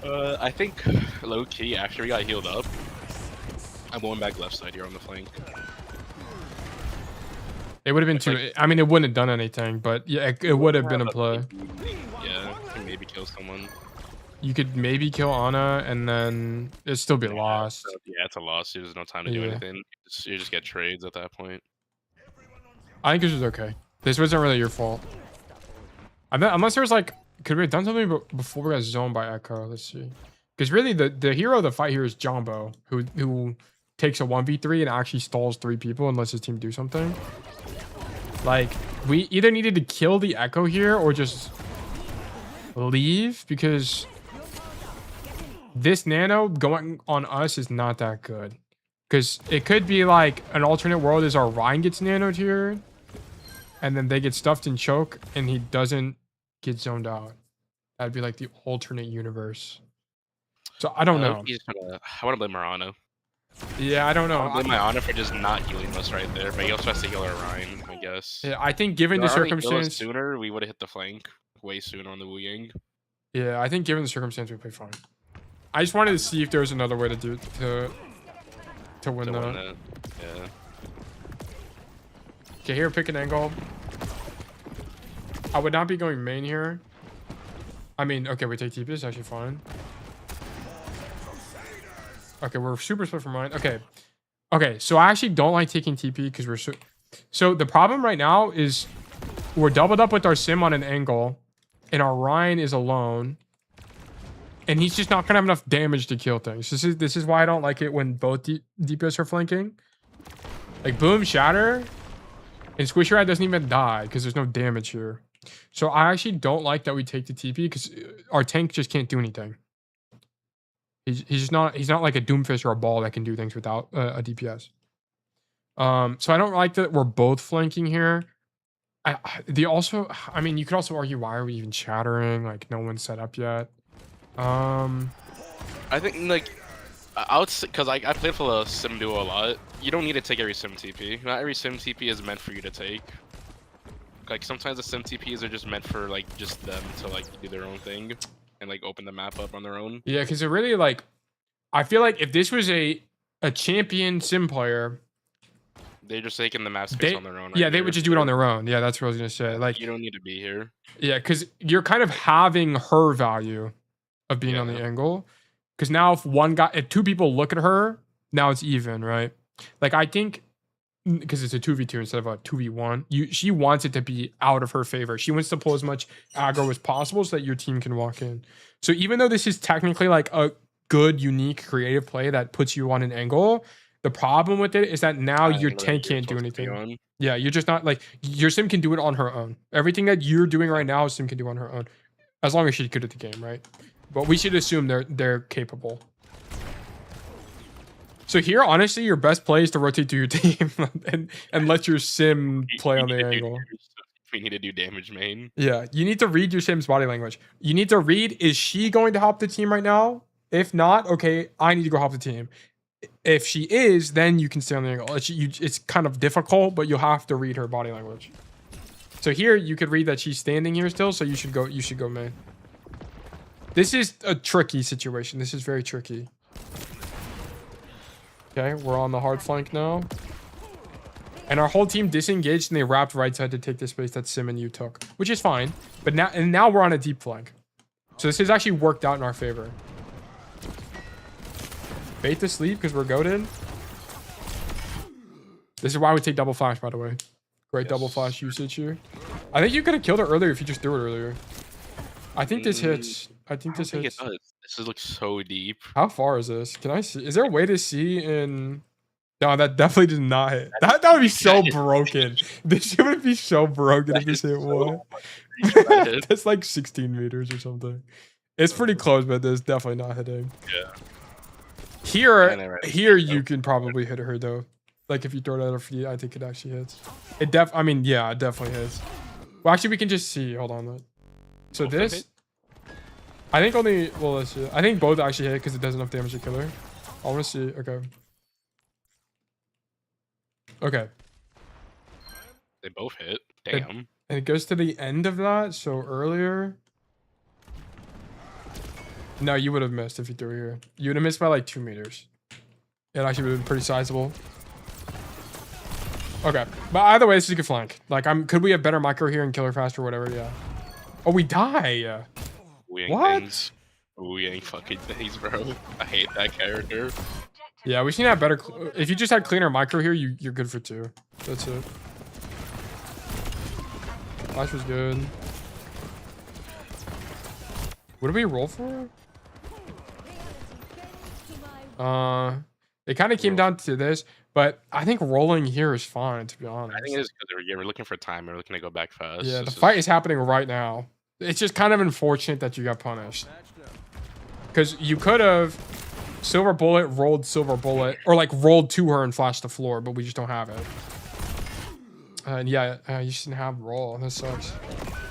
I think low key after we got healed up, I'm going back left side here on the flank. It would have been too. I mean, it wouldn't have done anything, but yeah, it would have been a play. Yeah, can maybe kill someone. You could maybe kill Ana, and then it'd still be lost. Yeah, it's a loss. There's no time to do anything. You just get trades at that point. I think this was okay. This wasn't really your fault. Unless there was like, could we have done something before we got zoned by Echo? Let's see. Because really, the hero of the fight here is Jumbo, who takes a 1v3 and actually stalls 3 people and lets his team do something. Like, we either needed to kill the Echo here or just leave, because this nano going on us is not that good. Because it could be like an alternate world is our Ryan gets nanoed here, and then they get stuffed in choke, and he doesn't get zoned out. That'd be like the alternate universe. So I don't know. I want to blame Marano. Yeah, I don't know. I blame my Ana for just not healing us right there, but he also has to heal our Ryan, I guess. Yeah, I think given the circumstance, sooner we would have hit the flank way sooner on the Wu-Yang. Yeah, I think given the circumstance, we play fine. I just wanted to see if there was another way to do it. to win to that. win that. Yeah. Okay, here, pick an angle. I would not be going main here. I mean, okay, we take TP. It's actually fine. Okay, we're super split from mine. Okay. Okay, so I actually don't like taking TP because we're so the problem right now is we're doubled up with our sim on an angle and our Ryan is alone. And he's just not gonna have enough damage to kill things. This is why I don't like it when both DPS are flanking. Like boom, shatter, and Squishy Rat doesn't even die because there's no damage here. So I actually don't like that we take the TP because our tank just can't do anything. He's not like a Doomfist or a ball that can do things without a DPS. So I don't like that we're both flanking here. I mean, you could also argue, why are we even shattering? Like no one's set up yet. I think like I would say, because I played for the sim duo a lot. You don't need to take every sim TP. Not every sim TP is meant for you to take. Like sometimes the sim TPs are just meant for like just them to like do their own thing and like open the map up on their own. Yeah, because it really like, I feel like if this was a champion sim player, They're just taking the map space on their own. Yeah, they would just do it on their own. Yeah, that's what I was gonna say. Like you don't need to be here. Yeah, because you're kind of having her value of being on the angle. Because now if two people look at her, now it's even, right? Like I think because it's a 2v2 instead of a 2v1, she wants it to be out of her favor. She wants to pull as much aggro as possible so that your team can walk in. So even though this is technically like a good, unique, creative play that puts you on an angle, the problem with it is that now your tank can't do anything. Yeah, you're just not like, your sim can do it on her own. Everything that you're doing right now, sim can do on her own, as long as she's good at the game, right? But we should assume they're capable. So here, honestly, your best play is to rotate to your team and let your sim play on the angle. We need to do damage main. Yeah, you need to read your sim's body language. You need to read, is she going to help the team right now? If not, okay, I need to go help the team. If she is, then you can stay on the angle. It's kind of difficult, but you'll have to read her body language. So here, you could read that she's standing here still, so you should go main. This is a tricky situation. This is very tricky. Okay, we're on the hard flank now. And our whole team disengaged and they wrapped right side to take the space that Sim and you took, which is fine. But now we're on a deep flank. So this has actually worked out in our favor. Bait to sleep because we're goated. This is why we take double flash, by the way. Great double flash usage here. I think you could have killed it earlier if you just threw it earlier. I think this hits. I think this hits. It does. This looks so deep. How far is this? Can I see? Is there a way to see in... No, that definitely did not hit. That would be so broken. This shit would be so broken if this hit one. That's like 16 meters or something. It's pretty close, but there's definitely not hitting. Yeah. Here you can probably hit her though. Like if you throw it at her feet, I think it actually hits. I mean, yeah, it definitely hits. Well, actually, we can just see. Hold on. So this, I think only. Well, let's see. I think both actually hit because it does enough damage to kill her. I want to see. Okay. Okay. They both hit. Damn. And it goes to the end of that. So earlier. No, you would have missed if you threw here. You would have missed by like 2 meters. It actually would have been pretty sizable. Okay. But either way, this is a good flank. Like, could we have better micro here and kill her faster or whatever? Yeah. Oh, we die. What? We ain't fucking things, bro. I hate that character. Yeah, we should have better. If you just had cleaner micro here, you're good for 2. That's it. Flash was good. What did we roll for? It kind of came down to this, but I think rolling here is fine, to be honest. I think it is because we're looking for time. We're looking to go back fast. Yeah, the fight is happening right now. It's just kind of unfortunate that you got punished. Because you could have silver bullet, rolled silver bullet, or like rolled to her and flashed the floor, but we just don't have it. And yeah, you shouldn't have roll. This sucks.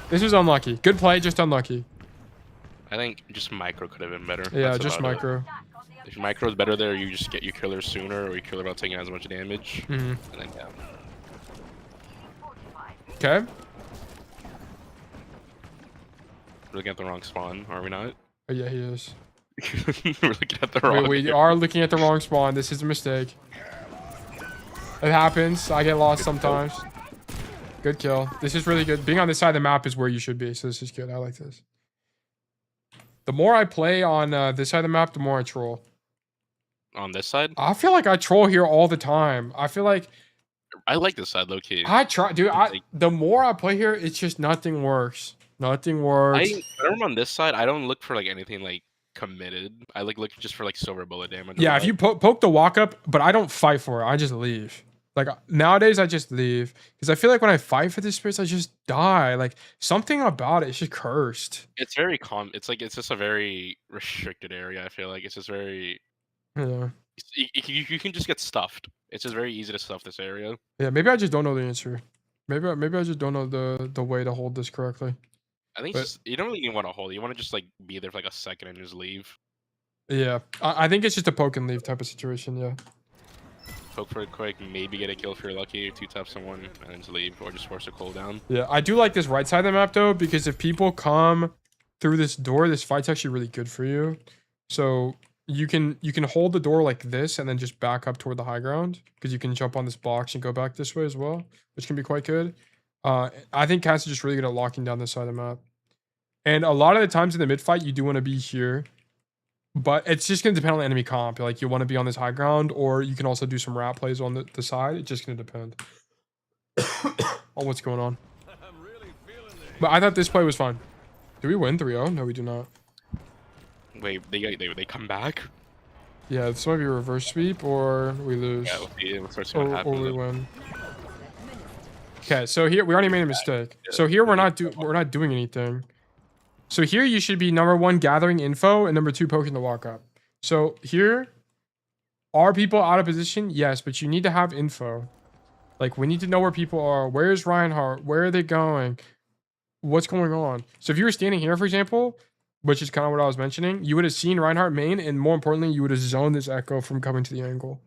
This was unlucky. Good play, just unlucky. I think just micro could have been better. Yeah, That's just micro. It. If micro is better there, you just get your killer sooner, or you kill her without taking as much damage. And then yeah. Okay. We're looking at the wrong spawn, are we not? Oh yeah, he is. We're looking at the wrong. We are looking at the wrong spawn. This is a mistake. It happens. I get lost sometimes. Good kill. This is really good. Being on this side of the map is where you should be. So this is good. I like this. The more I play on this side of the map, the more I troll. On this side, I feel like I troll here all the time. I feel like I like this side low key. I try, dude. The more I play here, it's just nothing works. Nothing works. When I'm on this side, I don't look for like anything like committed. I like look just for like silver bullet damage. Yeah, if you poke the walk up, but I don't fight for it. I just leave. Like nowadays, I just leave because I feel like when I fight for this spirits, I just die. Like something about it is just cursed. It's very it's like it's just a very restricted area. I feel like it's just very. Yeah. You can just get stuffed. It's just very easy to stuff this area. Yeah, maybe I just don't know the answer. Maybe I just don't know the way to hold this correctly. I think you don't really want to hold it. You want to just like be there for like a second and just leave. Yeah, I think it's just a poke and leave type of situation. Yeah. Poke for it quick, maybe get a kill if you're lucky. 2-tap someone and then just leave, or just force a cooldown. Yeah, I do like this right side of the map though, because if people come through this door, this fight's actually really good for you. So you can hold the door like this and then just back up toward the high ground because you can jump on this box and go back this way as well, which can be quite good. I think Cass is just really good at locking down this side of the map. And a lot of the times in the mid fight, you do want to be here. But it's just going to depend on the enemy comp. Like, you want to be on this high ground, or you can also do some rat plays on the side. It's just going to depend on what's going on. But I thought this play was fun. Do we win 3-0? No, we do not. Wait, they come back? Yeah, this might be a reverse sweep, or we lose. Yeah, we'll see what happens. Or we win. Okay, so here we already made a mistake. So here we're not doing anything. So here you should be number 1 gathering info and number 2 poking the walk up. So here, are people out of position? Yes, but you need to have info. Like, we need to know where people are. Where's Reinhardt? Where are they going? What's going on? So if you were standing here, for example, which is kind of what I was mentioning, you would have seen Reinhardt main, and more importantly, you would have zoned this echo from coming to the angle.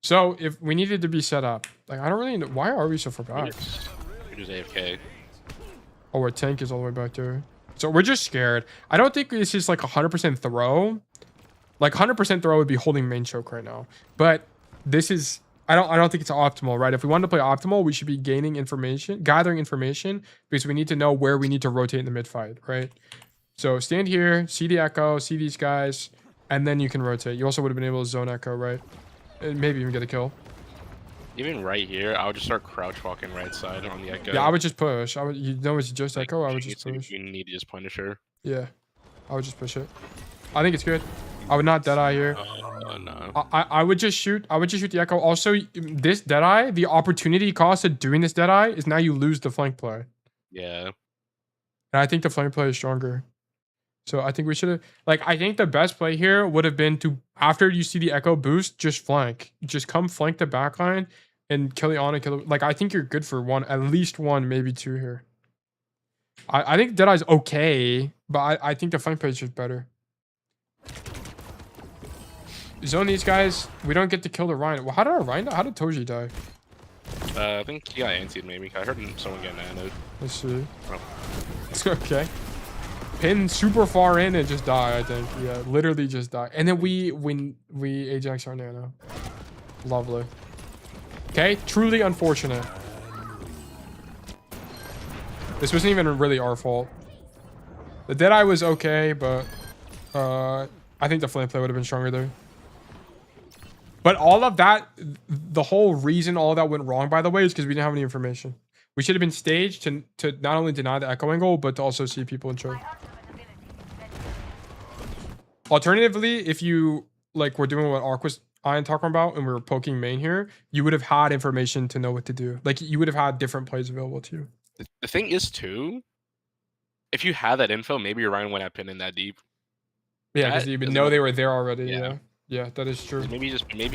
So if we needed to be set up, like, I don't really know. Why are we so far back? We're just AFK. Oh, our tank is all the way back there. So we're just scared. I don't think this is like 100% throw. Like 100% throw would be holding main choke right now. But this is, I don't think it's optimal, right? If we wanted to play optimal, we should be gathering information because we need to know where we need to rotate in the mid fight, right? So stand here, see the echo, see these guys, and then you can rotate. You also would have been able to zone echo, right? And maybe even get a kill. Even right here, I would just start crouch walking right side on the echo. Yeah, I would just push. You know, it's just echo. I would just push. You need to just punish her. Yeah, I would just push it. I think it's good. I would not deadeye here. No. I would just shoot. I would just shoot the echo. Also, this deadeye, the opportunity cost of doing this deadeye is now you lose the flank play. Yeah. And I think the flank play is stronger. So I think we should have, like, I think the best play here would have been to, after you see the echo boost, just flank. Just come flank the backline and kill the on and like, I think you're good for one, at least 1, maybe 2 here. I think Deadeye's okay, but I think the flank play is just better. Zone these guys. We don't get to kill the Ryan. Well, how did our Ryan die? How did Toji die? I think he got antied maybe. I heard someone get nanoed. Let's see. Oh. Okay. Pin super far in and just die, I think. Yeah, literally just die. And then we Ajax our nano. Lovely. Okay, truly unfortunate. This wasn't even really our fault. The Deadeye was okay, but I think the flame play would have been stronger there. But all of that, the whole reason all of that went wrong, by the way, is because we didn't have any information. We should have been staged to not only deny the echo angle, but to also see people in choke. Alternatively, if you like were doing what Ark was talking about and we were poking main here, you would have had information to know what to do. Like, you would have had different plays available to you. The thing is, too, if you had that info, maybe your Ryan went at pin in that deep. Yeah, because you would know they were there already. Yeah. Yeah, that is true. Maybe he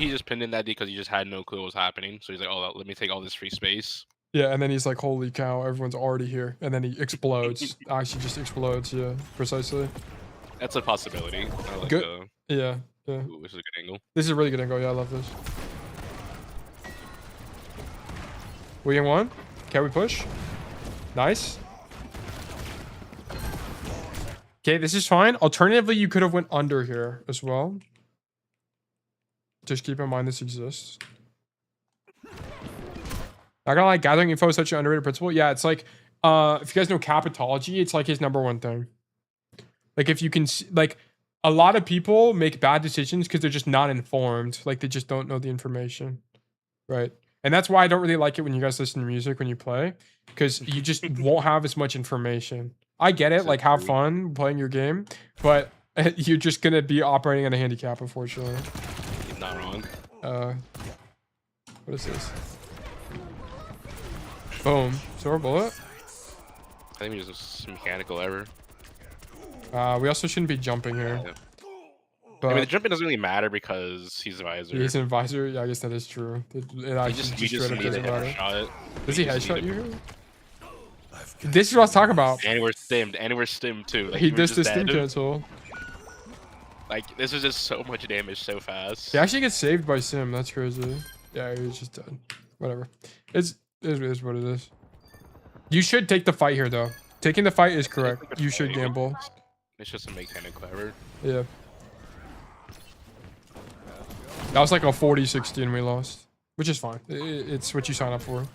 just pinned in that deep because he just had no clue what was happening. So he's like, oh, let me take all this free space. Yeah, and then he's like, holy cow, everyone's already here. And then he explodes. Actually just explodes, yeah, precisely. That's a possibility. I like good. Yeah. Ooh, this is a good angle. This is a really good angle. Yeah, I love this. We in 1? Can we push? Nice. Okay, this is fine. Alternatively, you could have went under here as well. Just keep in mind this exists. Not gonna lie, gathering info is such an underrated principle. Yeah, it's like, if you guys know capitology, it's like his #1 thing. Like if you can, like, a lot of people make bad decisions because they're just not informed. Like they just don't know the information, right? And that's why I don't really like it when you guys listen to music when you play, because you just won't have as much information. I get it, like have fun playing your game, but you're just gonna be operating at a handicap, unfortunately. He's not wrong. What is this? Boom. Silver bullet. I think we just mechanical error. We also shouldn't be jumping here. Yeah. But I mean, the jumping doesn't really matter because he's a visor. he's an advisor. Yeah, I guess that is true. It actually We just just straight up need a doesn't matter. headshot. Does he headshot you? This is what I was talking about. And we're stimmed. And we're stimmed too. Like, He we're dissed just the stim dead. cancel. Like, this is just so much damage so fast. He actually gets saved by Sim. That's crazy. Yeah, he's just dead. Whatever. It is what it is. You should take the fight here, though. Taking the fight is correct. You should gamble. It's just a mechanical error. Yeah. That was like a 40-60 and we lost. Which is fine. It's what you sign up for.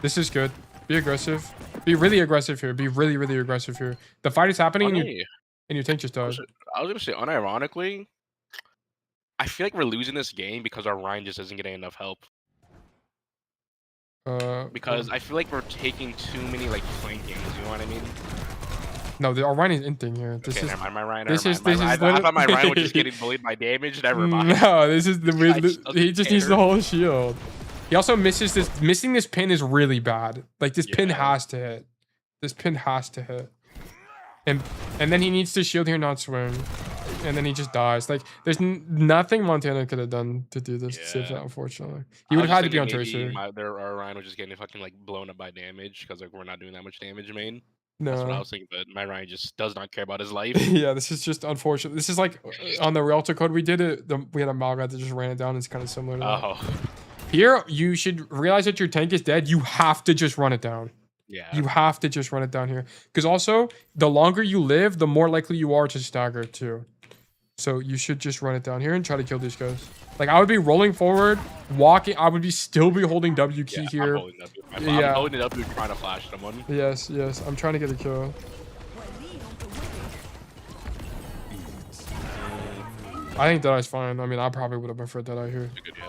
This is good. Be aggressive. Be really aggressive here. Be really, really aggressive here. The fight is happening and your tank just died. I was gonna say, unironically, I feel like we're losing this game because our Ryan just isn't getting enough help. Because I feel like we're taking too many like flankings. You know what I mean? No, our Ryan is inting here. This Okay, is never mind, my Ryan. this never is- mind. this My- is I thought my Ryan was literally- just getting bullied by damage. Never mind. no. This is the I just he just needs the whole shield. He also misses this. Missing this pin is really bad. Like this pin Yeah. has to hit. This pin has to hit. And then he needs to shield here, not swing. And then he just dies. Like there's nothing Montana could have done to do this to save that. Unfortunately, he would have had to be on Tracer. Our Ryan was just getting fucking like blown up by damage because like we're not doing that much damage main. That's what I No. was thinking, but my Ryan just does not care about his life. Yeah, this is just unfortunate. This is like on the Realtor code we did it. We had a Malgat that just ran it down. It's kind of similar to that. Oh, Here, you should realize that your tank is dead. You have to just run it down. yeah. You have to just run it down here. Because also, the longer you live, the more likely you are to stagger too. So you should just run it down here and try to kill these guys. Like I would be rolling forward, walking. I would still be holding W key here. I'm holding it up. I'm holding it up and trying to flash someone. Yes, yes. I'm trying to get a kill. I think Deadeye's fine. I mean, I probably would have preferred Deadeye here. Good, yeah.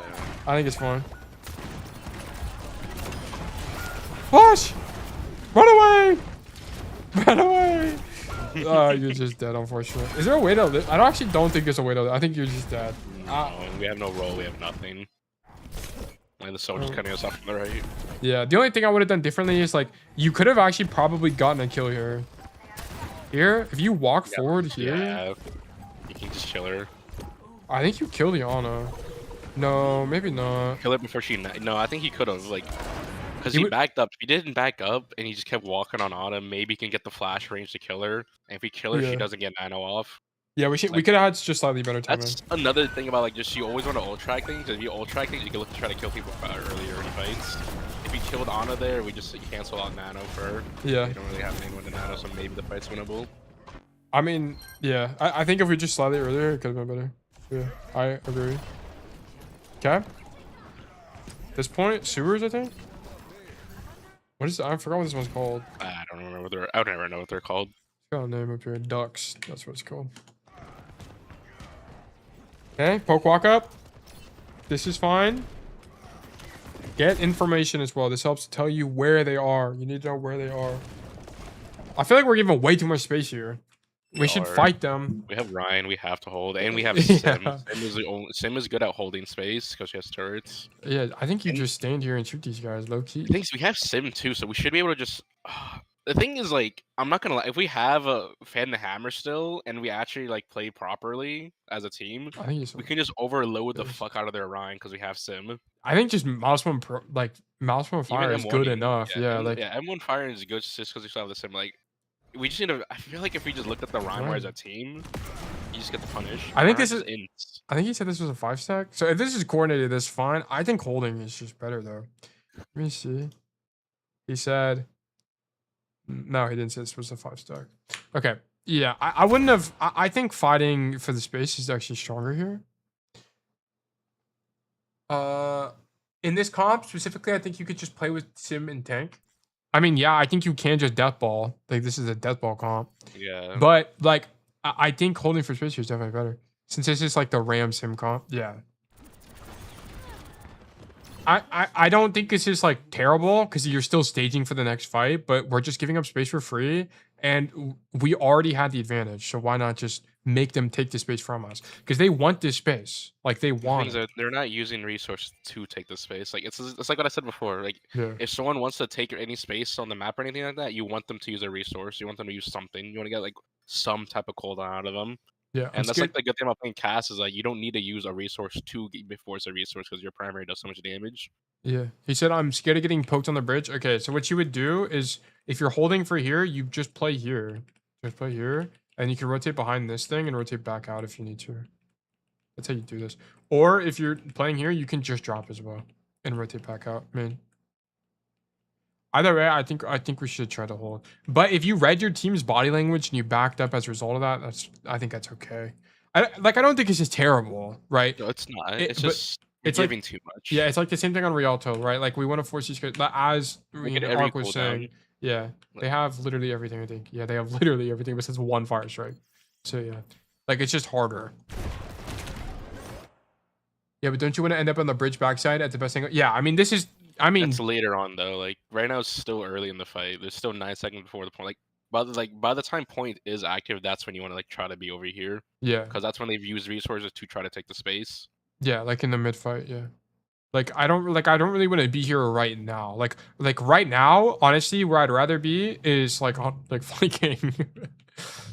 I think it's fine. Flash! Run away! Run away! You're just dead, unfortunately. Is there a way to live? I actually don't think there's a way to live. I think you're just dead. No, we have no roll. We have nothing. And the soldier's cutting us off from the right. Yeah, the only thing I would have done differently is like you could have actually probably gotten a kill here. Here, if you walk forward here, Yeah, you can just kill her. I think you kill the Ana. No, maybe not. Kill her before she. No, I think he could have like, because He he would- backed up. If he didn't back up and he just kept walking on Ana, maybe he can get the flash range to kill her. And if we kill her, Yeah. she doesn't get nano off. Yeah, we Like- could have had just slightly better timing. That's another thing about like just you always want to ult track things. If you ult track things, you can look to try to kill people earlier in fights. If you killed Ana there, we just cancel out nano for her. Yeah. We don't really have anyone to nano, so maybe the fight's winnable. I mean, yeah. I think if we just slightly earlier, it could have been better. Yeah, I agree. Okay. This point, sewers, I think. What is? I forgot what this one's called. I don't remember what they're. I don't ever know what they're called. It's got a name up here. Ducks. That's what it's called. Okay, poke walk up. This is fine. Get information as well. This helps tell you where they are. You need to know where they are. I feel like we're giving way too much space here. We should are. fight them. We have Ryan. We have to hold, and we have Yeah. Sim. Sim is good at holding space because she has turrets. Yeah, I think you just stand here and shoot these guys low key. The thing is, we have Sim too, so we should be able to just. The thing is, like, I'm not gonna lie. If we have a Fan the Hammer still, and we actually like play properly as a team, I think we can just overload the Yes. fuck out of their Ryan because we have Sim. I think just mouse one pro, like mouse one fire is M1 good even- enough. Yeah, like M1 fire is good just because we still have the Sim. Like, we just need to. I feel like if we just looked at the Ryan Right. as a team, you just get the punish. I think Ryan's this just ints. I think he said this was a 5-stack. So if this is coordinated, that's fine. I think holding is just better though. Let me see. He said, no, he didn't say this was a 5-star. Okay. Yeah, I wouldn't have. I think fighting for the space is actually stronger here. In this comp specifically, I think you could just play with Sim and Tank. I mean, yeah, I think you can just death ball. Like, this is a death ball comp. Yeah. But, like, I think holding for space here is definitely better. Since this is, like, the Ram Sim comp. Yeah. I don't think this is, like, terrible because you're still staging for the next fight, but we're just giving up space for free, and we already had the advantage, so why not just make them take the space from us? Because they want this space. Like, they want Things it. are, they're not using resources to take the space. Like it's like what I said before. Like Yeah. if someone wants to take any space on the map or anything like that, you want them to use a resource. You want them to use something. You want to get like some type of cooldown out of them. Yeah, I'm And that's scared. like the good thing about playing Cass is like you don't need to use a resource to before it's a resource because your primary does so much damage. Yeah. He said, I'm scared of getting poked on the bridge. Okay, so what you would do is if you're holding for here, you just play here. Just play here. And you can rotate behind this thing and rotate back out if you need to. That's how you do this. Or if you're playing here, you can just drop as well and rotate back out. I mean, either way, I think we should try to hold. But if you read your team's body language and you backed up as a result of that, I think that's okay. I don't think it's just terrible, right? No, it's not. It- It's but just it's you're like- giving too much. Yeah, it's like the same thing on Rialto, right? Like we want to force these guys, as Like, at every Ark was cooldown. saying. Yeah, they have literally everything. I think. Yeah, they have literally everything besides one fire strike. So yeah, like it's just harder. Yeah, but don't you want to end up on the bridge backside at the best angle? Yeah, I mean this is. I mean, It's later on though. Like right now, it's still early in the fight. There's still 9 seconds before the point. Like by the time point is active, that's when you want to like try to be over here yeah, because that's when they've used resources to try to take the space. yeah, like in the mid fight. Yeah, like I don't really want to be here right now. Like right now, honestly, where I'd rather be is like on like flanking.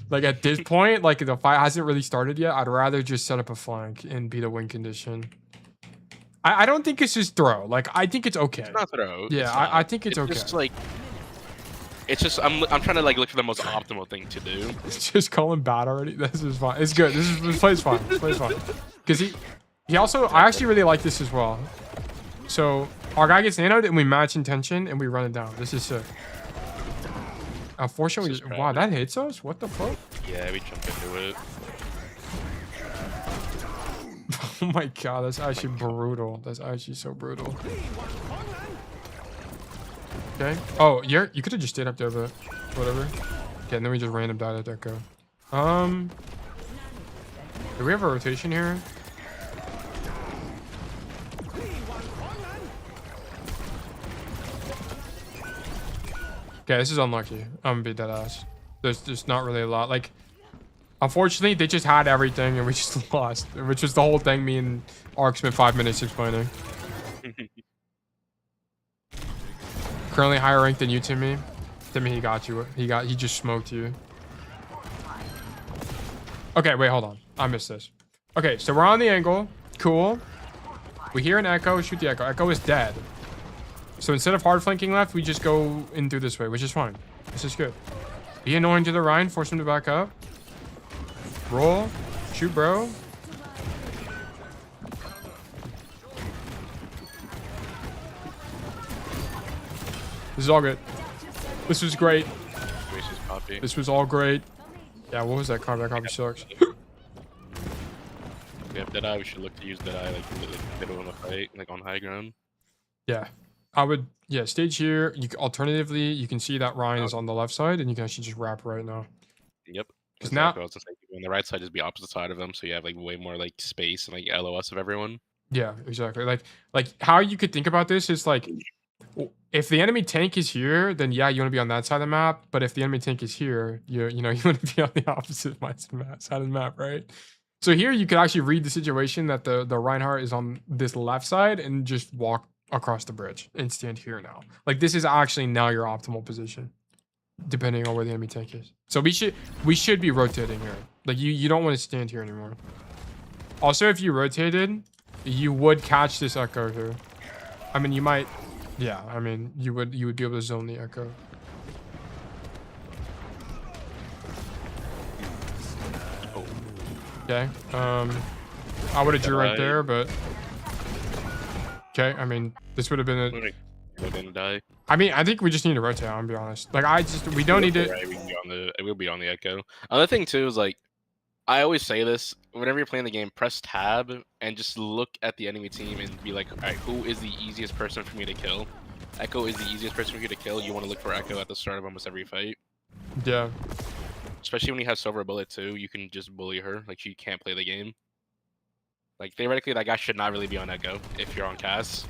Like at this point, like the fight hasn't really started yet. I'd rather just set up a flank and be the win condition. I don't think it's just throw. Like I think it's okay. It's not throw. Yeah, it's I not. think it's okay. Just like it's just I'm trying to like look for the most optimal thing to do. Just call him bad already. This is fine. It's good. This play's fine. This play's fine. Because he also, I actually really like this as well. So our guy gets nanoed and we match intention and we run it down. This is sick. Unfortunately, wow, that hits us? What the fuck? Yeah, we jump into it. Oh my god, that's actually brutal. That's actually so brutal. Okay. Oh, you could have just stayed up there, but whatever. Okay, and then we just random died at Echo. Do we have a rotation here? Okay, this is unlucky. I'm gonna be dead ass. There's just not really a lot. Like, unfortunately, they just had everything and we just lost. Which was the whole thing me and Ark spent 5 minutes explaining. Currently higher ranked than you, Timmy. Timmy, he got you. He just smoked you. Okay, wait, hold on. I missed this. Okay, so we're on the angle. Cool. We hear an Echo. Shoot the Echo. Echo is dead. So instead of hard flanking left, we just go in through this way, which is fine. This is good. Be annoying to the Rhine. Force him to back up. Roll. Shoot, bro. This is all good. This was great. This was all great. Yeah, what was that copy? That copy sucks. We have Deadeye. We should look to use Deadeye like middle of the fight, like on high ground. Yeah, I would. Yeah, stage here. Alternatively, you can see that Ryan is on the left side, and you can actually just wrap right now. Yep. Because now, on the right side, just be opposite side of them, so you have like way more like space and like LOS of everyone. yeah, exactly. Like how you could think about this is like, if the enemy tank is here, then yeah, you want to be on that side of the map. But if the enemy tank is here, you want to be on the opposite side of the map, right? So here you could actually read the situation that the Reinhardt is on this left side and just walk across the bridge and stand here now. Like this is actually now your optimal position, depending on where the enemy tank is. So we should be rotating here. Like you don't want to stand here anymore. Also, if you rotated, you would catch this Echo here. I mean, you might. Yeah, I mean, you would be able to zone the Echo. Okay. I would have drew right there, but okay. I mean, this would have been Echo didn't die. I mean, I think we just need to rotate. I'll be honest. Like, we don't need to. Right, we'll be on the Echo. Another thing too is like, I always say this whenever you're playing the game, press tab and just look at the enemy team and be like, all right, who is the easiest person for me to kill? Echo is the easiest person for you to kill. You want to look for Echo at the start of almost every fight. Yeah. Especially when you have Silver Bullet too, you can just bully her. Like she can't play the game. Like theoretically, that guy should not really be on Echo if you're on Cass.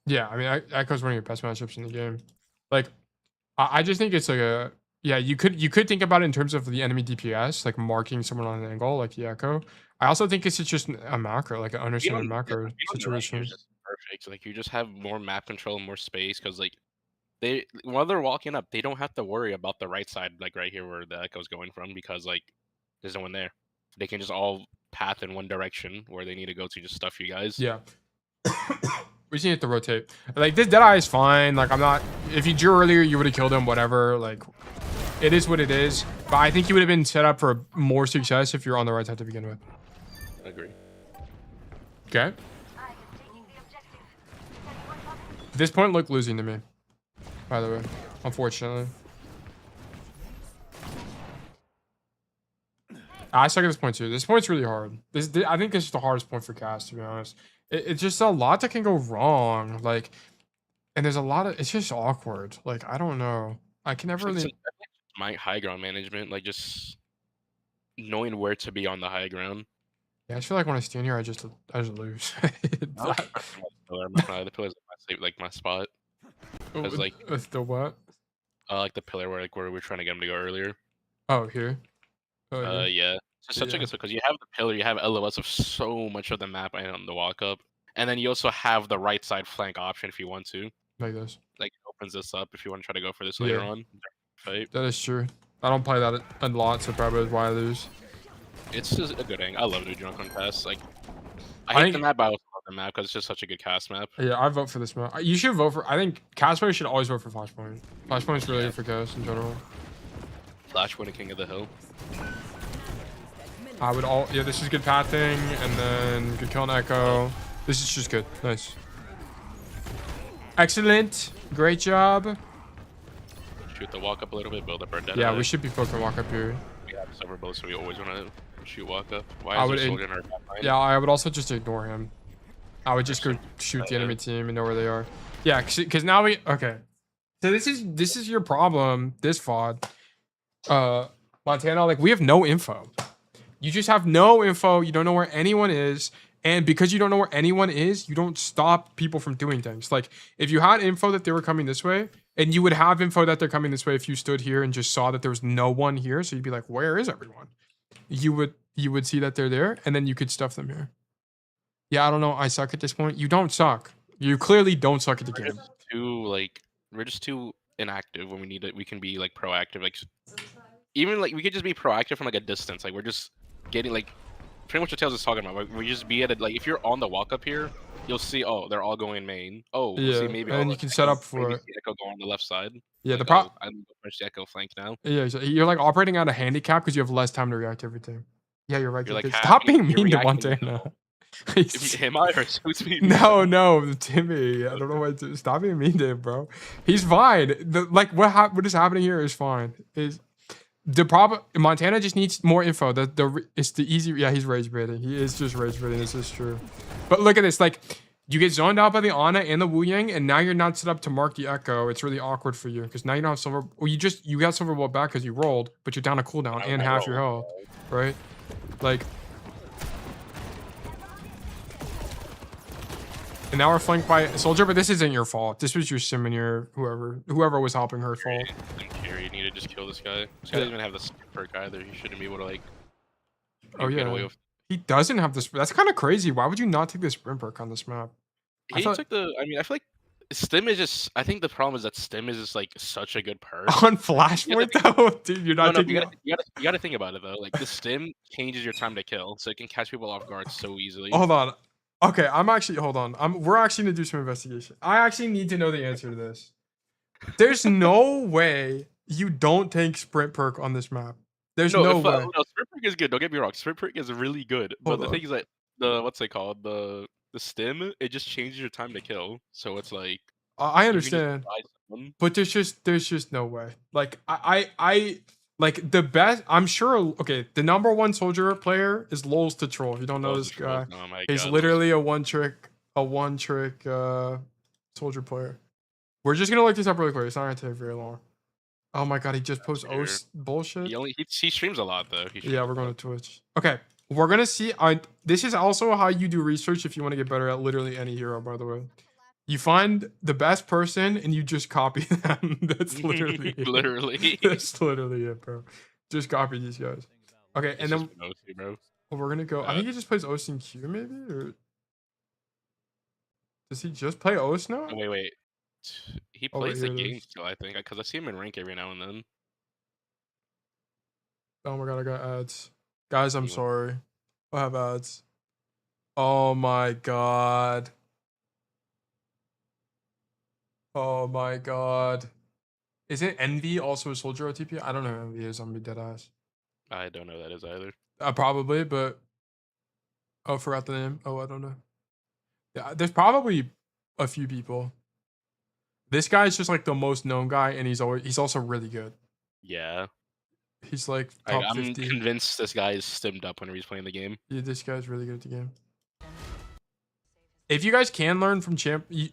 Yeah, I mean, Echo's one of your best matchups in the game. Like, I just think it's like a yeah. You could think about it in terms of the enemy DPS, like marking someone on an angle, like the Echo. I also think it's just a macro, like an understanding macro situation. Just perfect. Like you just have more map control, more space, because like while they're walking up, they don't have to worry about the right side, like right here where the Echo's going from, because like there's no one there. They can just all path in one direction where they need to go to just stuff you guys. Yeah. We just need to rotate. Like this Deadeye is fine. Like I'm not. If you drew earlier, you would have killed him. Whatever. Like it is what it is. But I think you would have been set up for more success if you're on the right side to begin with. I agree. Okay. This point looked losing to me. By the way, unfortunately. I suck at this point too. This point's really hard. I think this is the hardest point for Cass, to be honest. It's just a lot that can go wrong. Like, and there's a lot of. It's just awkward. Like, I don't know. I can never really. My high ground management, like just knowing where to be on the high ground. Yeah, I just feel like when I stand here, I just lose. The pillar's like my spot. Because like the what? Like the pillar where we're trying to get him to go earlier. Oh, here. Oh, yeah. It's such a good because you have the pillar, you have LOS of so much of the map and on the walk up, and then you also have the right side flank option if you want to. Like this. Like it opens this up if you want to try to go for this later on. Fight. That is true. I don't play that a lot, so probably why I lose. It's just a good angle. I love the drunk on cast. Like I hate the map, but I also love the map because it's just such a good cast map. Yeah, I vote for this map. You should vote for. I think Castaway should always vote for Flashpoint. Flashpoint's really good for cast in general. Flashpoint and King of the Hill. I would all. Yeah, this is good pathing, and then good kill on Echo. This is just good. Nice. Excellent. Great job. Shoot the walk up a little bit, build up our dead. Yeah, we should be focused on walk up here. We have silver bullets, so we always want to shoot walk up. Why is there soldier in our back line? Yeah, I would also just ignore him. I would just go shoot the enemy team and know where they are. Yeah, because now we okay. So this is your problem. This VOD, Montana. Like we have no info. You just have no info. You don't know where anyone is. And because you don't know where anyone is, you don't stop people from doing things. Like if you had info that they were coming this way, and you would have info that they're coming this way if you stood here and just saw that there was no one here. So you'd be like, where is everyone? You would see that they're there, and then you could stuff them here. Yeah, I don't know. I suck at this point. You don't suck. You clearly don't suck at the game. We're just too inactive when we need it. We can be like proactive. Like even like we could just be proactive from like a distance. Like we're just getting like pretty much what Tails is talking about. We just be at it. Like if you're on the walk up here, you'll see. Oh, they're all going main. Oh, yeah. See, maybe. And you can set up for Echo go on the left side. Yeah, like, the problem. I'm push the Echo flank now. Yeah, so you're like operating at a handicap because you have less time to react to everything. Yeah, you're right. You're like stop being mean to Montana. Am I or who's mean? No, Timmy. I don't know what to stop being mean to him, bro. He's fine. What is happening here is fine. Is the problem? Montana just needs more info. It's the easy. Yeah, he's rage baiting. He is just rage baiting. This is true. But look at this. Like you get zoned out by the Ana and the Wu Yang, and now you're not set up to mark the Echo. It's really awkward for you because now you don't have silver. Well, you got silver ball back because you rolled, but you're down a cooldown and half your health, right? Like. And now we're flanked by a soldier, but this isn't your fault. This was your sim and your whoever was helping her fault. You need to just kill this guy. This guy doesn't even have the perk either. He shouldn't be able to like. Oh yeah. He doesn't have this. That's kind of crazy. Why would you not take the sprint perk on this map? He took the. I mean, I feel like stim is just. I think the problem is that stim is just like such a good perk. On Flashpoint though, dude, you're not taking. You gotta think about it though. Like the stim changes your time to kill, so it can catch people off guard so easily. Hold on. Okay, hold on. We're actually gonna do some investigation. I actually need to know the answer to this. There's no way you don't take sprint perk on this map. There's no way. No, sprint perk is good. Don't get me wrong. Sprint perk is really good. But the thing is that what's it called? the stim, it just changes your time to kill. So it's like I you can just understand, buy someone. but there's just no way. Like I like the best. I'm sure. Okay, the number one soldier player is Lols to Troll. If you don't know Those this are trolls. guy, Oh my he's god, literally a one trick soldier player. We're just gonna look this up really quick. It's not gonna take very long. Oh my god, he just posts sure. bullshit. He streams a lot though. He Yeah, streams we're a going lot. to Twitch. Okay, we're gonna see. This is also how you do research if you want to get better at literally any hero. By the way, you find the best person and you just copy them. That's literally it. Literally. That's literally it, bro. Just copy these guys. Okay, It's and just then an OC, bro. we're gonna go. I think he just plays Ost and Q, maybe, or does he just play Ost now? Oh, wait. He Oh, wait, plays the here it game is. still, I think, because I see him in rank every now and then. Oh my god, I got ads. Guys, I'm Yeah. sorry. I have ads. Oh my god. Oh my god. Isn't Envy also a soldier OTP? I don't know who Envy is. I'm gonna be dead ass. I don't know who that is either. Probably, but oh, forgot the name. Oh, I don't know. Yeah, there's probably a few people. This guy is just like the most known guy, and he's also really good. Yeah. He's like top I'm 50. convinced this guy is stimmed up whenever he's playing the game. Yeah, this guy's really good at the game. If you guys can learn from champ, you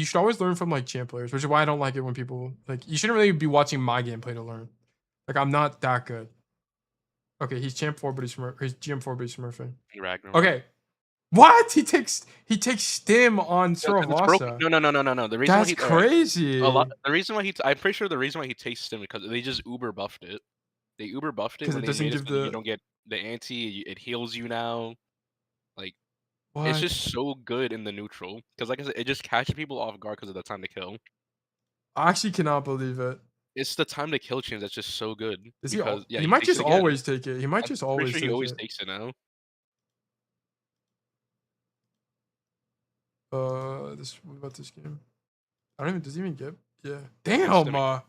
should always learn from like champ players, which is why I don't like it when people like. You shouldn't really be watching my gameplay to learn. Like I'm not that good. Okay, he's champ 4, but he's GM4, but he's smurfing. Ragnarok. Okay, what he takes stim on No, 'cause it's broken. Suravasa. No. The reason That's why crazy. the reason why I'm pretty sure the reason why he takes stim because they just uber buffed it. They uber buffed it 'Cause when it they doesn't made it give so that the- you don't get the anti. It heals you now. Like What? it's just so good in the neutral because, like I said, it just catches people off guard because of the time to kill. I actually cannot believe it. It's the time to kill change that's just so good. Is Because, he might takes just it again. always take it. He might I'm just pretty always sure take he always it. takes it now. What about this game? I don't even. Does he even get? Yeah. Stimming.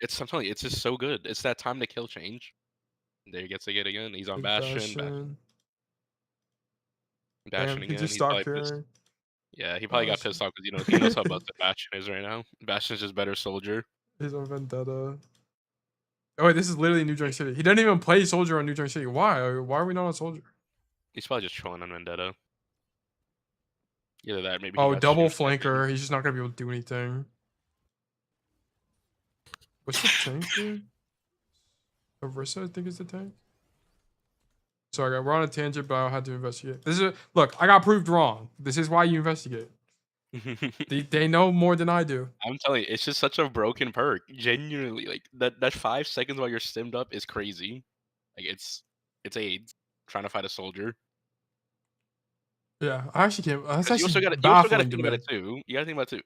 Damn. I'm telling you, it's just so good. It's that time to kill change. There he gets to get again. He's on Big Bastion. Damn, Bastion he again. just He's stopped probably pissed. hearing. Yeah, he probably got Bastion. pissed off because he knows how busted Bastion is right now. Bastion's just better soldier. He's on Vendetta. Oh wait, this is literally New York City. He doesn't even play soldier on New York City. Why? Why are we not on soldier? He's probably just trolling on Vendetta. Either that, maybe. he Oh, got double streamed. flanker. He's just not gonna be able to do anything. What's the tank, dude? Orisa, I think is the tank. Sorry, we're on a tangent, but I had to investigate. Look, I got proved wrong. This is why you investigate. They know more than I do. I'm telling you, it's just such a broken perk. Genuinely, like that 5 seconds while you're stimmed up is crazy. Like it's AIDS trying to fight a soldier. Yeah, I actually can't. That's 'Cause actually you also gotta baffling to think about me. it too. You gotta think about it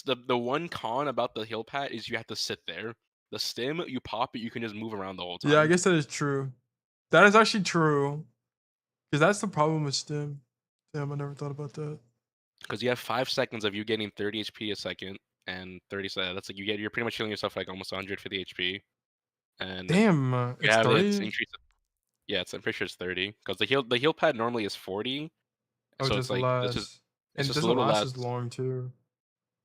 too. The one con about the heal pad is you have to sit there. The stim, you pop it, you can just move around the whole time. Yeah, I guess that is true. That is actually true. Because that's the problem with stim. Damn, I never thought about that. Because you have 5 seconds of you getting 30 HP a second, and 30 seconds. That's like you're pretty much healing yourself like almost 150 HP. And Damn, you it's have it 30? increase. Yeah, I'm pretty sure it's 30. Because the heal pad normally is 40. Oh, So just it's like less. this is And it just a doesn't little last less. as long, too.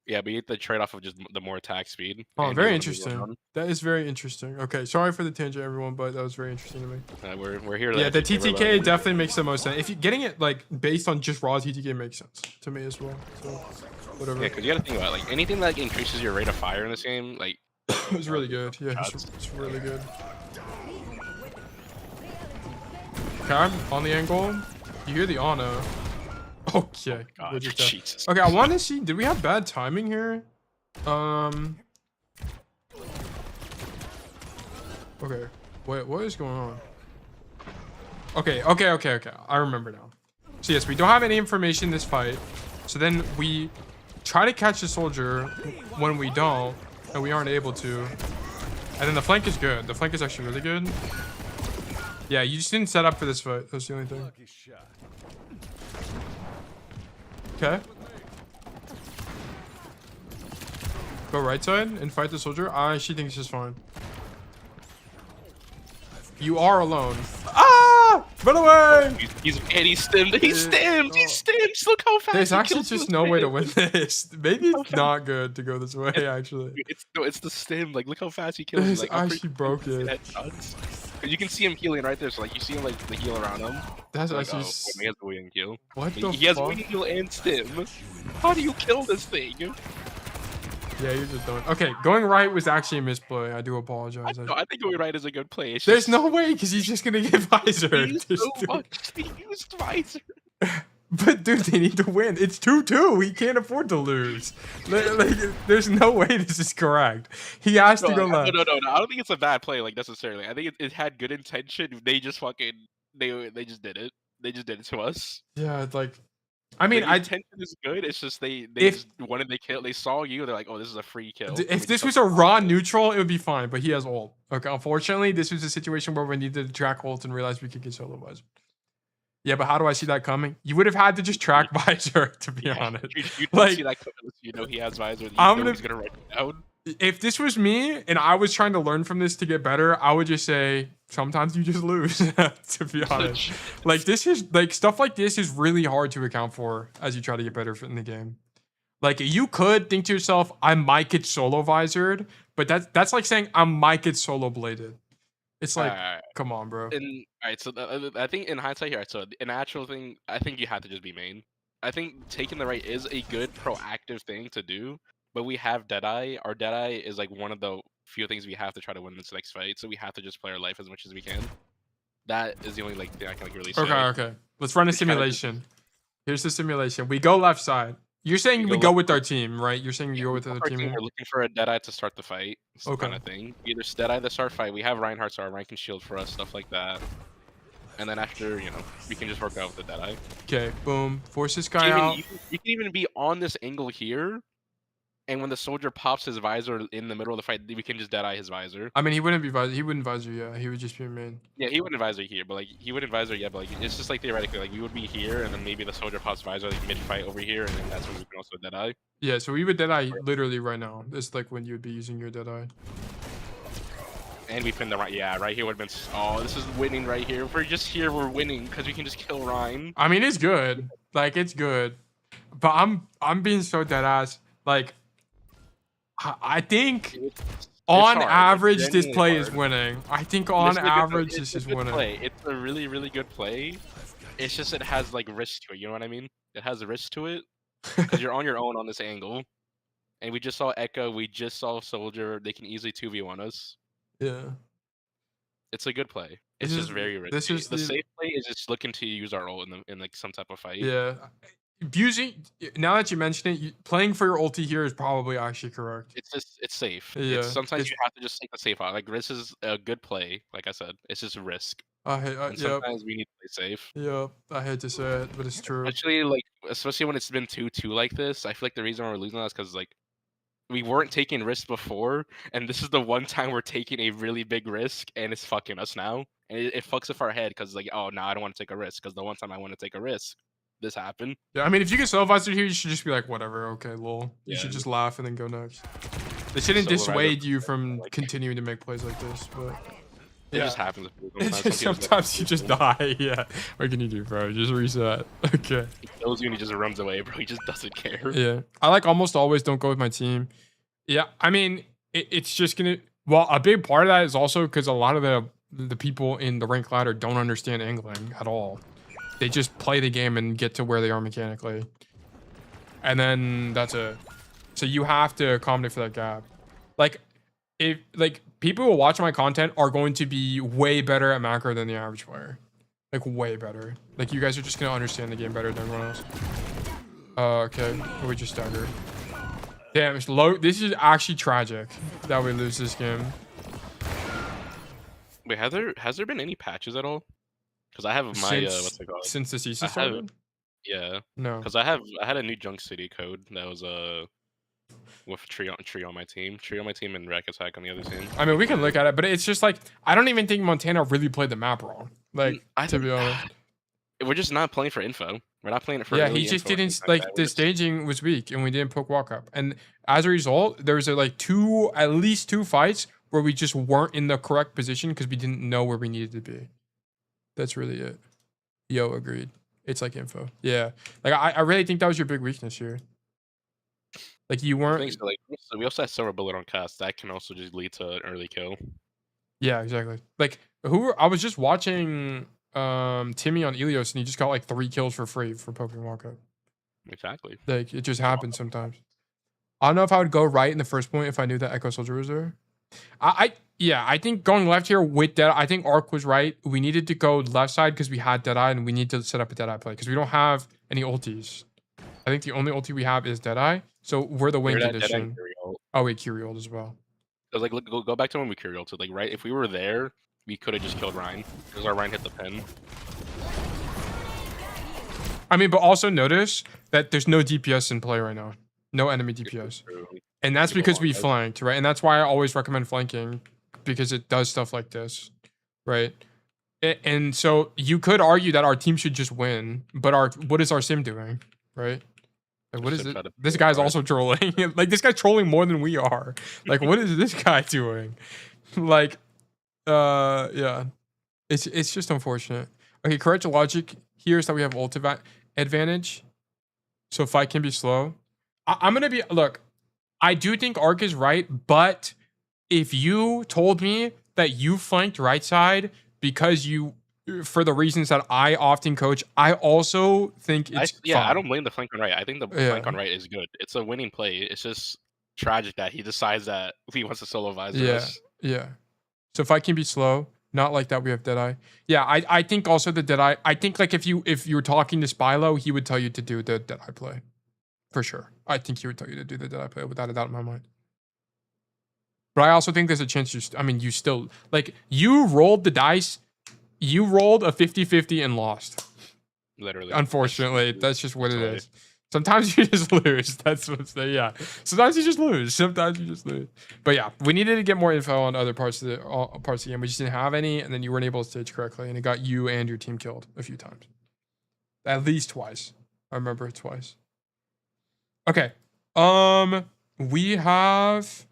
Yeah, but you get the trade off of just the more attack speed. Oh, and very being able to move interesting. around. That is very interesting. Okay, sorry for the tangent, everyone, but that was very interesting to me. We're here. To Yeah, the educate TTK everybody. definitely makes the most sense. If you're getting it like based on just raw TTK makes sense to me as well. So whatever. Yeah, because you gotta think about it, like anything that increases your rate of fire in this game, like It was really good. Yeah, it's really good. Okay, I'm on the angle. You hear the Ana. Okay. God, we're just dead. Jesus. Okay, I want to see. Did we have bad timing here? Okay. Wait, what is going on? Okay. I remember now. So yes, we don't have any information in this fight. So then we try to catch the soldier when we don't, and we aren't able to. And then the flank is good. The flank is actually really good. Yeah, you just didn't set up for this fight. That's the only thing. Okay. Go right side and fight the soldier. She thinks it's fine. You are alone. Ah! Run away! He's stemmed. He stems. He Oh. stems. Look how fast. There's he actually kills just with no way to stem. win this. Maybe How it's fast- not good to go this way, actually. It's the stem. Like look how fast he kills. You. It's Like I'm pretty actually sure you can see broken. that shots. 'Cause you can see him healing right there. So like you see him like the heal around him. That's Like, actually... oh, he has a wing kill. What the He has fuck? wing kill and stem. How do you kill this thing? Yeah, you're just doing... Okay, going right was actually a misplay. I do apologize. I think going right is a good play. It's There's just, no way, because he's just gonna get visor. he used so much. He used visor. But dude, they need to win. It's 2-2. He can't afford to lose. Like, there's no way this is correct. He has to go left. No. I don't think it's a bad play, like necessarily. I think it had good intention. They just fucking they just did it. They just did it to us. Yeah, it's like... I mean, The intention is good. It's just they If- just wanted to kill. They saw you. They're like, oh, this is a free kill. and we if just this took was a it. raw neutral, it would be fine, but he has ult. Okay, unfortunately, this was a situation where we needed to track ult and realize we could get solo visor. Yeah, but how do I see that coming? You would have had to just track visor, to be honest. You Like, see that coming, you know he has visor. You I'm know gonna- he's gonna write it down. If this was me and I was trying to learn from this to get better, I would just say sometimes you just lose, to be honest. Like this is like stuff like this is really hard to account for as you try to get better in the game. Like you could think to yourself, I might get solo visored, but that's like saying I might get solo bladed. It's like, Alright, come on, bro. alright, so I think in hindsight here, so an actual thing, I think you have to just be main. I think taking the right is a good proactive thing to do, but we have Deadeye. Our Deadeye is like one of the few things we have to try to win this next fight, so we have to just play our life as much as we can. That is the only like thing I can like really say. Okay. Let's run a Just kinda simulation. Here's the simulation. We go left side. You're saying We we go go left with our team, right? You're saying we go with Our the team, team. we're looking for a Deadeye to start the fight, Okay. kind of thing. Either Deadeye to start fight. We have Reinhardt's our rank and shield for us, stuff like that. And then after, we can just work out with the Deadeye. Okay, boom. Force this You guy can even- out. you can even be on this angle here, and when the soldier pops his visor in the middle of the fight, we can just Deadeye his visor. I mean, he wouldn't be visor. He wouldn't visor. Yeah, he would just be a main. Yeah, he wouldn't visor here, but like he wouldn't visor yet. But like it's just like theoretically, like we would be here, and then maybe the soldier pops visor like mid fight over here, and then that's when we can also Deadeye. Yeah, so we would Deadeye literally right now. It's like when you would be using your Deadeye. And we pin the right. Yeah, right here would have been. Oh, this is winning right here. If we're just here, we're winning because we can just kill Ryan. I mean, it's good. Like, it's good. But I'm being so dead ass. Like, I think on hard. It's average this genuinely play is hard. winning. I think on It's a good- average it's this a is good winning. play. It's a really, really good play. It's just it has like risk to it. You know what I mean? It has a risk to it because you're on your own on this angle. And we just saw Echo. We just saw Soldier. They can easily 2v1 us. Yeah. It's a good play. This It's just is- very risky. this is the the- safe play is just looking to use our ult in like some type of fight. Yeah. Using now that you mention it, playing for your ulti here is probably actually correct. It's safe. Yeah, Sometimes it's- you have to just take the safe out. Like this is a good play. Like I said, it's just risk. And Yep. sometimes we need to play safe. Yep. I hate to say it, but it's true. Especially when it's been 2-2 like this. I feel like the reason we're losing that is because like we weren't taking risks before, and this is the one time we're taking a really big risk, and it's fucking us now. And it fucks with our head because like, oh no, I don't want to take a risk because the one time I want to take a risk, this happened. Yeah, I mean, if you get solo visor here, you should just be like, whatever, okay, lol. You Yeah. should just laugh and then go next. They shouldn't Solo dissuade visor, you from like- continuing to make plays like this, but It Yeah. just happens. sometimes you just die. Yeah, what can you do, bro? Just reset. Okay. He kills you and he just runs away, bro. He just doesn't care. Yeah, I like almost always don't go with my team. Yeah, I mean, it's just gonna. Well, a big part of that is also because a lot of the people in the rank ladder don't understand angling at all. They just play the game and get to where they are mechanically, and then that's it. So you have to accommodate for that gap. Like, if like people who watch my content are going to be way better at macro than the average player, like way better. Like you guys are just gonna understand the game better than everyone else. Okay, we just staggered. Damn, it's low. This is actually tragic that we lose this game. Wait, has there been any patches at all? Because I have my what's it called? Since the season I have- started? Yeah, No. because I had a new Junk City code that was with Tree on my team, and Rack Attack on the other team. I mean, we can look at it, but it's just like I don't even think Montana really played the map wrong. Like, I to be think- honest. We're just not playing for info. We're not playing it for. Yeah, early he just info or didn't anything like that. the staging was weak, and we didn't poke walk up. And as a result, there was at least two fights where we just weren't in the correct position because we didn't know where we needed to be. That's really it. Yo, agreed. It's like info. Yeah. Like I really think that was your big weakness here. Like you I weren't. think so. Like we also have silver bullet on cast. That can also just lead to an early kill. Yeah, exactly. Like I was just watching Timmy on Elios and he just got like 3 kills for free for poking walkup. Exactly. Like it just happens sometimes. I don't know if I would go right in the first point if I knew that Echo Soldier was there. I think going left here with Deadeye, I think Ark was right. We needed to go left side because we had Deadeye and we need to set up a Deadeye play because we don't have any ultis. I think the only ulti we have is Deadeye. So we're the win condition. Oh wait, Curiol as well. Because like look, go back to when we Curiol to like right. If we were there, we could have just killed Ryan because our Ryan hit the pin. I mean, but also notice that there's no DPS in play right now. No enemy DPS. And that's because we flanked, right? And that's why I always recommend flanking because it does stuff like this, right? And so you could argue that our team should just win, but what is our sim doing, right? Like, what is it? This guy's also trolling. Like, this guy's trolling more than we are. Like, what is this guy doing? Like, yeah. It's just unfortunate. Okay, correct logic here is that we have ult advantage. So fight can be slow. I'm going to be... Look, I do think Ark is right, but if you told me that you flanked right side because you... For the reasons that I often coach, I also think it's fine. I don't blame the flank on right. I think the flank on right is good. It's a winning play. It's just tragic that he decides that he wants to solo visor us. Yeah. So fight can be slow. Not like that we have Deadeye. Yeah, I think also the Deadeye. I think like if you were talking to Spylo, he would tell you to do the Deadeye play. For sure. I think he would tell you to do the Deadeye play without a doubt in my mind. But I also think there's a chance you still... Like, you rolled the dice... You rolled a 50-50 and lost. Literally. Unfortunately, that's just what it is. Sometimes you just lose. That's what's there. Yeah. Sometimes you just lose. Sometimes you just lose. But yeah, we needed to get more info on other parts of the game. We just didn't have any, and then you weren't able to stage correctly, and it got you and your team killed a few times. At least twice. I remember it twice. Okay. We have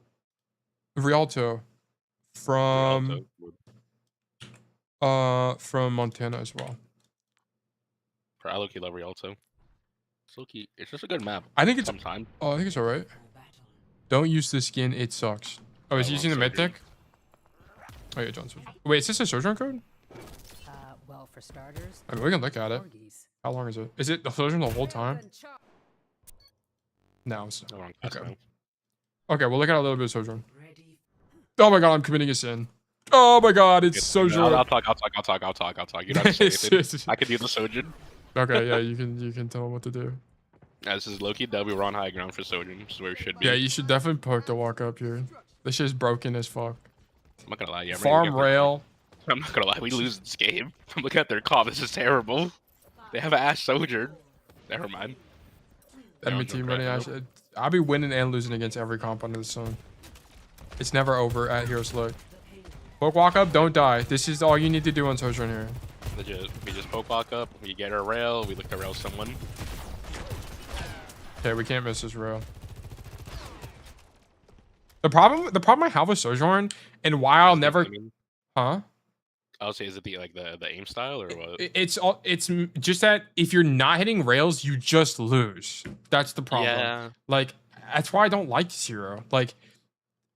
Rialto from Montana as well. For I low-key love Rialto. It's just a good map. I think it's sometimes. Oh, I think it's alright. Don't use the skin, it sucks. Oh, is he using the mythic? Oh yeah, Johnson. Wait, is this a Sojourn code? Well, for starters, I mean, we can look at it. How long is it? Is it the Sojourn the whole time? No, it's not. Okay. Okay, we'll look at a little bit of Sojourn. Oh my god, I'm committing a sin. Oh my god, it's Sojourn. I'll talk. You don't have to say anything. I can do the Sojourn. Okay, yeah, you can tell him what to do. Yeah, this is low-key W. We're on high ground for Sojourn. This is where we should be. Yeah, you should definitely poke the walk up here. This shit's broken as fuck. I'm not gonna lie. Yeah, Farm rail. I'm not gonna lie. We lose this game. I'm looking at their comp. This is terrible. They have an Ash Sojourn. Never mind. Enemy team running Ash. I'll be winning and losing against every comp under the sun. It's never over at Heroes Look. Poke walk up, don't die. This is all you need to do on Sojourn here. Legit. We just poke walk up, we get our rail, we look to rail someone. Okay, we can't miss this rail. The problem I have with Sojourn, and why I'll never... Huh? I would say, is it the aim style or what? It's just that if you're not hitting rails, you just lose. That's the problem. Yeah. Like, that's why I don't like Zero. Like,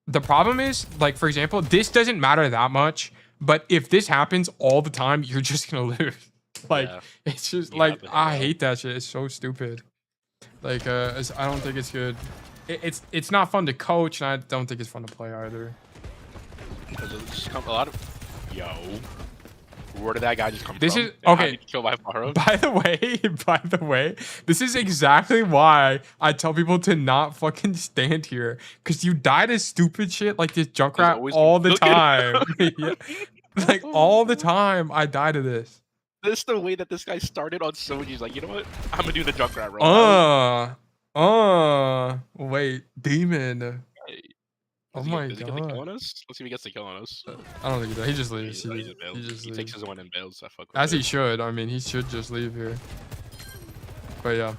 the problem is, like, for example, this doesn't matter that much, but if this happens all the time, you're just gonna lose. Like, it's just like, I hate that shit. It's so stupid. Like, I don't think it's good. It's not fun to coach, and I don't think it's fun to play either. A lot of... Yo. Where did that guy just come from? This is okay. By the way, this is exactly why I tell people to not fucking stand here, because you die to stupid shit like this Junkrat all the time. Yeah. Like all the time, I die to this. This is the way that this guy started on Soji. He's like, you know what? I'm gonna do the Junkrat roll. Wait, demon. Oh my god. Is he gonna kill on us? Let's see if he gets the kill on us. I don't think he does. He just leaves. He takes his one and bails. I fuck with As he should. I mean, he should just leave here. But yeah.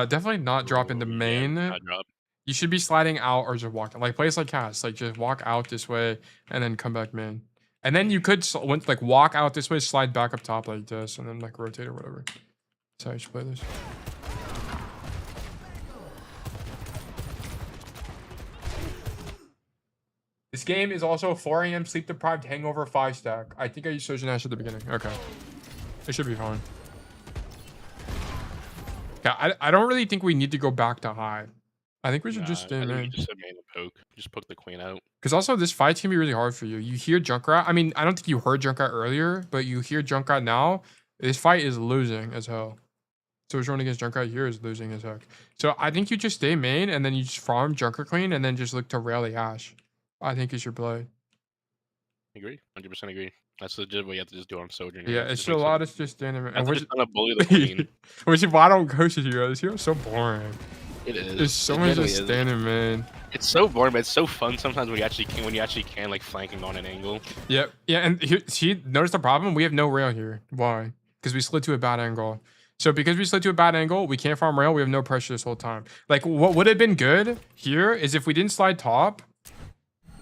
Definitely not drop into main. You should be sliding out or just walking. Like, place like Cass. Like, just walk out this way and then come back main. And then you could like walk out this way, slide back up top like this, and then like rotate or whatever. That's how you should play this. This game is also 4 a.m. sleep deprived hangover 5 stack. I think I used Sojourn Ash at the beginning. Okay. It should be fine. Yeah, I don't really think we need to go back to high. I think we should just stay main. Just main and poke. Just poke the queen out. Because also this fight's gonna be really hard for you. You hear Junkrat. I mean, I don't think you heard Junkrat earlier, but you hear Junkrat now. This fight is losing as hell. Sojourn against Junkrat here is losing as heck. So I think you just stay main and then you just farm Junkrat Queen and then just look to rail the Ash. I think is your play. Agree. 100% agree. That's legit what you have to just do on Sojourn. Yeah, it's still a lot of just standing. I'm just gonna bully the queen. Which is why I don't coach this hero. This hero's so boring. It is. There's so much just standing, man. It's so boring, but it's so fun sometimes when you actually can like flanking on an angle. Yep. Yeah, and here, see, notice the problem? We have no rail here. Why? Because we slid to a bad angle. So because we slid to a bad angle, we can't farm rail. We have no pressure this whole time. Like, what would have been good here is if we didn't slide top.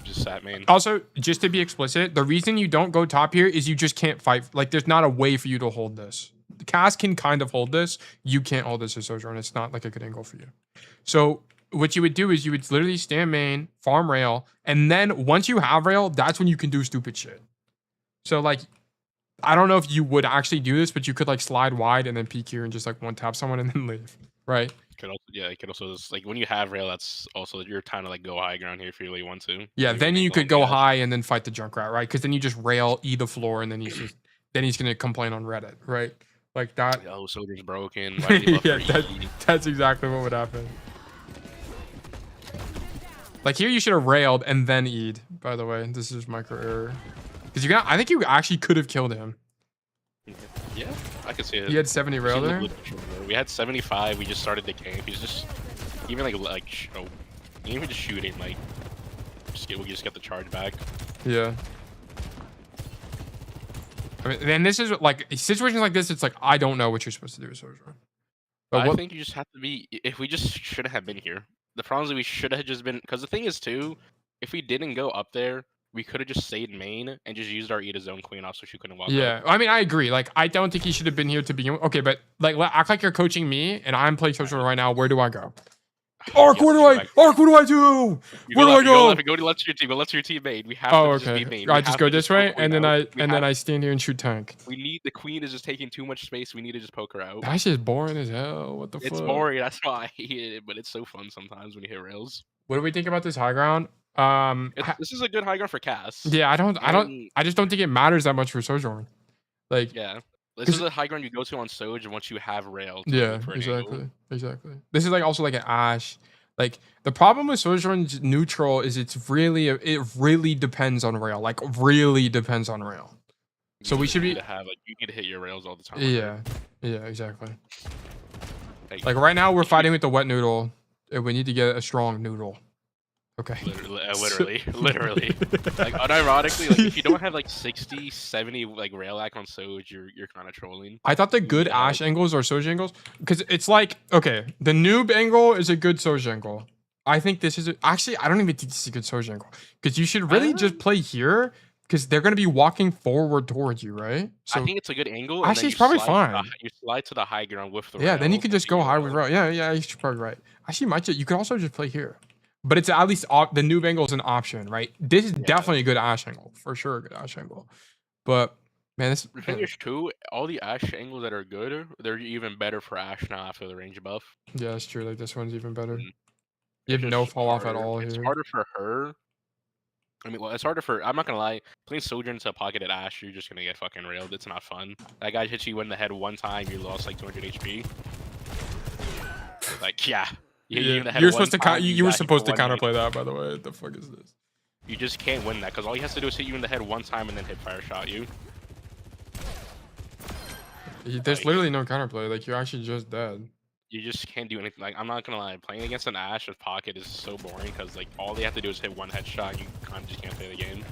Just sat main. Also, just to be explicit, the reason you don't go top here is you just can't fight. Like, there's not a way for you to hold this. Cass can kind of hold this. You can't hold this as Sojourn. It's not like a good angle for you. So what you would do is you would literally stand main, farm rail, and then once you have rail, that's when you can do stupid shit. So like, I don't know if you would actually do this, but you could like slide wide and then peek here and just like one tap someone and then leave, right? You could also just like when you have rail, that's also you're trying to like go high ground here if you really want to. Yeah, then you could go high and then fight the Junkrat, right? Because then you just rail the floor and then he's gonna complain on Reddit, right? Like that. Oh, Soldier's broken. Why did he buff Yeah, for E? that's exactly what would happen. Like here, you should have railed and then E'd. By the way, this is micro error. Because I think you actually could have killed him. Yeah, I could see it. He had 70 rail there. We had 75. We just started the camp. He's just even even just shooting like we just get the charge back. Yeah. I mean, then this is like situations like this. It's like I don't know what you're supposed to do with Sojourn. But I think you just have to be. If we just should have been here. The problem is that we should have just been. Because the thing is too, if we didn't go up there, we could have just stayed main and just used our E to zone queen off so she couldn't walk. Yeah, up. I mean, I agree. Like, I don't think he should have been here to begin with. Okay, but like, act like you're coaching me and I'm playing Sojourn right now. Where do I go? Arc, what do I do? Where do I go? Go to left to your team. Go left to your team main. We have Oh, to okay. just be main. I just go this way and then I stand here and shoot tank. We need the queen is just taking too much space. We need to just poke her out. That's just boring as hell. What the fuck? It's boring. That's why I hate it. But it's so fun sometimes when you hit rails. What do we think about this high ground? This is a good high ground for Cass. Yeah, I just don't think it matters that much for Sojourn. Like, yeah, this is a high ground you go to on Soj once you have rail. Yeah, exactly. This is like also like an Ash. Like the problem with Sojourn's neutral is it really depends on rail. Like really depends on rail. So we should be you need to hit your rails all the time. Yeah, exactly. Like right now we're fighting with the wet noodle. And we need to get a strong noodle. Okay. Literally. Like unironically, like if you don't have like 60, 70 like rail act on Soj, you're kind of trolling. I thought the good Ash angles are Soj angles because it's like okay, the noob angle is a good Soj angle. I think this is actually I don't even think this is a good Soj angle because you should really just play here because they're gonna be walking forward towards you, right? So I think it's a good angle. Actually, it's probably fine. You slide to the high ground with the rail, then you can just go high with rail. Yeah, you're probably right. Actually, you could also just play here. But it's at least the noob angle is an option, right? This is definitely a good Ash angle. For sure, a good Ash angle. But, man, this... The thing is, too, all the Ash angles that are good, they're even better for Ash now after the range buff. Yeah, that's true. Like, this one's even better. You have no fall off at all here. It's harder for her. I mean, well, it's harder for... I'm not going to lie. Playing Sojourn to pocket at Ash, you're just going to get fucking railed. It's not fun. That guy hits you in the head one time, you lost like 200 HP. Like, yeah. You were supposed to you were supposed to counterplay that, by the way. What the fuck is this? You just can't win that because all he has to do is hit you in the head one time and then hit fire shot you. There's literally no counterplay. Like you're actually just dead. You just can't do anything. Like I'm not gonna lie, playing against an Ash with pocket is so boring because like all they have to do is hit one headshot. You kind of just can't play the game.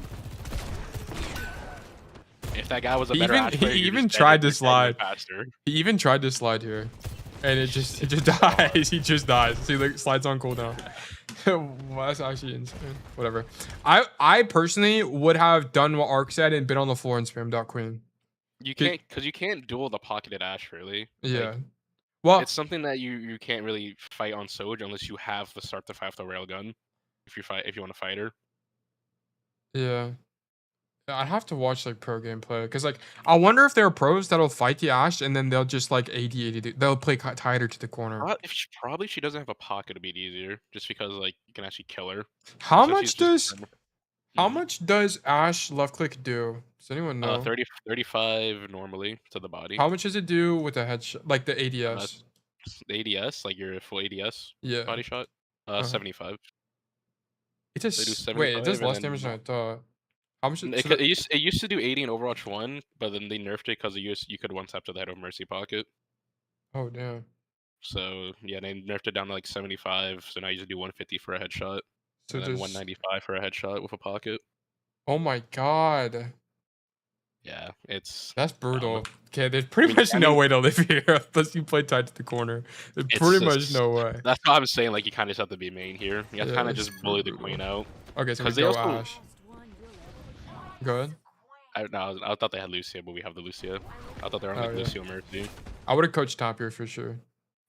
If that guy was a better Ash player, he even tried to slide. He even tried to slide here. And it just dies. He just dies. See, like slides on cooldown. Well, that's actually insane. Whatever. I personally would have done what Ark said and been on the floor and spammed out Queen. You can't, because you can't duel the pocketed Ash really. Yeah. Like, Well, it's something that you can't really fight on Soj unless you have the start to 5 railgun. If you want to fight her. yeah. I'd have to watch like pro gameplay because like I wonder if there are pros that'll fight the Ashe and then they'll just like AD. They'll play tighter to the corner. Probably she doesn't have a pocket to be easier, just because like you can actually kill her. How So she's just how much does Ashe left click do? Does anyone know? 35 normally to the body. How much does it do with a headshot, like the ADS? The ADS, like your full ADS Yeah. body shot, 75. It They do does. Wait, it 75 does and less then- damage than I thought. How much? It used to do 80 in Overwatch 1, but then they nerfed it because you could one tap to the head of Mercy pocket. Oh damn. So yeah, they nerfed it down to like 75. So now you just do 150 for a headshot, So and then 195 for a headshot with a pocket. Oh my god. Yeah, it's That's brutal. Okay, there's pretty much no way to live here unless you play tight to the corner. There's pretty much no way. That's what I'm saying. Like you kind of just have to be main here. You have to kind of it's just bully the brutal. queen out. Okay, so we 'Cause they go also- Ashe. Go ahead. I thought they had Lucia, but we have the Lucia. I thought they were on Oh, like yeah. Lucio Mercy. I would have coached top here for sure.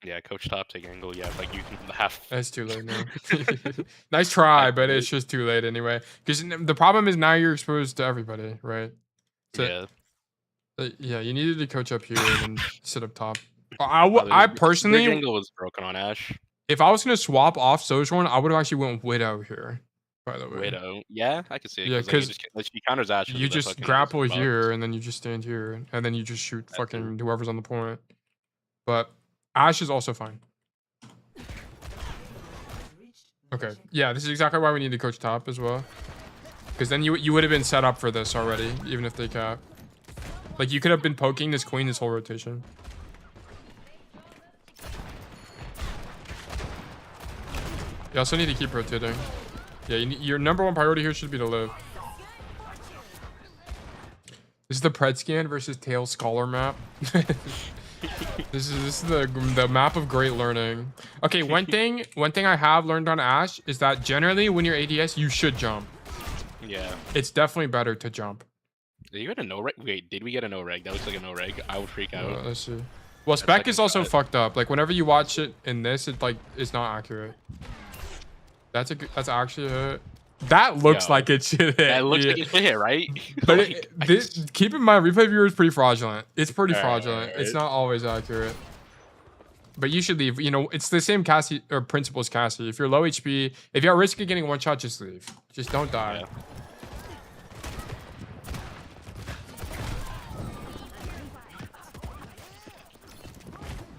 Yeah, coach top, take angle. Yeah, like you can have. It's too late now. Nice try, but it's just too late anyway. Because the problem is now you're exposed to everybody, right? So, Yeah. Yeah, you needed to coach up here and then sit up top. I Their personally, angle was broken on Ash. if I was gonna swap off Sojourn, I would have actually went Widow here. By the way, Widow. Yeah, I can see it. Yeah, like, she counters Ash. you just grapple here and then you just stand here and then you just shoot fucking whoever's on the point. But Ashe is also fine. Okay, yeah, this is exactly why we need to coach top as well. Because then you would have been set up for this already, even if they cap. Like you could have been poking this queen this whole rotation. You also need to keep rotating. Yeah, your number one priority here should be to live. This is the Pred scan versus Tail Scholar map. This is the map of great learning. Okay, one thing I have learned on Ashe is that generally when you're ADS, you should jump. Yeah. It's definitely better to jump. Did you get a no reg? Wait, did we get a no reg? That looks like a no reg. I would freak out. Let's see. Well, spec like is a also cut. fucked up. Like whenever you watch it in this, it like is not accurate. That's actually a hit. That looks Yo, like it should hit. That looks yeah. like it's hit, right? But Like, keep in mind, replay viewer is pretty fraudulent. It's pretty fraudulent. Alright. It's not always accurate. But you should leave. You know, it's the same Cassidy or principle as Cassidy. If you're low HP, if you're at risk of getting one shot, just leave. Just don't die. Yeah.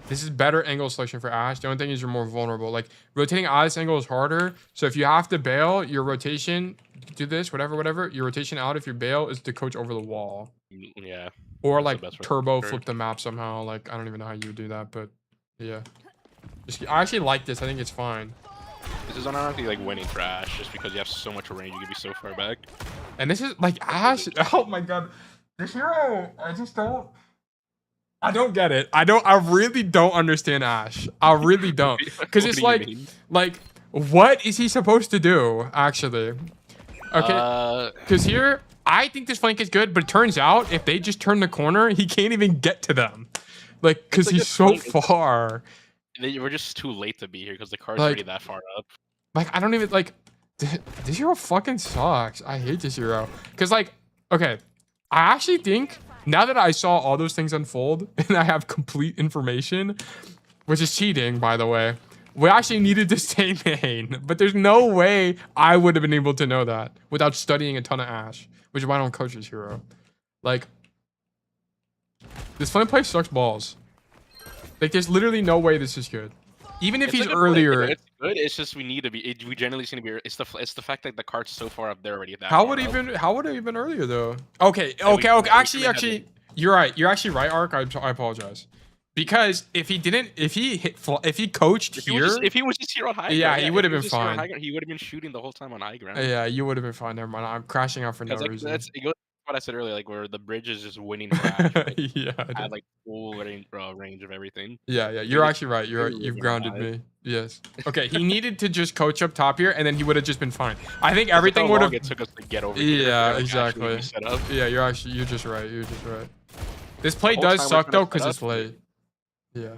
This is better angle selection for Ashe. The only thing is you're more vulnerable. Like rotating out of this angle is harder. So if you have to bail, your rotation, do this, whatever. Your rotation out if you bail is to coach over the wall. Yeah. Or That's the like best way turbo for it. flip the map somehow. Like I don't even know how you would do that, but yeah. I actually like this. I think it's fine. This is unironically like winning for Ash, just because you have so much range. You can be so far back. And this is like Ashe. Oh my god, this hero. I don't get it. I really don't understand Ashe. I really don't. Because What it's do you like, mean? what is he supposed to do, actually? Okay. Because here, I think this flank is good, but it turns out if they just turn the corner, he can't even get to them. Like, because like he's a so flank. far. We're just too late to be here because the card's Like- already that far up. Like, I don't even, like, this hero fucking sucks. I hate this hero. Because, like, okay, I actually think, now that I saw all those things unfold, and I have complete information, which is cheating, by the way, we actually needed to stay main. But there's no way I would have been able to know that without studying a ton of Ashe, which is why I don't coach this hero. Like, this flame play sucks balls. Like, there's literally no way this is good. Even if It's he's a good earlier... play, it's good. It's just we need to be. We generally seem to be. It's the fact that the card's so far up. They're already that. How far would it up. even? How would it have been earlier though? Okay. we couldn't have Actually, you're right. You're actually right, Ark. I apologize. Because if he coached here, If he was just here on high Yeah, ground, he if would have was been just here on fine. high ground, he would have been shooting the whole time on high ground. yeah, you would have been fine. Never mind. I'm crashing out for no 'Cause, like, reason. it goes what I said earlier, like where the bridge is just winning. For Ash, like, yeah. at like full range of everything. Yeah. You're Like, actually right. really You've really grounded high. me. Yes. Okay, he needed to just coach up top here, and then he would have just been fine. I think Look everything how would long have. it took us to get over here. Yeah, Like, actually exactly. be set up. Yeah, you're just right. You're just right. This play whole does time we're suck trying though to set because up, it's late. Yeah.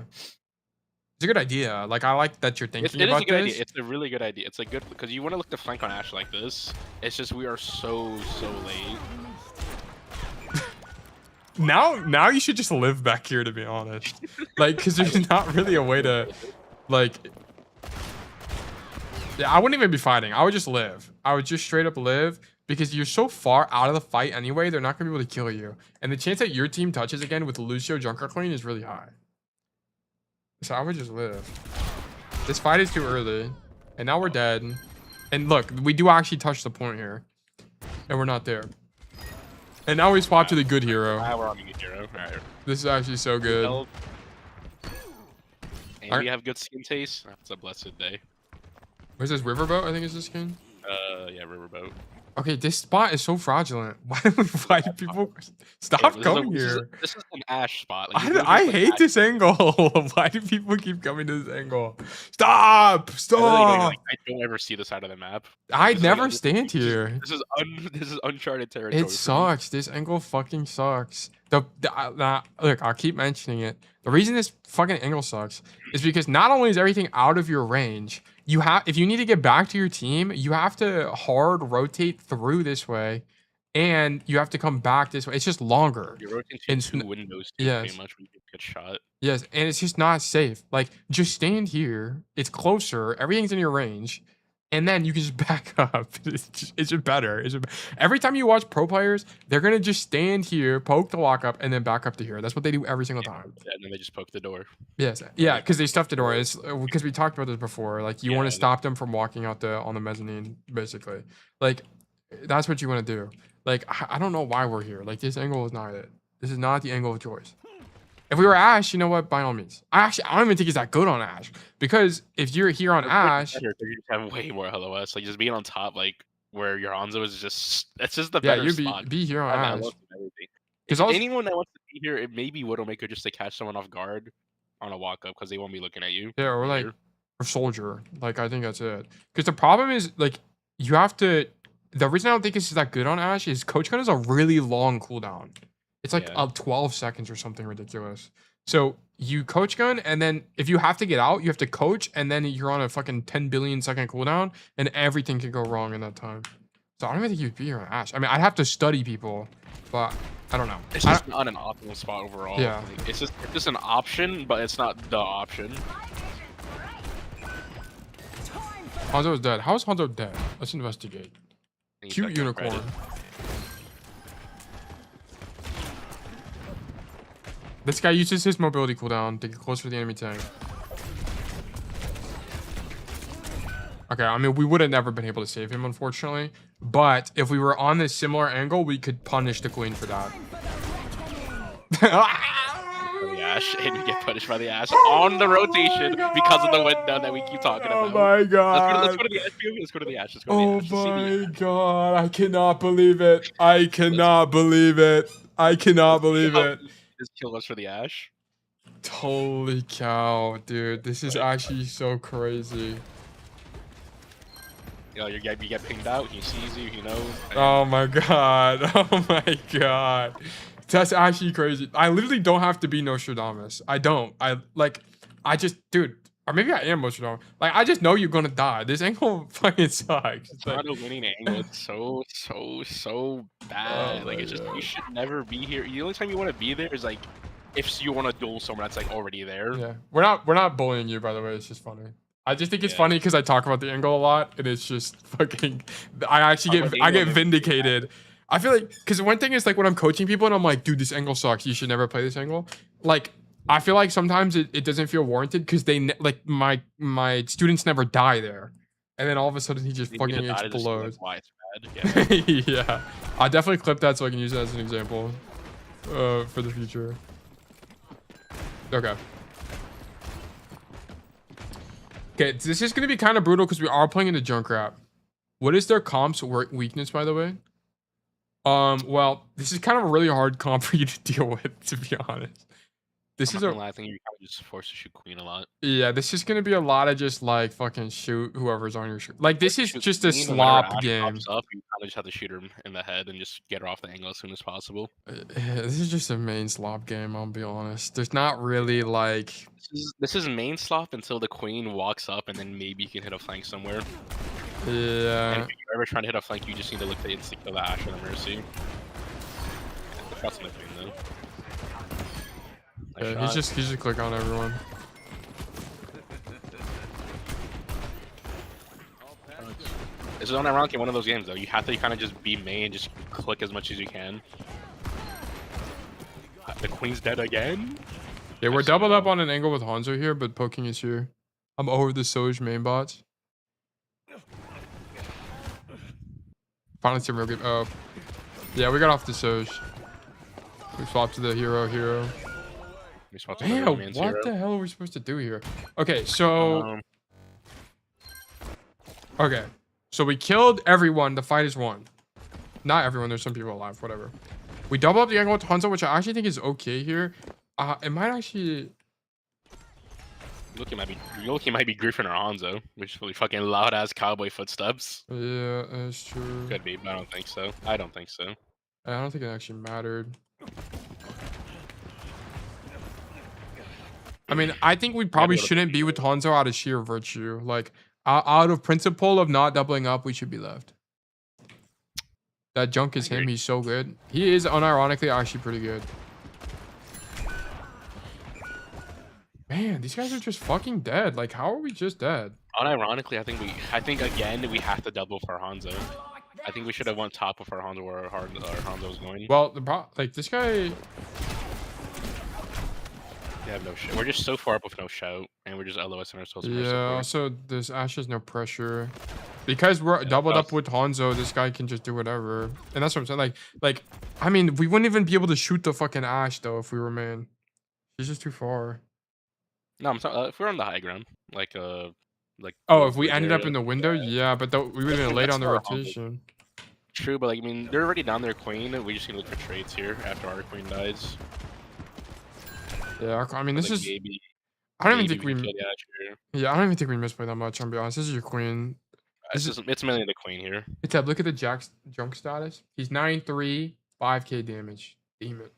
It's a good idea. Like I like that you're thinking It is about a good this. idea. It's a really good idea. It's a good because you want to look to flank on Ash like this. It's just we are so late. Now you should just live back here, to be honest. Like, because there's not really a way to, like. Yeah, I wouldn't even be fighting. I would just live. I would just straight up live because you're so far out of the fight anyway. They're not gonna be able to kill you, and the chance that your team touches again with Lucio Junker Clean is really high. So I would just live. This fight is too early, and now we're dead. And look, we do actually touch the point here, and we're not there. And now we swap to the good hero. We're on the good hero. Alright. This is actually so good. And we have good skin taste. That's a blessed day. Where's this riverboat? I think is this skin. Yeah, riverboat. Okay, this spot is so fraudulent. Why do people stop coming here? This is an Ash spot. Like, I hate this angle. Why do people keep coming to this angle? Stop! Stop! I don't ever see the side of the map. I never stand here. This is uncharted territory. It sucks. This angle fucking sucks. Look, I'll keep mentioning it. The reason this fucking angle sucks is because not only is everything out of your range, if you need to get back to your team, you have to hard rotate through this way, and you have to come back this way. It's just longer. You're rotating two windows pretty much when you get shot. Yes, and it's just not safe. Like, just stand here. It's closer. Everything's in your range. And then you can just back up. It's just better. Every time you watch pro players, they're going to just stand here, poke the lock up, and then back up to here. That's what they do every single time. Yeah, and then they just poke the door. Yes. Yeah, because they stuffed the door. It's because we talked about this before. Like, you want to stop them from walking out on the mezzanine, basically. Like, that's what you want to do. Like, I don't know why we're here. Like, this angle is not it. This is not the angle of choice. If we were Ash, you know what? By all means. I don't even think he's that good on Ash. Because if you're here on Ash... You have way more LOS. Like, just being on top, like, where your Hanzo is just... That's just the better spot. Be here on Ash. Because anyone that wants to be here, it may be Widowmaker just to catch someone off guard on a walk-up, because they won't be looking at you. Yeah, or like... Or Soldier. Like, I think that's it. Because the problem is, like, you have to... The reason I don't think this is that good on Ash is Coach Gun is a really long cooldown. It's like 12 seconds or something ridiculous. So you coach gun, and then if you have to get out, you have to coach, and then you're on a fucking 10 billion second cooldown, and everything can go wrong in that time. So I don't even think you'd be here on Ash. I mean, I'd have to study people, but I don't know. It's just not an optimal spot overall. Yeah. Like, it's just an option, but it's not the option. Hanzo is dead. How is Hanzo dead? Let's investigate. Cute unicorn. This guy uses his mobility cooldown to get closer to the enemy tank. Okay, I mean, we would have never been able to save him, unfortunately. But if we were on this similar angle, we could punish the queen for that. The Ash, and you get punished by the Ash on the rotation because of the window that we keep talking about. Oh my god. Let's go to the Ash. Let's go to the Ash. Oh my god. I cannot believe it. I cannot believe it. I cannot believe it. Just kill us for the Ash. Holy cow, dude. This is actually so crazy. You know, you get pinged out, he sees you, you know. Oh my god. Oh my god. That's actually crazy. I literally don't have to be Nostradamus. I don't. I just, dude, or maybe I am Nostradamus. Like, I just know you're gonna die. This angle fucking sucks. It's not a winning angle. It's so bad. Like, it's just, you should never be here. The only time you want to be there is like if you want to duel someone that's like already there. Yeah, we're not bullying you, by the way. It's just funny. I just think it's funny because I talk about the angle a lot, and it's just fucking. I get vindicated. I feel like, because one thing is like when I'm coaching people and I'm like, dude, this angle sucks. You should never play this angle. Like, I feel like sometimes it doesn't feel warranted because like my students never die there, and then all of a sudden he just fucking explodes. Why it's bad. Yeah. Yeah, I definitely clip that so I can use it as an example for the future. Okay. Okay, this is gonna be kind of brutal because we are playing in the Junkrat. What is their comp's weakness, by the way? Well, this is kind of a really hard comp for you to deal with, to be honest. This I'm is not a gonna lie, I think you're kind of just forced to shoot queen a lot. yeah. This is gonna be a lot of just like fucking shoot whoever's on your like. This is Shoot just a queen, and whenever slop Ash game. pops up, you kind of just have to shoot her in the head and just get her off the angle as soon as possible. This is just a main slop game. I'll be honest. There's not really like. This is main slop until the queen walks up, and then maybe you can hit a flank somewhere. And Yeah. if you're ever trying to hit a flank, you just need to look to insta kill the Ash or the Mercy. The shot's on the queen though. Nice Yeah, shot. he's just click on everyone. This is unironically one of those games though. You have to kind of just be main, just click as much as you can. The queen's dead again. Yeah, we're Nice. doubled up on an angle with Hanzo here, but poking is here. I'm over the Soj main bots. Finally some real good. Oh, yeah, we got off the Soj. We swapped to the hero. We swapped to Man, the man's what hero. the hell are we supposed to do here? Okay, so okay, so we killed everyone. The fight is won. Not everyone. There's some people alive. Whatever. We double up the angle with Hanzo, which I actually think is okay here. It might actually. Loki might be Griffin or Hanzo, which is really fucking loud ass cowboy footsteps. Yeah, that's true. Could be, but I don't think so. I don't think so. I don't think it actually mattered. I mean, I think we probably shouldn't be with Hanzo out of sheer virtue. Like, out of principle of not doubling up, we should be left. That junk is him. He's so good. He is unironically actually pretty good. Man, these guys are just fucking dead. Like, how are we just dead? Unironically, I think again we have to double for Hanzo. I think we should have went top of our Hanzo where our Hanzo was going. Well, like this guy. We have no shit. We're just so far up with no shout, and we're just LOS in ourselves. Yeah. Also, this Ash has no pressure. Because we're doubled up with Hanzo, this guy can just do whatever. And that's what I'm saying. Like, I mean, we wouldn't even be able to shoot the fucking Ash though if we were main. He's just too far. No, I'm talking. If we're on the high ground, like Oh, the if we bridge ended up area. in the window, yeah, but we would have been late on the That's our Hanzo. rotation. True, but like I mean, they're already down their queen. We just need to look for trades here after our queen dies. Yeah, I mean, this Like, is. maybe, I don't even maybe think we. can kill the Ash here. Yeah, I don't even think we misplay that much. I'm be honest. This is your queen. It's mainly the queen here. It's look at the junk status. He's 9-3, 5k damage. Demon.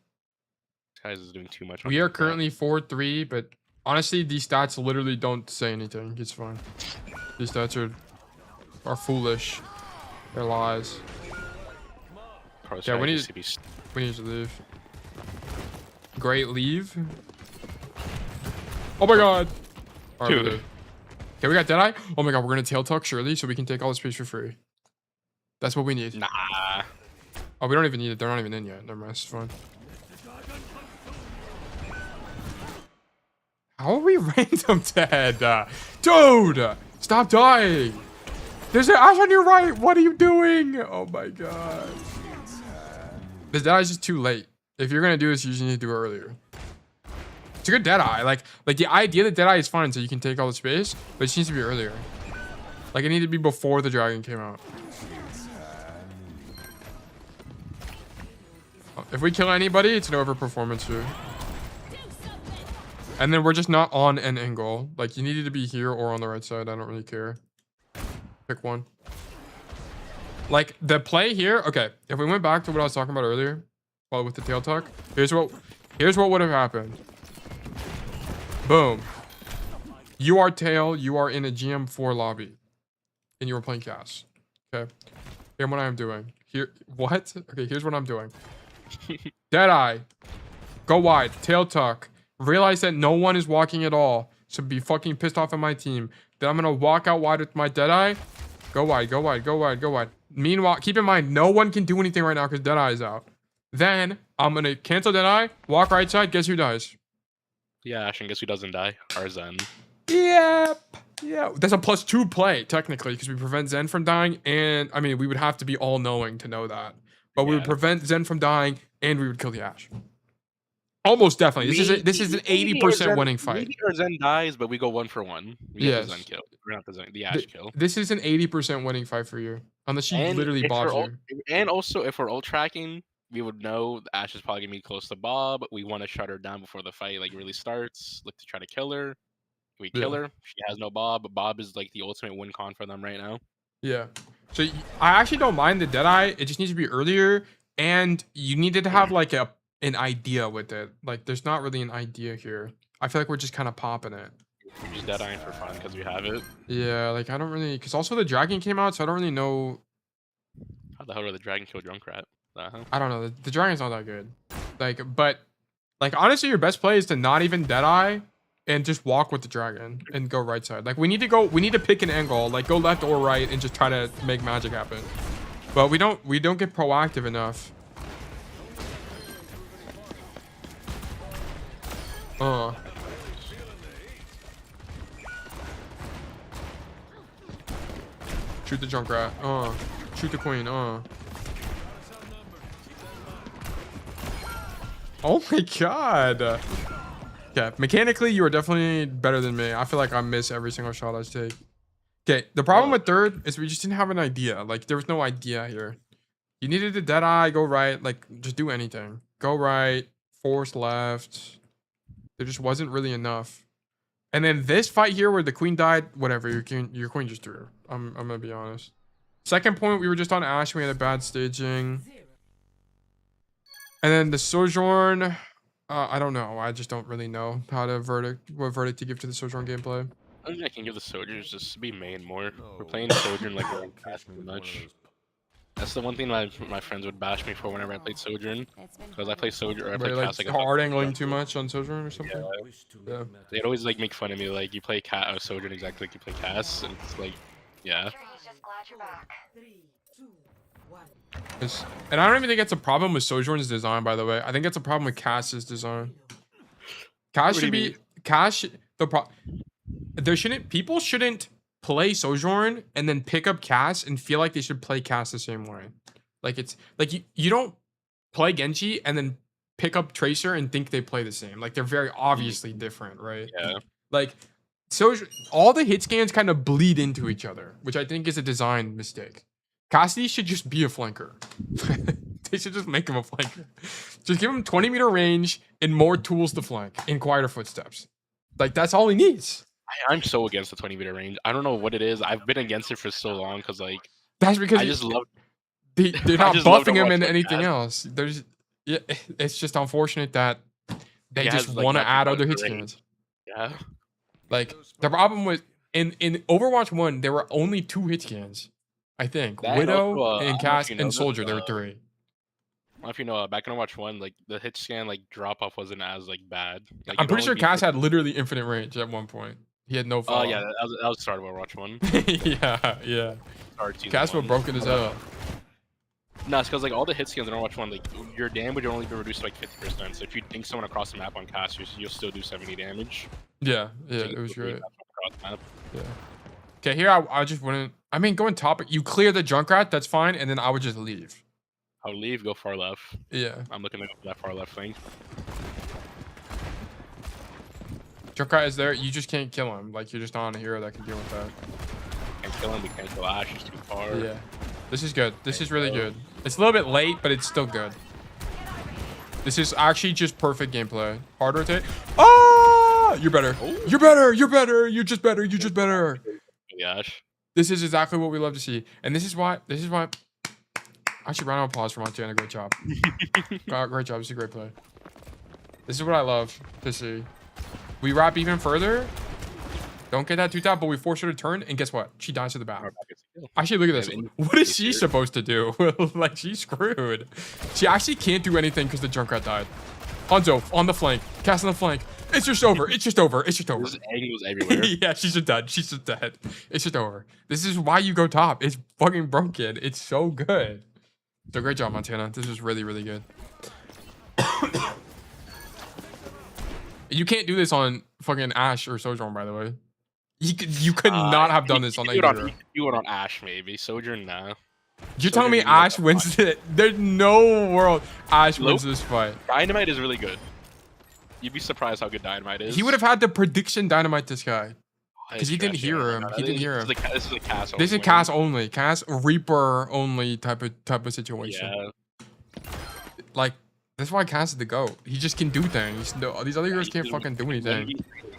This guy is doing too much. We are currently 4-3, but honestly, these stats literally don't say anything. It's fine. These stats are foolish. They're lies. Yeah, we need to leave. Great leave. Oh my god. All right, we Dude. leave. Okay, we got Deadeye. Oh my god, we're gonna tail talk Shirley so we can take all the space for free. That's what we need. Nah. Oh, we don't even need it. They're not even in yet. Never mind. It's fine. How are we random dead? Dude! Stop dying! There's an Ash on your right! What are you doing? Oh my god. This Deadeye's just too late. If you're gonna do this, you just need to do it earlier. It's a good Deadeye. Like the idea that Deadeye is fine so you can take all the space, but it just needs to be earlier. Like it needed to be before the dragon came out. If we kill anybody, it's an overperformance here. And then we're just not on an angle. Like, you needed to be here or on the right side. I don't really care. Pick one. Like, the play here... Okay, if we went back to what I was talking about earlier, well, with the tail tuck, here's what would have happened. Boom. You are tail. You are in a GM4 lobby. And you are playing Cass. Okay. Here's what I'm doing. What? Okay, here's what I'm doing. Deadeye. Go wide. Tail tuck. Realize that no one is walking at all. So be fucking pissed off at my team. Then I'm gonna walk out wide with my Deadeye. Go wide, go wide, go wide, go wide. Meanwhile, keep in mind, no one can do anything right now because Deadeye is out. Then I'm gonna cancel Deadeye, walk right side, guess who dies? Yeah, Ash, and guess who doesn't die? Our Zen. Yep. Yeah, that's a +2 play, technically, because we prevent Zen from dying, and I mean, we would have to be all-knowing to know that. But we would prevent Zen from dying, and we would kill the Ash. Almost definitely. This is an 80% winning fight. Maybe our Zen dies, but we go 1 for 1. We get Yes. the Zen kill. We're not the Ash kill. This is an 80% winning fight for you. Unless she literally bobs you. And also, if we're ult tracking, we would know Ash is probably gonna be close to Bob. We want to shut her down before the fight like really starts. Look to try to kill her. We kill Yeah. her. She has no Bob. Bob is like the ultimate win con for them right now. Yeah. So I actually don't mind the Deadeye. It just needs to be earlier, and you needed to have like an idea with it. Like, there's not really an idea here. I feel like we're just kind of popping it. We're just Deadeyeing for fun because we have it. Yeah, like I don't really, because also the dragon came out, so I don't really know. How the hell did the dragon kill Junkrat? Uh-huh. I don't know. The dragon's not that good. Like, but like honestly, your best play is to not even Deadeye and just walk with the dragon and go right side. Like we need to pick an angle, like go left or right and just try to make magic happen. But we don't get proactive enough. Shoot the Junkrat. Shoot the queen. Oh my god. Yeah, mechanically, you are definitely better than me. I feel like I miss every single shot I take. Okay, the problem with third is we just didn't have an idea. Like, there was no idea here. You needed a Deadeye, go right, like, just do anything. Go right, force left. There just wasn't really enough. And then this fight here where the queen died, whatever, your queen just threw her. I'm gonna be honest. Second point, we were just on Ash, we had a bad staging. And then the Sojourn, I don't know. I just don't really know what verdict to give to the Sojourn gameplay. I think I can give the soldiers just to be main more. We're playing Sojourn like we're fast too much. That's the one thing my friends would bash me for whenever I played Sojourn. Because I play Sojourn, I play Like Cass like hard angling too much on Sojourn or something. Yeah. They'd always like make fun of me, like you play Sojourn exactly like you play Cass, and it's like, yeah. And I don't even think it's a problem with Sojourn's design, by the way. I think it's a problem with Cass's design. Cass should be people shouldn't play Sojourn and then pick up Cass and feel like they should play Cass the same way. Like it's like you don't play Genji and then pick up Tracer and think they play the same. Like they're very obviously different, right? Yeah. Like all the hit scans kind of bleed into each other, which I think is a design mistake. Cassidy should just be a flanker. They should just make him a flanker. Just give him 20-meter range and more tools to flank in quieter footsteps. Like, that's all he needs. I'm so against the 20-meter range. I don't know what it is. I've been against it for so long because, like, that's because I just love. They're not buffing him into anything else. It's just unfortunate that they just want to add other hit scans. Yeah. Like, the problem with in Overwatch 1, there were only 2 hit scans. I think Widow and Cass and Soldier. There were 3. I don't know if you know, back in Overwatch 1, like the hit scan like drop off wasn't as like bad. Like, I'm pretty sure Cass had literally infinite range at one point. He had no fall. Oh yeah, that was the start of Overwatch 1. yeah. Cass was broken as hell. No, it's because like all the hit scans in Overwatch 1, like your damage will only be reduced to like 50%. So if you dink someone across the map on Cass, you'll still do 70 damage. Yeah, it was great. Yeah. Okay, here I just wouldn't. I mean, going top, you clear the Junkrat, that's fine, and then I would just leave. I would leave, go far left. Yeah. I'm looking at that far left thing. Junkrat is there. You just can't kill him. Like, you're just not on a hero that can deal with that. Can't kill him. We can't kill Ash. He's too far. Yeah. This is good. This is really good. It's a little bit late, but it's still good. This is actually just perfect gameplay. Hard rotate. Oh! You're better. Ooh. You're better. You're better. You're just better. You're just better. Ash. This is exactly what we love to see. And this is why actually, round of applause for Montana. Great job. Great job. This is a great play. This is what I love to see. We wrap even further. Don't get that too top, but we force her to turn, and guess what? She dies to the back. Actually, look at this. What is she supposed to do? Like, she's screwed. She actually can't do anything because the Junkrat died. Hanzo, on the flank. Cass on the flank. It's just over. It's just over. It's just over. There's angles everywhere. Yeah, she's just dead. She's just dead. It's just over. This is why you go top. It's fucking broken. It's so good. So great job, Montana. This is really, really good. You can't do this on fucking Ash or Sojourn, by the way. You could not have done this on that hero. You went on Ash, maybe. Sojourn, nah. You're telling me Ash wins it? There's no world Ash wins this fight. Dynamite is really good. You'd be surprised how good Dynamite is. He would have had the prediction Dynamite this guy. Because he didn't hear him. He didn't hear him. This is a Cass only. This is Cass only. Cass Reaper only type of situation. Yeah. Like, that's why Cass is the GOAT. He just can do things. No, these other heroes can't fucking do anything.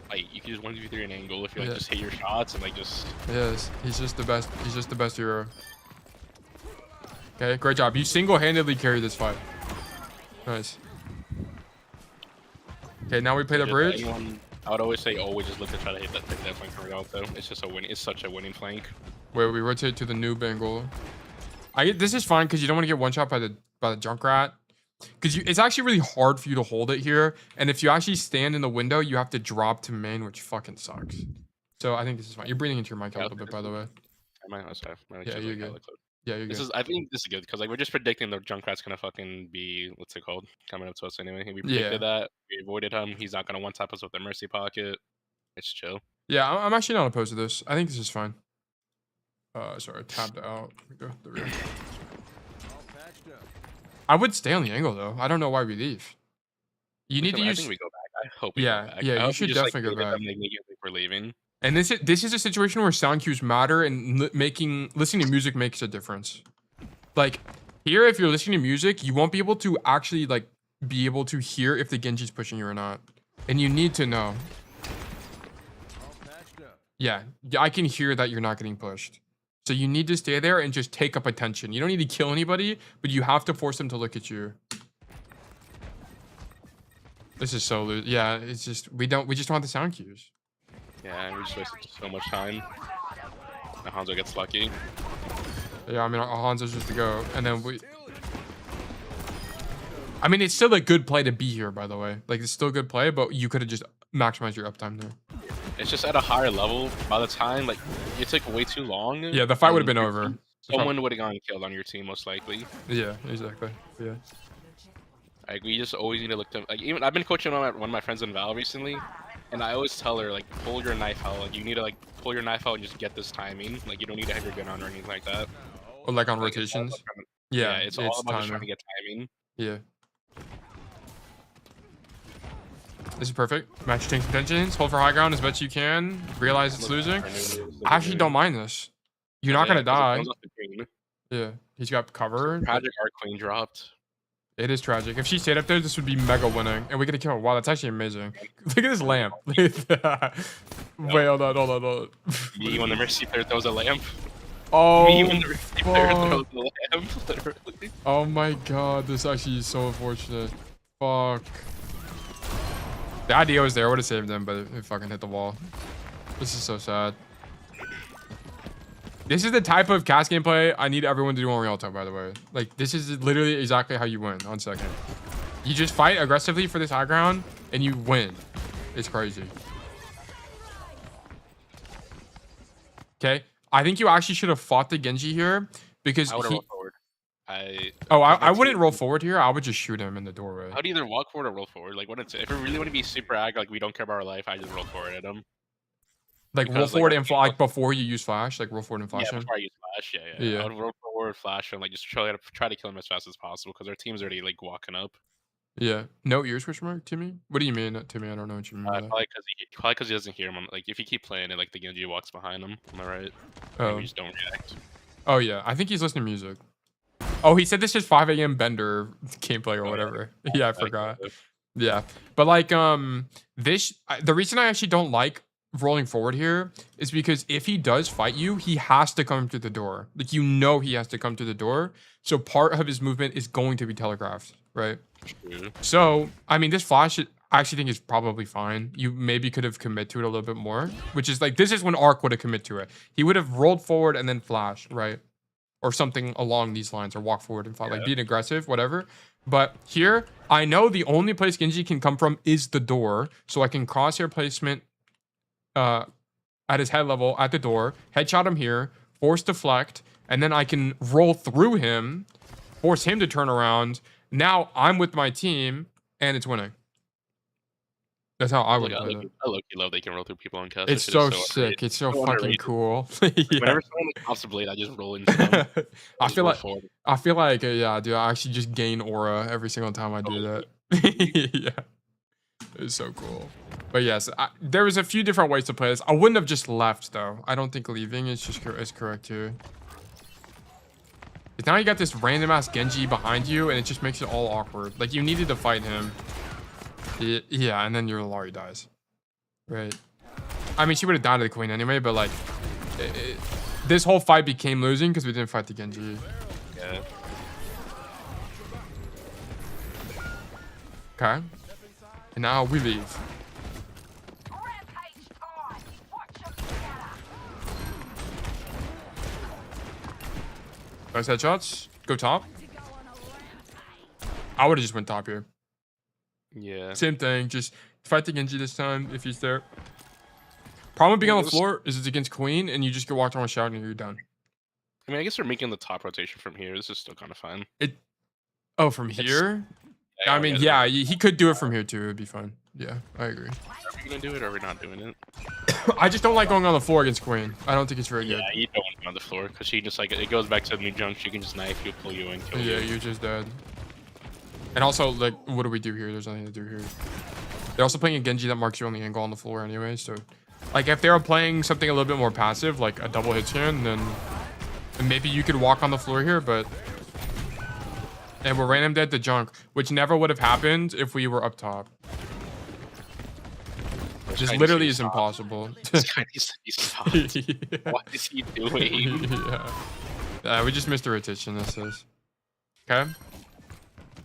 Like, you can just 1v3 an angle if you like Yeah. just hit your shots and like just. Yes, he's just the best. He's just the best hero. Okay, great job. You single-handedly carried this fight. Nice. Okay, now we play the bridge. I would always say always just look to try to hit that flank from out though. It's just a winning. It's such a winning flank. Where we rotate to the noob angle. This is fine because you don't want to get one shot by the Junkrat. Because it's actually really hard for you to hold it here. And if you actually stand in the window, you have to drop to main, which fucking sucks. So I think this is fine. You're breathing into your mic a little bit, by the way. Yeah, you're good. Yeah, you're good. I think this is good because like we're just predicting the Junkrat's gonna fucking be what's it called coming up to us anyway. We predicted that. We avoided him. He's not gonna one tap us with the mercy pocket. It's chill. Yeah, I'm actually not opposed to this. I think this is fine. Sorry, tapped out. There we go. I would stay on the angle though. I don't know why we leave. You need to use. I think we go back. I hope we go back. Yeah, you should definitely go back. We're leaving. And this is a situation where sound cues matter, and listening to music makes a difference. Like here, if you're listening to music, you won't be able to actually like be able to hear if the Genji's pushing you or not, and you need to know. Yeah, I can hear that you're not getting pushed. So you need to stay there and just take up attention. You don't need to kill anybody, but you have to force them to look at you. This is so loose. Yeah, it's just we just want the sound cues. Yeah, and we just wasted so much time. Now Hanzo gets lucky. Yeah, I mean Hanzo's just to go, and then we. I mean, it's still a good play to be here, by the way. Like it's still a good play, but you could have just maximized your uptime there. It's just at a higher level. By the time like it took way too long. Yeah, the fight would have been over. Someone would have gotten killed on your team most likely. Yeah, exactly. Yeah. Like we just always need to look to like even I've been coaching one of my friends in Val recently, and I always tell her like pull your knife out. Like you need to like pull your knife out and just get this timing. Like you don't need to have your gun on or anything like that. Or like on rotations. Yeah, it's all about just trying to get timing. Yeah. This is perfect. Match change intentions. Hold for high ground as best you can. Realize it's losing. I actually don't mind this. You're not gonna die. Yeah, he's got cover. Tragic Arc Queen dropped. It is tragic. If she stayed up there, this would be mega winning, and we get a kill. Wow, that's actually amazing. Look at this lamp. Wait, hold on. Me when the Mercy player throws a lamp. Oh, Me when the Mercy player throws a lamp. Literally. Oh my god, this actually is so unfortunate. Fuck. The idea was there. I would have saved them, but it fucking hit the wall. This is so sad. This is the type of cast gameplay I need everyone to do on real time, by the way. Like, this is literally exactly how you win on second. You just fight aggressively for this high ground, and you win. It's crazy. Okay. I think you actually should have fought the Genji here, because I would have rolled forward. I wouldn't roll forward here. I would just shoot him in the doorway. How do you either walk forward or roll forward? Like, if we really want to be super ag, like we don't care about our life, I just roll forward at him. Like roll forward and like before you use flash, like roll forward and flash yeah, him. Before I use flash, yeah. I would roll forward, flash him, like just try to kill him as fast as possible because our team's already like walking up. Yeah. No ears, question mark, Timmy? What do you mean, Timmy? I don't know what you mean. Probably because he doesn't hear him. Like if you keep playing it, like the Genji walks behind him. Am I right? Oh. We just don't react. Oh yeah, I think he's listening to music. Oh, he said this is 5 a.m. Bender gameplay or whatever. Yeah, I forgot. Yeah, but like the reason I actually don't like rolling forward here is because if he does fight you, he has to come to the door. Like he has to come to the door. So part of his movement is going to be telegraphed, right? True. So I mean, this flash I actually think is probably fine. You maybe could have commit to it a little bit more, which is like this is when Arc would have commit to it. He would have rolled forward and then flash, right? Or something along these lines, or walk forward and fight, like being aggressive, whatever. But here, I know the only place Genji can come from is the door, so I can crosshair placement at his head level at the door, headshot him here, force deflect, and then I can roll through him, force him to turn around. Now I'm with my team, and it's winning. That's how I would play it. I love they can roll through people on cast. It's so sick. It's so fucking cool. Yeah. Whenever someone pops a blade, I just roll into them. I feel like yeah, dude, I actually just gain aura every single time I do that. Yeah, it's so cool. But yes, there was a few different ways to play this. I wouldn't have just left though. I don't think leaving is correct too. Because now you got this random ass Genji behind you, and it just makes it all awkward. Like, you needed to fight him. Yeah, and then your Lari dies. Right. I mean, she would have died to the Queen anyway, but like, this whole fight became losing because we didn't fight the Genji. Yeah. Okay. And now we leave. Nice headshots. Go top. I would have just went top here. Yeah. Same thing. Just fight the Genji this time if he's there. Problem with being on the floor is it's against Queen and you just get walked around shouting and you're done. I mean, I guess we're making the top rotation from here. This is still kind of fine. Oh, from here? Yeah, I mean, yeah, he could do it from here too. It would be fine. Yeah, I agree. Are we gonna do it or are we not doing it? I just don't like going on the floor against Queen. I don't think it's very good. Yeah, you don't want to be on the floor because she just like it goes back to the new junk. She can just knife you, pull you in, kill you. Yeah, you're just dead. And also, like, what do we do here? There's nothing to do here. They're also playing a Genji that marks you on the angle on the floor anyway. So, like, if they were playing something a little bit more passive, like a double hit scan, then maybe you could walk on the floor here, but. And we're random dead to junk, which never would have happened if we were up top. Just literally is impossible. This guy needs to be stopped. Yeah. What is he doing? Yeah. We just missed the rotation, this is. Okay.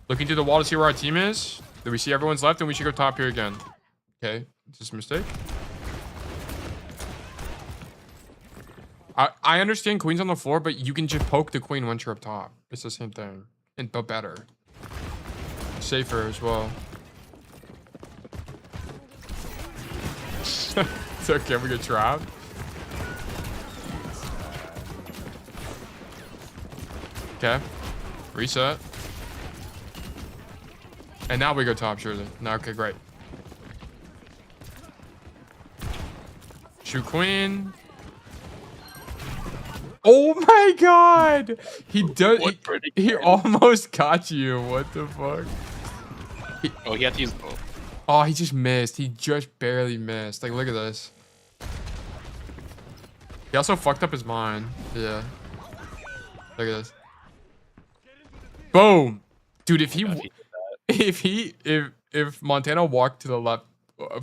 Looking through the wall to see where our team is. Do we see everyone's left and we should go top here again? Okay. Is this a mistake? I understand Queen's on the floor, but you can just poke the Queen once you're up top. It's the same thing. But better. Safer as well. It's okay, we get trapped. Okay. Reset. And now we go top, surely. No, okay, great. Shoot Queen. Oh my god! He does. He almost got you. What the fuck? Oh, he had to use. Oh, he just missed. He just barely missed. Like, look at this. He also fucked up his mind. Yeah. Look at this. Boom, dude. If Montana walked to the left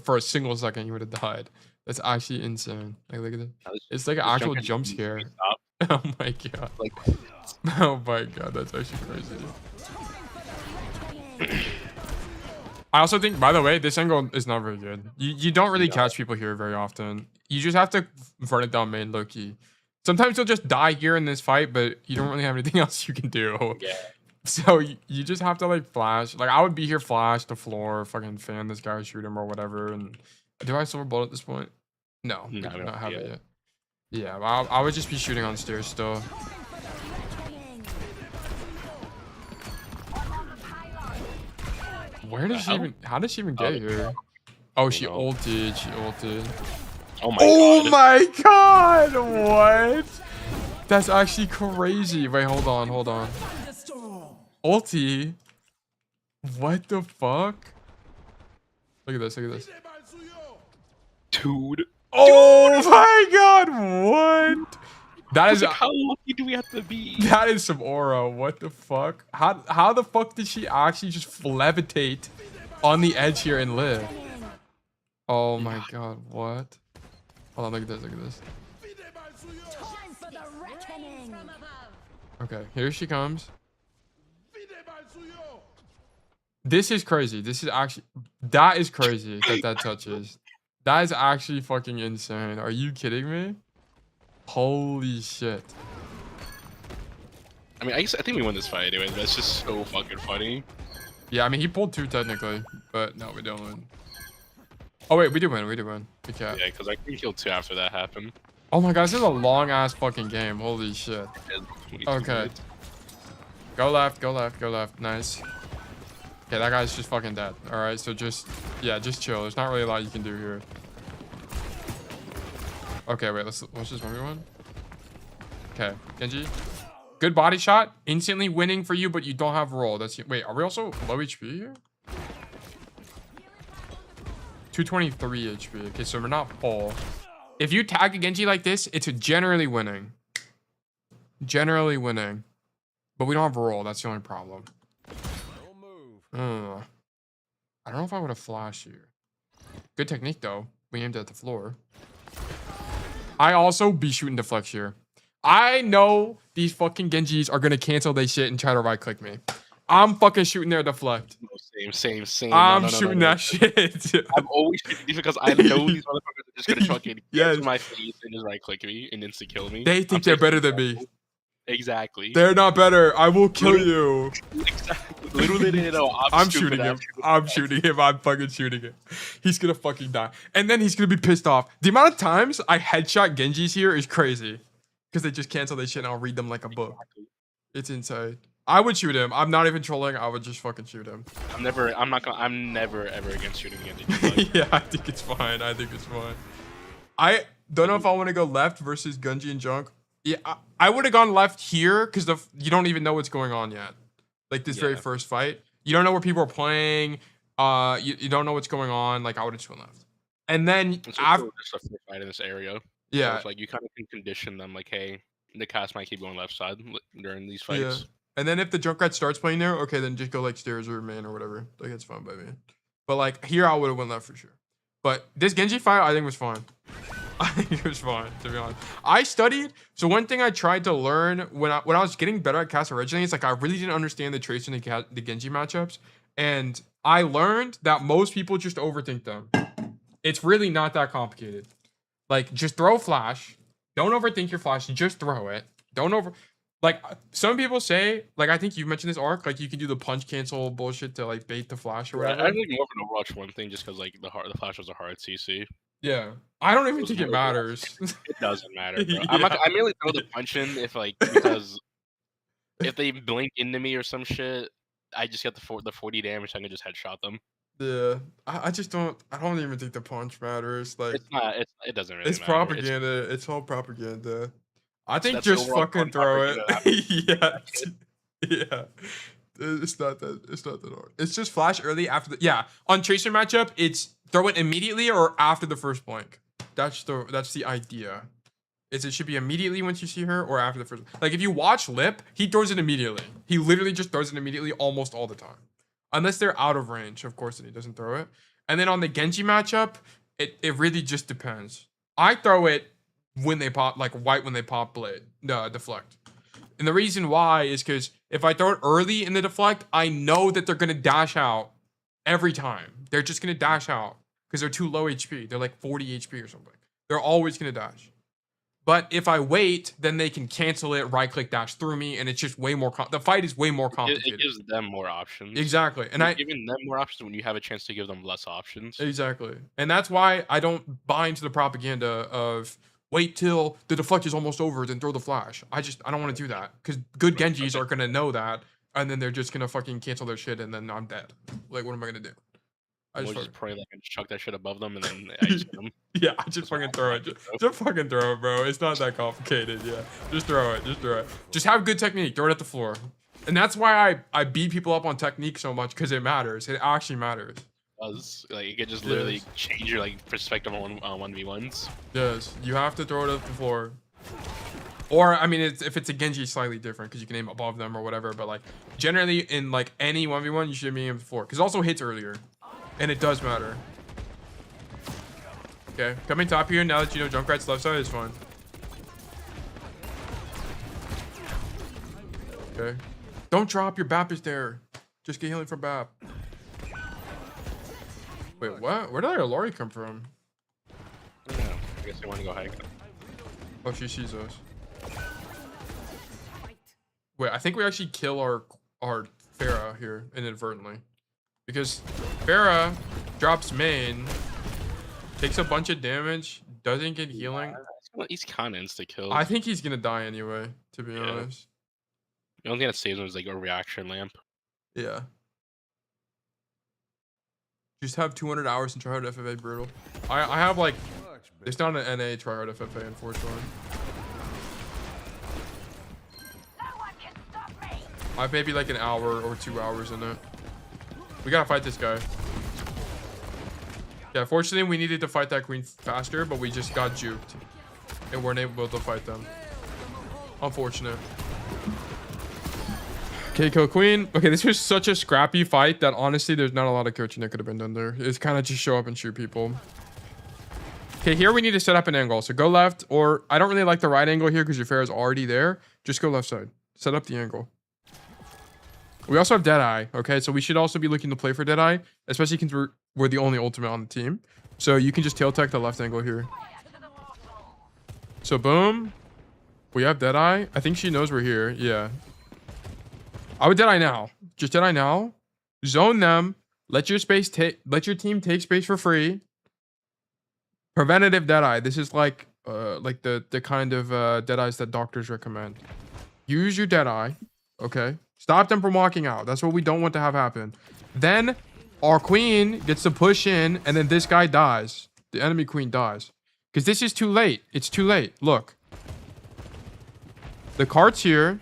for a single second, he would have died. That's actually insane. Like, look at it. It's like an actual jump scare. Oh my god. Like, oh my god, that's actually crazy. I also think, by the way, this angle is not very good. You don't really catch people here very often. You just have to run it down main low key. Sometimes you'll just die here in this fight, but you don't really have anything else you can do. Yeah. So you just have to like flash. Like I would be here, flash the floor, fucking fan this guy, shoot him or whatever. And do I have silver bullet at this point? No, we do not have it yet. Yeah, I would just be shooting on stairs still. Where does she even? How did she even get here? Oh, she ulted. She ulted. Oh my god. Oh my god! What? That's actually crazy. Wait, hold on. Ulti. What the fuck? Look at this. Look at this. Dude. Oh my god! What? That is. Like, how lucky do we have to be? That is some aura. What the fuck? How the fuck did she actually just levitate on the edge here and live? Oh my god! What? Hold on. Look at this. Look at this. Okay, here she comes. This is crazy. This is actually. That is crazy that touches. That is actually fucking insane. Are you kidding me? Holy shit. I mean, I think we won this fight anyway. That's just so fucking funny. Yeah, I mean, he pulled 2 technically, but no, we don't win. Oh, wait, we do win. We do win. We can't. Yeah, because I think killed 2 after that happened. Oh my god, this is a long ass fucking game. Holy shit. Okay. Go left, go left, go left. Nice. Okay, that guy's just fucking dead. Alright, so just chill. There's not really a lot you can do here. Okay, wait, let's just 1v1. Okay, Genji. Good body shot. Instantly winning for you, but you don't have roll. Wait, are we also low HP here? 223 HP. Okay, so we're not full. If you tag a Genji like this, it's generally winning. Generally winning. But we don't have a roll. That's the only problem. Don't move. I don't know if I would have flashed here. Good technique though. We aimed at the floor. I also be shooting deflects here. I know these fucking Genjis are gonna cancel their shit and try to right click me. I'm fucking shooting their deflect. Same. I'm shooting that shit. I'm always shooting these because I know these motherfuckers are just gonna fucking Yes. get to my face and just right click me and insta kill me. They think they're better than me. Exactly. They're not better. I will kill you. Exactly. Literally, they know. I'm shooting him. I'm shooting him. I'm fucking shooting him. He's gonna fucking die. And then he's gonna be pissed off. The amount of times I headshot Genjis here is crazy. Because they just cancel their shit and I'll read them like a book. It's insane. I would shoot him. I'm not even trolling. I would just fucking shoot him. I'm never ever against shooting Genji. Yeah, I think it's fine. I think it's fine. I don't know if I want to go left versus Gunji and Junk. Yeah, I would have gone left here because you don't even know what's going on yet. Like this very first fight. You don't know where people are playing. You don't know what's going on. Like I would have just went left. And then after just a first fight in this area. Yeah. So it's like you kind of can condition them like, hey, the cast might keep going left side during these fights. Yeah. And then if the Junkrat starts playing there, okay, then just go like stairs or main or whatever. Like it's fine by me. But like here I would have went left for sure. But this Genji fight I think was fine. I think it was fine, to be honest. I studied. So one thing I tried to learn when I was getting better at cast originally, it's like I really didn't understand the Tracer and the Genji matchups. And I learned that most people just overthink them. It's really not that complicated. Like just throw flash. Don't overthink your flash. Just throw it. Like some people say, like I think you've mentioned this arc, like you can do the punch cancel bullshit to like bait the flash or whatever. I think more of an Overwatch 1 thing just because like the flash was a hard CC. Yeah, I don't even think it matters. It doesn't matter, bro. Yeah. I merely throw the punch in if like because if they blink into me or some shit, I just get the 40 damage. I can just headshot them. Yeah, I just don't. I don't even think the punch matters. Like It's not. It doesn't really. it's matter. propaganda. It's all propaganda. I think That's just overall fucking fun throw it. propaganda. Yeah. It's not that. It's not that hard. It's just flash early after the. Yeah, on Tracer matchup, it's throw it immediately or after the first blink. That's the idea. It should be immediately once you see her or after the first. Like if you watch Lip, he throws it immediately. He literally just throws it immediately almost all the time. Unless they're out of range, of course, then he doesn't throw it. And then on the Genji matchup, it really just depends. I throw it when they pop, like right when they pop blade, deflect. And the reason why is because if I throw it early in the deflect, I know that they're gonna dash out every time. They're just gonna dash out because they're too low HP. They're like 40 HP or something. They're always gonna dash. But if I wait, then they can cancel it, right click dash through me, and it's just way more. The fight is way more complicated. It gives them more options. Exactly, and You're giving them more options when you have a chance to give them less options. Exactly, and that's why I don't buy into the propaganda of wait till the deflect is almost over, then throw the flash. I don't want to do that because good Genjis are gonna know that, and then they're just gonna fucking cancel their shit, and then I'm dead. Like, what am I gonna do? I just pray like and chuck that shit above them, and then I just hit them. Yeah, I just fucking throw it. Just fucking throw it, bro. It's not that complicated. Yeah, just throw it. Just throw it. Just have good technique. Throw it at the floor. And that's why I beat people up on technique so much because it matters. It actually matters. Like it could just literally change your like perspective on 1v1s. Yes, you have to throw it at the floor. Or I mean, if it's a Genji, it's slightly different because you can aim above them or whatever. But like generally in like any 1v1, you should be aiming at the floor because also hits earlier, and it does matter. Okay, coming top here now that you know Junkrat's left side is fine. Okay, don't drop your BAP is there. Just get healing from BAP. Wait, what? Where did our Lori come from? Yeah, I guess they want to go hike. Oh, she sees us. Wait, I think we actually kill our Pharah here inadvertently. Because Pharah drops main, takes a bunch of damage, doesn't get healing. He's kind of insta-killed. I think he's gonna die anyway, to be honest. The only thing that saves him is like a reaction lamp. Yeah. Just have 200 hours in tryhard FFA brutal. I have like, it's not an NA tryhard FFA, unfortunately. I have maybe like an hour or 2 hours in it. We gotta fight this guy. Yeah, fortunately we needed to fight that queen faster, but we just got juked. And weren't able to fight them. Unfortunate. Okay, kill queen. Okay, this was such a scrappy fight that honestly, there's not a lot of coaching that could have been done there. It's kind of just show up and shoot people. Okay, here we need to set up an angle. So go left, or I don't really like the right angle here because your fair is already there. Just go left side. Set up the angle. We also have Deadeye. Okay, so we should also be looking to play for Deadeye, especially since we're the only ultimate on the team. So you can just tail tech the left angle here. So boom. We have Deadeye. I think she knows we're here. Yeah. I would Deadeye now. Just Deadeye now. Zone them. Let your team take space for free. Preventative Deadeye. This is like the kind of Deadeyes that doctors recommend. Use your Deadeye. Okay. Stop them from walking out. That's what we don't want to have happen. Then our queen gets to push in, and then this guy dies. The enemy queen dies. Because this is too late. It's too late. Look. The cart's here.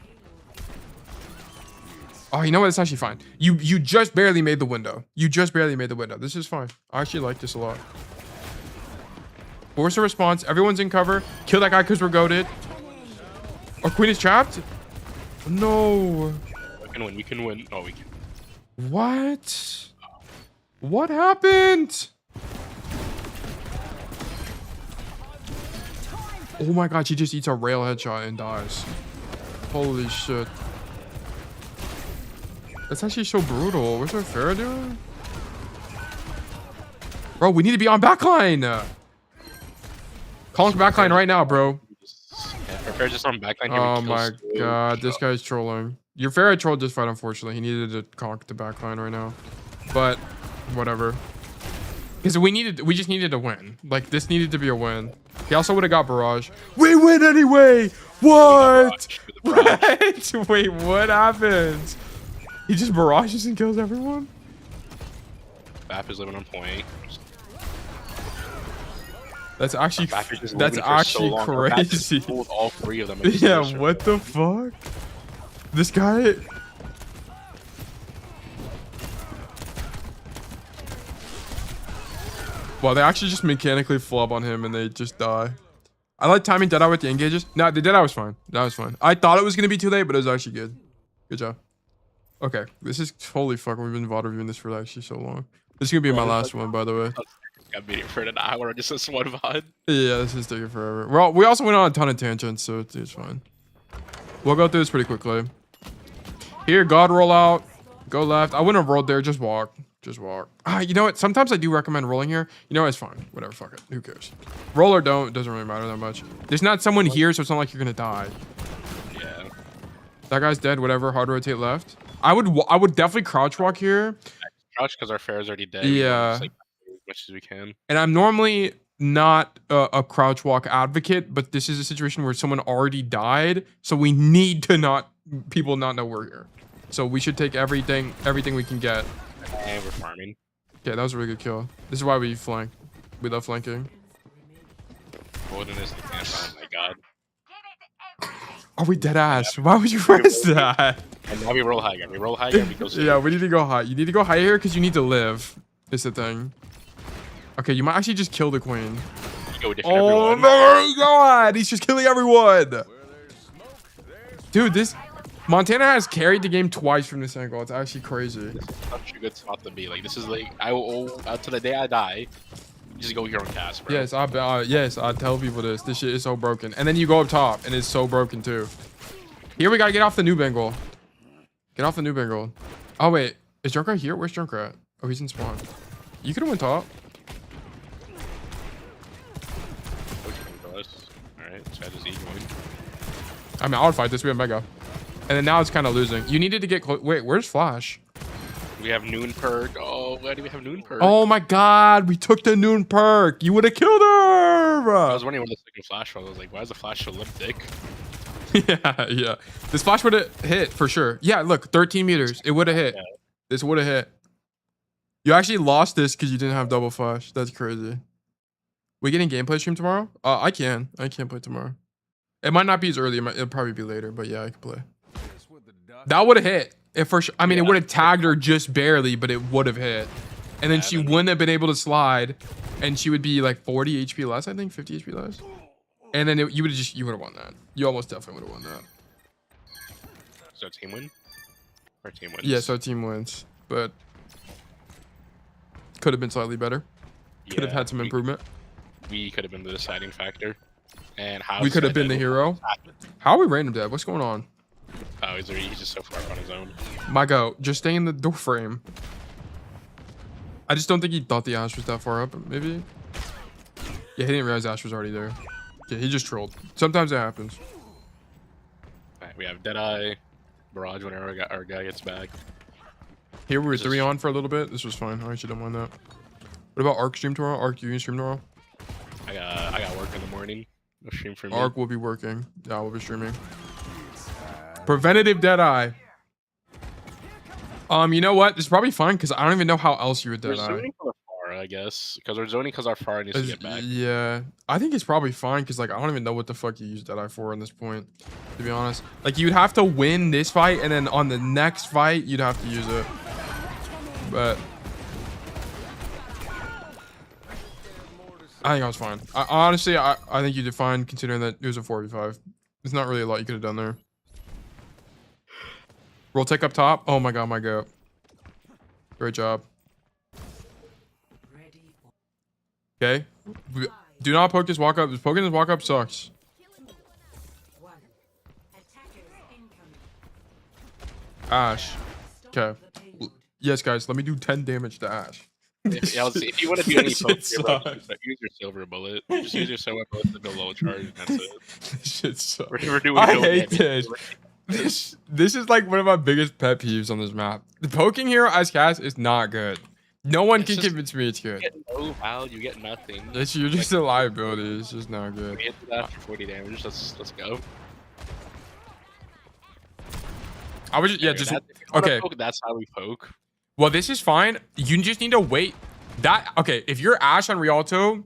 Oh, you know what? It's actually fine. You just barely made the window. You just barely made the window. This is fine. I actually like this a lot. Force a response. Everyone's in cover. Kill that guy because we're goated. Our queen is trapped. No. We can win. We can win. Oh, we can. What? What happened? Oh my god, she just eats a rail headshot and dies. Holy shit. That's actually so brutal. What's our fair doing? Bro, we need to be on backline. Call backline right now, bro. Yeah, fair just on backline here. Oh my god, this guy's trolling. Your fair trolled this fight, unfortunately. He needed to conk the backline right now. But whatever. Because we just needed to win. Like, this needed to be a win. He also would have got barrage. We win anyway! What? What? Wait, what happens? He just barrages and kills everyone? Bap is living on point. That's actually So crazy. All three of them. Yeah, what the fuck? This guy. Well, they actually just mechanically flub on him and they just die. I like timing Deadeye with the engages. No, the Deadeye was fine. That was fine. I thought it was gonna be too late, but it was actually good. Good job. Okay, this is holy fuck. We've been VOD reviewing this for actually so long. This is gonna be my last one, by the way. Got meeting for an hour just this one VOD. Yeah, this is taking forever. Well, we also went on a ton of tangents, so it's fine. We'll go through this pretty quickly. Here, God roll out. Go left. I wouldn't have rolled there. Just walk. Just walk. Ah, you know what? Sometimes I do recommend rolling here. You know, it's fine. Whatever. Fuck it. Who cares? Roll or don't. It doesn't really matter that much. There's not someone here, so it's not like you're gonna die. Yeah. That guy's dead. Whatever. Hard rotate left. I would definitely crouch walk here. Crouch because our fair is already dead. Yeah. Just, like, as much as we can. And I'm normally not a crouch walk advocate, but this is a situation where someone already died, so we need to people not know we're here. So we should take everything we can get. And we're farming. Okay, that was a really good kill. This is why we flank. We love flanking. Wilderness camp. Oh my god. Are we dead ass? Why would you press that? And now we roll high again. We roll high again. We go Yeah, we need to go high. You need to go high here because you need to live. Is the thing. Okay, you might actually just kill the queen. Oh my god, he's just killing everyone. Dude, this Montana has carried the game twice from this angle. It's actually crazy. This is such a good spot to be. Like, this is like, I will, to the day I die, just go here on cast, bro. Yes, I tell people this. This shit is so broken. And then you go up top, and it's so broken too. Here we gotta get off the new Bengal. Get off the new Bengal. Oh wait, is Junkrat here? Where's Junkrat? Oh, he's in spawn. You could have went top. Alright, so I just eat one. I mean, I would fight this. We have Mega. And then now it's kind of losing. You needed to get close. Wait, where's Flash? We have noon perk. Oh, why do we have noon perk? Oh my god, we took the noon perk. You would have killed her. I was wondering where the second flash was. I was like, why is the flash so limp dick? Yeah. This flash would have hit for sure. Yeah, look, 13 meters. It would have hit. Yeah. This would have hit. You actually lost this because you didn't have double flash. That's crazy. We getting gameplay stream tomorrow? I can't play tomorrow. It might not be as early. It'll probably be later, but yeah, I can play. That would have hit. If for sure, I mean, it would have tagged her just barely, but it would have hit. And then she wouldn't have been able to slide, and she would be like 40 HP less, I think, 50 HP less. And then you would have won that. You almost definitely would have won that. So team win? Our team wins. Yes, our team wins, but could have been slightly better. Could have Yeah, had some improvement. We could have been the deciding factor. And how We could have been the hero. How are we random dead? What's going on? Oh, he's just so far on his own. My go. Just stay in the door frame. I just don't think he thought the Ash was that far up. Maybe. Yeah, he didn't realize Ash was already there. Yeah, he just trolled. Sometimes it happens. Alright, we have Deadeye, Barrage whenever our guy gets back. Here we were This 3 is- on for a little bit. This was fine. I actually don't mind that. What about Arc stream tomorrow? Arc, you can stream tomorrow? I got work in the morning. No stream for me. Arc will be working. Yeah, we'll be streaming. Preventative Deadeye. You know what? This is probably fine because I don't even know how else you would We're Deadeye. zoning for the Pharah, I guess. Because we're zoning because our Pharah needs to get back. Yeah, I think it's probably fine because like I don't even know what the fuck you use Deadeye for in this point, to be honest. Like you'd have to win this fight and then on the next fight you'd have to use it. But I think I was fine. Honestly, I think you did fine considering that it was a 4v5. There's not really a lot you could have done there. Roll tech up top. Oh my god, my goat. Great job. Okay. Do not poke this walk up. Poking this walk up sucks. Ash. Okay. Yes, guys, let me do 10 damage to Ash. If you want to do any This poke, shit bro, sucks. use your silver bullet. Just use your silver bullet to go low charge and that's it. This shit sucks. We're doing I no hate damage. this is like one of my biggest pet peeves on this map. The poking hero as Cass is not good. No one It's can just- convince me it's You good. get no value, you get nothing. You're just a liability. It's just not good. We hit that for 40 damage. Let's go. I was just, yeah, Anyway, just if you wanna okay. poke, that's how we poke. Well, this is fine. You just need to wait. Okay, if you're Ash on Rialto,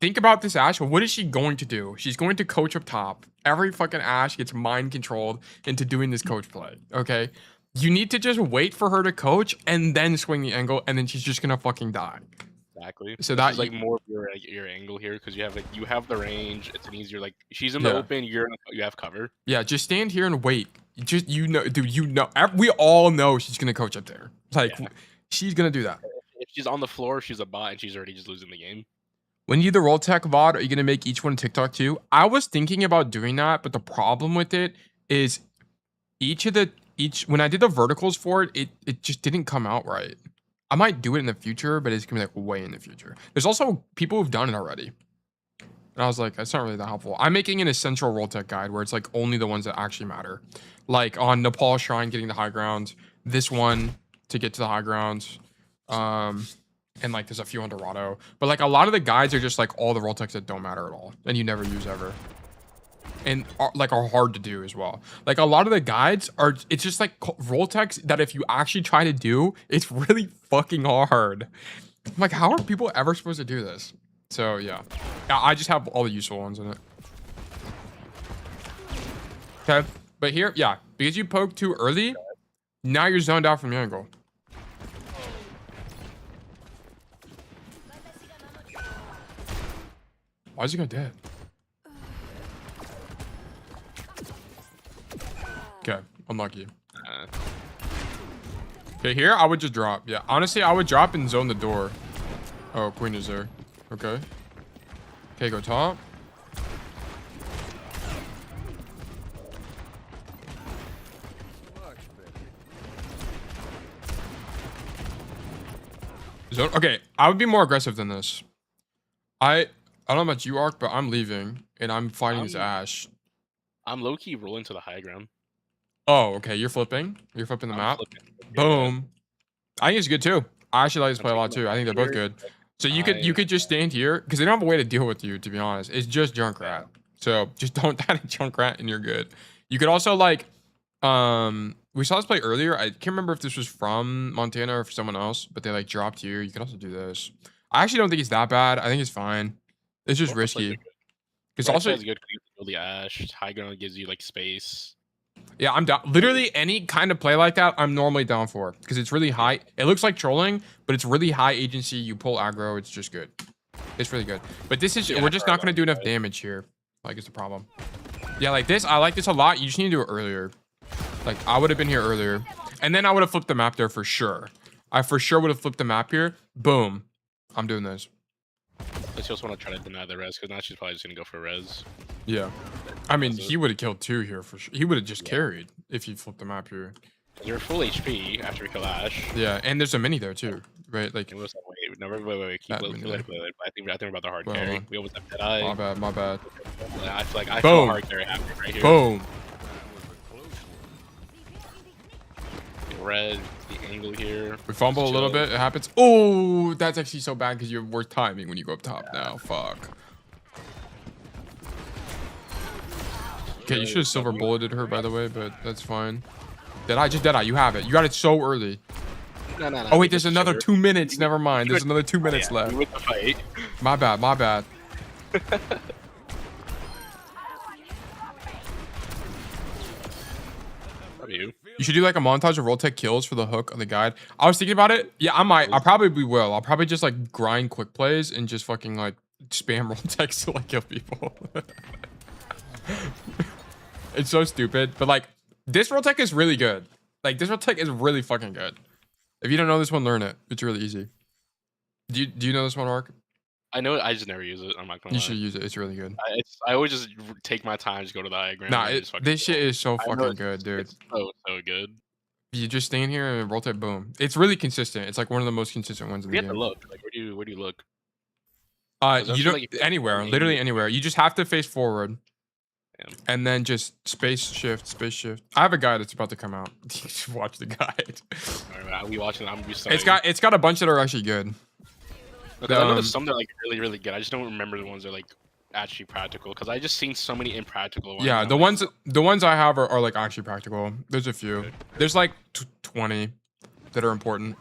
think about this Ash. What is she going to do? She's going to coach up top. Every fucking Ash gets mind controlled into doing this coach play. Okay, you need to just wait for her to coach and then swing the angle, and then she's just gonna fucking die. Exactly. So This that is like more of your angle here because you have the range. It's an easier like she's in the Yeah. open. You have cover. Yeah, just stand here and wait. Just dude, we all know she's gonna coach up there. Like Yeah. she's gonna do that. If she's on the floor, she's a bot and she's already just losing the game. When you do the roll tech VOD, are you gonna make each one TikTok too? I was thinking about doing that, but the problem with it is when I did the verticals for it, it just didn't come out right. I might do it in the future, but it's gonna be like way in the future. There's also people who've done it already. And I was like, that's not really that helpful. I'm making an essential roll tech guide where it's like only the ones that actually matter. Like on Nepal Shrine getting the high ground, this one to get to the high ground. And like there's a few on Dorado. But like a lot of the guides are just like all the roll techs that don't matter at all. And you never use ever. And are hard to do as well. Like a lot of the guides it's just like roll techs that if you actually try to do, it's really fucking hard. I'm like, how are people ever supposed to do this? So yeah, I just have all the useful ones in it. Okay, but here, yeah, because you poked too early, now you're zoned out from the angle. Why is he going dead? Okay, unlucky. Okay, here I would just drop. Yeah, honestly, I would drop and zone the door. Oh, queen is there. Okay. Okay, go top. Zone. Okay, I would be more aggressive than this. I don't know about you, Arc, but I'm leaving and I'm fighting this Ash. I'm low key rolling to the high ground. Oh, okay. You're flipping. You're flipping the I'm map. flipping. Boom. I think it's good too. I actually like this play a lot too. I think they're both good. So you could just stand here because they don't have a way to deal with you. To be honest, it's just Junkrat. So just don't die to Junkrat and you're good. You could also like, we saw this play earlier. I can't remember if this was from Montana or for someone else, but they like dropped here. You could also do this. I actually don't think it's that bad. I think it's fine. It's just risky. Because also, it's good because you can build the Ash. High ground gives you like space. yeah, I'm down. Literally any kind of play like that, I'm normally down for because it's really high. It looks like trolling, but it's really high agency. You pull aggro, it's just good. It's really good. But this is, we're just not going to do enough damage here. Like, it's the problem. Yeah, like this, I like this a lot. You just need to do it earlier. Like, I would have been here earlier. And then I would have flipped the map there for sure. I for sure would have flipped the map here. Boom. I'm doing this. But she also want to try to deny the res because now she's probably just gonna go for res. Yeah. I mean, he would have killed 2 here for sure. He would have just carried if he flipped the map here. You're full HP after we kill Ash. Yeah, and there's a mini there too, right? Like, Wait, no, wait. Keep That wait, mini wait, wait, wait. I think we're about the hard Well, carry. hold on. We almost have Deadeye. my bad. I feel like I Boom. feel hard carry happening right here. Boom. Red, the angle here. We fumble a Just little chill. bit. It happens. Oh, that's actually so bad because you have worse timing when you go up top now. Fuck. Okay, you should have silver bulleted her, by the way, but that's fine. Deadeye. You have it. You got it so early. No. Oh, wait, there's another 2 minutes. Never mind. There's another 2 minutes left. We win the fight. My bad. Love you. You should do like a montage of roll tech kills for the hook on the guide. I was thinking about it. Yeah, I might. I probably will. I'll probably just like grind quick plays and just fucking like spam roll techs to like kill people. It's so stupid, but like this roll tech is really good. Like this roll tech is really fucking good. If you don't know this one, learn it. It's really easy. Do you know this one, Mark? I know. I just never use it. I'm not gonna You lie. should use it. It's really good. I always just take my time, just go to the high ground. Nah, and just fucking this shit kill. is so I know fucking it's- good, dude. It's so good. You just stand here and roll tech, boom. It's really consistent. It's like one of the most consistent ones in We the have to game. look. Like, where do you look? You Does that feel don't like you- anywhere, aim- literally anywhere. You just have to face forward, Damn. and then just space shift. I have a guide that's about to come out. You should watch the guide. All right, we watching. I'm just. It's got a bunch that are actually good. Because I know um, there's some that are like really good. I just don't remember the ones that are like actually practical. Because I just seen so many impractical ones. Yeah, and the I'm ones like, I have are like actually practical. There's a few. There's like 20 that are important.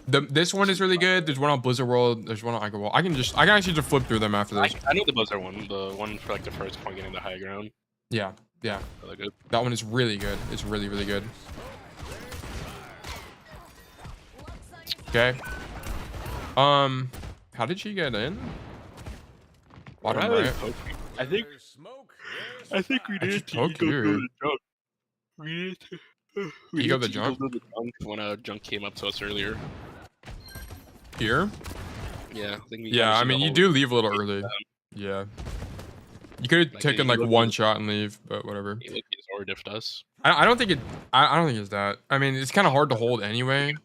This one is really good. There's one on Blizzard World. There's one on Ica Wall. I can actually just flip through them after this. I know the Blizzard one. The one for like the first point getting the high ground. Yeah. Really good. That one is really good. It's really good. Okay. How did she get in? Bottom right. I think we I need should to poke go here. do the junk. We need to. We Ego need the to junk? go do the junk when junk came up to us earlier. Here? Yeah, I think we Yeah, gotta I see mean the you whole- do leave a little early. Yeah. You could have Like, taken you like look one at- shot and leave, but whatever. He looked at or diffed us. I don't think it. I don't think it's that. I mean, it's kind of hard to hold anyway.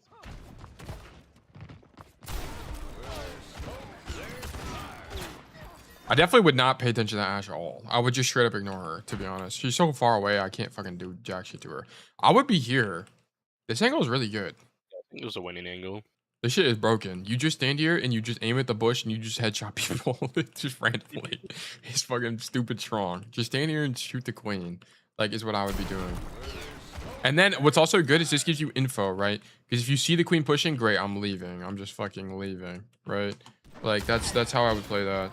I definitely would not pay attention to Ash at all. I would just straight up ignore her, to be honest. She's so far away, I can't fucking do jack shit to her. I would be here. This angle is really good. I think it was a winning angle. This shit is broken. You just stand here and you just aim at the bush and you just headshot people just randomly. It's fucking stupid strong. Just stand here and shoot the queen. Like, is what I would be doing. And then what's also good is this gives you info, right? Because if you see the queen pushing, great, I'm leaving. I'm just fucking leaving, right? Like, that's how I would play that.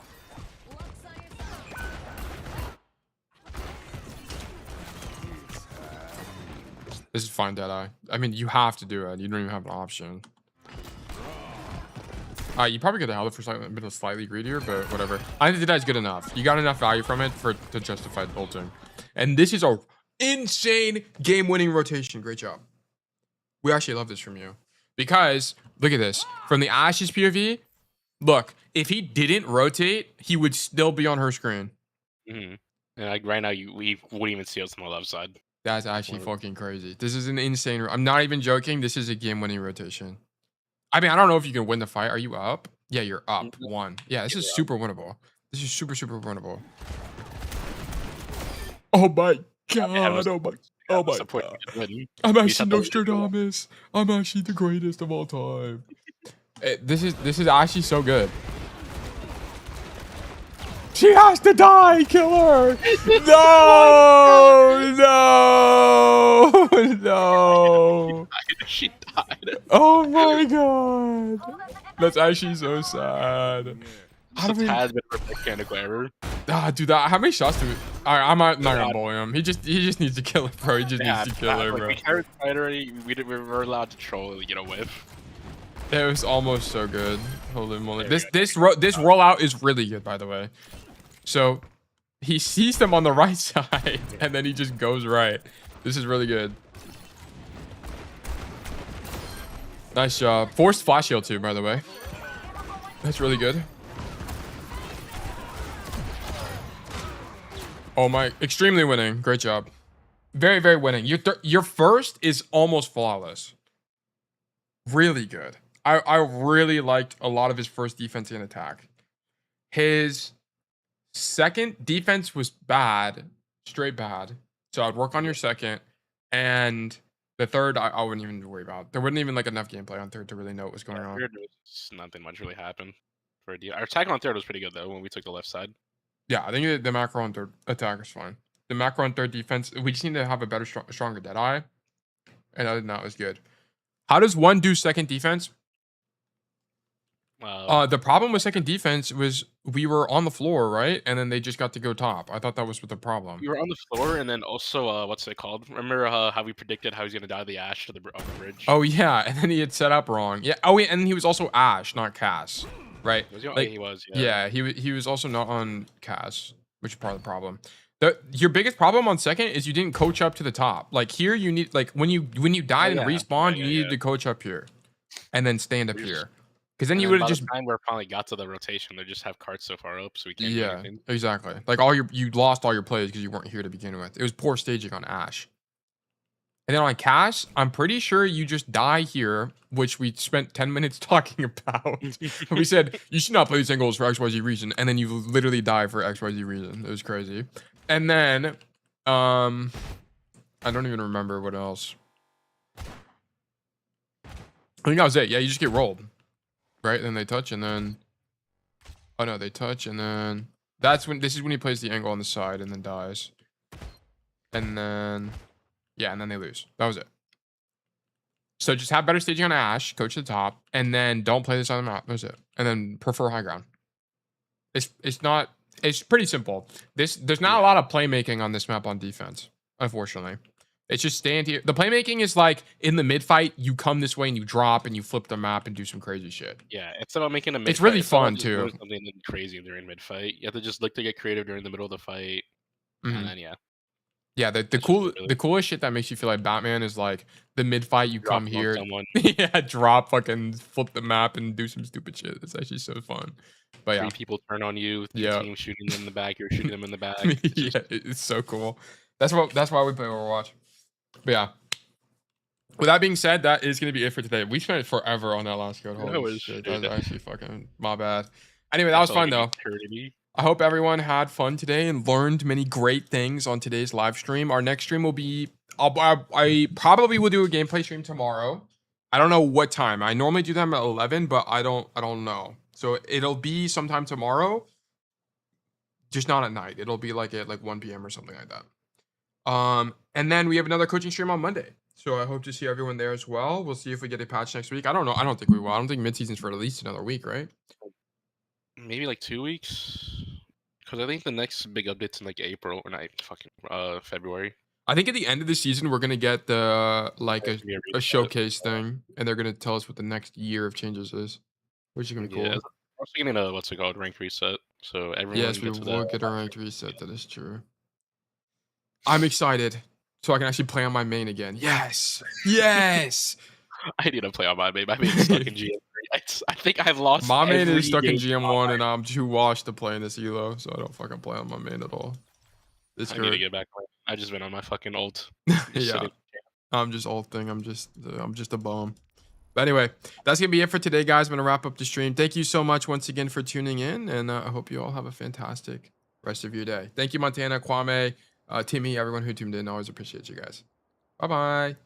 This is fine, Deadeye. I mean, you have to do it. You don't even have an option. You probably could have held it for a bit slightly greedier, but whatever. I think Deadeye's good enough. You got enough value from it to justify bolting. And this is a insane game-winning rotation. Great job. We actually love this from you. Because, look at this. From the Ash's POV, look, if he didn't rotate, he would still be on her screen. Mm-hmm. And like right now, we wouldn't even see us on the left side. That's actually fucking crazy. This is an insane... I'm not even joking. This is a game-winning rotation. I mean, I don't know if you can win the fight. Are you up? Yeah, you're up. 1. Yeah, this is super winnable. This is super winnable. Oh my god. Oh my god. I'm actually Nostradamus. I'm actually the greatest of all time. This is actually so good. She has to die, kill her! No! No! She died. Oh my god! That's actually so sad. How do we... has been a mechanical error. Dude, how many shots do we... Alright, I'm not gonna bully him. He just needs to kill her, bro. He just needs to kill her, like, bro. we carried fight already. We were allowed to troll and get a whiff. It was almost so good. Holy moly! This rollout is really good, by the way. So he sees them on the right side, and then he just goes right. This is really good. Nice job. Forced flash shield too, by the way. That's really good. Oh my, extremely winning. Great job. Very, very winning. Your first is almost flawless. Really good. I really liked a lot of his first defense and attack. His second defense was bad, straight bad. So I'd work on your second, and the third I wouldn't even worry about. There wasn't even like enough gameplay on third to really know what was going on. Third was nothing much really happened for a deal. Our attack on third was pretty good though when we took the left side. Yeah, I think the macro on third attack is fine. The macro on third defense, we just need to have a better, stronger Deadeye. And other than that, was good. How does one do second defense? The problem with second defense was we were on the floor, right? And then they just got to go top. I thought that was the problem. We were on the floor, and then also, what's it called? Remember how we predicted how he's gonna die of the ash on the bridge? Oh yeah, and then he had set up wrong. Yeah. Oh wait, and he was also Ash, not Cass, right? Was he, Like, he was. Yeah, he was also not on Cass, which is part of the problem. Your biggest problem on second is you didn't coach up to the top. Like here, you need like when you died and respawned, you needed to coach up here, and then stand up here. Because then you would have just. By the time we finally got to the rotation, they just have carts so far up, so we can't do Yeah, anything. exactly. Like you lost all your plays because you weren't here to begin with. It was poor staging on Ash. And then on Cass, I'm pretty sure you just die here, which we spent 10 minutes talking about. We said you should not play these angles for XYZ reason, and then you literally die for XYZ reason. It was crazy. And then, I don't even remember what else. I think that was it. Yeah, you just get rolled. Right, then they touch, and then oh no, they touch, and then this is when he plays the angle on the side and then dies. And then yeah, and then they lose. That was it. So just have better staging on Ash, coach to the top, and then don't play this on the map. That's it. And then prefer high ground. It's pretty simple. There's not a lot of playmaking on this map on defense, unfortunately. It's just stand here. The playmaking is like in the mid fight, you come this way and you drop and you flip the map and do some crazy shit. Yeah, it's about making a mid. It's really fun too. Something crazy during mid fight. You have to just look to get creative during the middle of the fight, and then yeah. The coolest shit that makes you feel like Batman is like the mid fight. You come here, yeah, drop, fucking flip the map and do some stupid shit. It's actually so fun. But yeah, 3 people turn on you. Team shooting them in the back. You're shooting them in the back. It's so cool. That's why we play Overwatch. But yeah. With that being said, that is going to be it for today. We spent forever on that last code. Holy shit. That was actually fucking my bad. Anyway, that was fun though. I hope everyone had fun today and learned many great things on today's live stream. Our next stream will be, I probably will do a gameplay stream tomorrow. I don't know what time. I normally do them at 11, but I don't know. So it'll be sometime tomorrow, just not at night. It'll be like at like 1 p.m. or something like that. And then we have another coaching stream on Monday. So I hope to see everyone there as well. We'll see if we get a patch next week. I don't know. I don't think we will. I don't think mid-season's for at least another week, right? Maybe like 2 weeks. Because I think the next big update's in like April or not fucking February. I think at the end of the season we're gonna get the like a showcase thing, and they're gonna tell us what the next year of changes is, which is gonna be cool. We're also getting a what's it called, ranked reset. So everyone. Yes, we will get a ranked reset. That is true. I'm excited, so I can actually play on my main again. Yes, yes. I need to play on my main. My main's stuck in GM3. I think I've lost. My main is stuck in GM1, and I'm too washed to play in this elo, so I don't fucking play on my main at all. I need to get back. I just been on my fucking ult. Yeah, I'm just ult thing. I'm just a bum. But anyway, that's gonna be it for today, guys. I'm gonna wrap up the stream. Thank you so much once again for tuning in, and I hope you all have a fantastic rest of your day. Thank you, Montana, Kwame, Timmy, everyone who tuned in. Always appreciate you guys. Bye bye.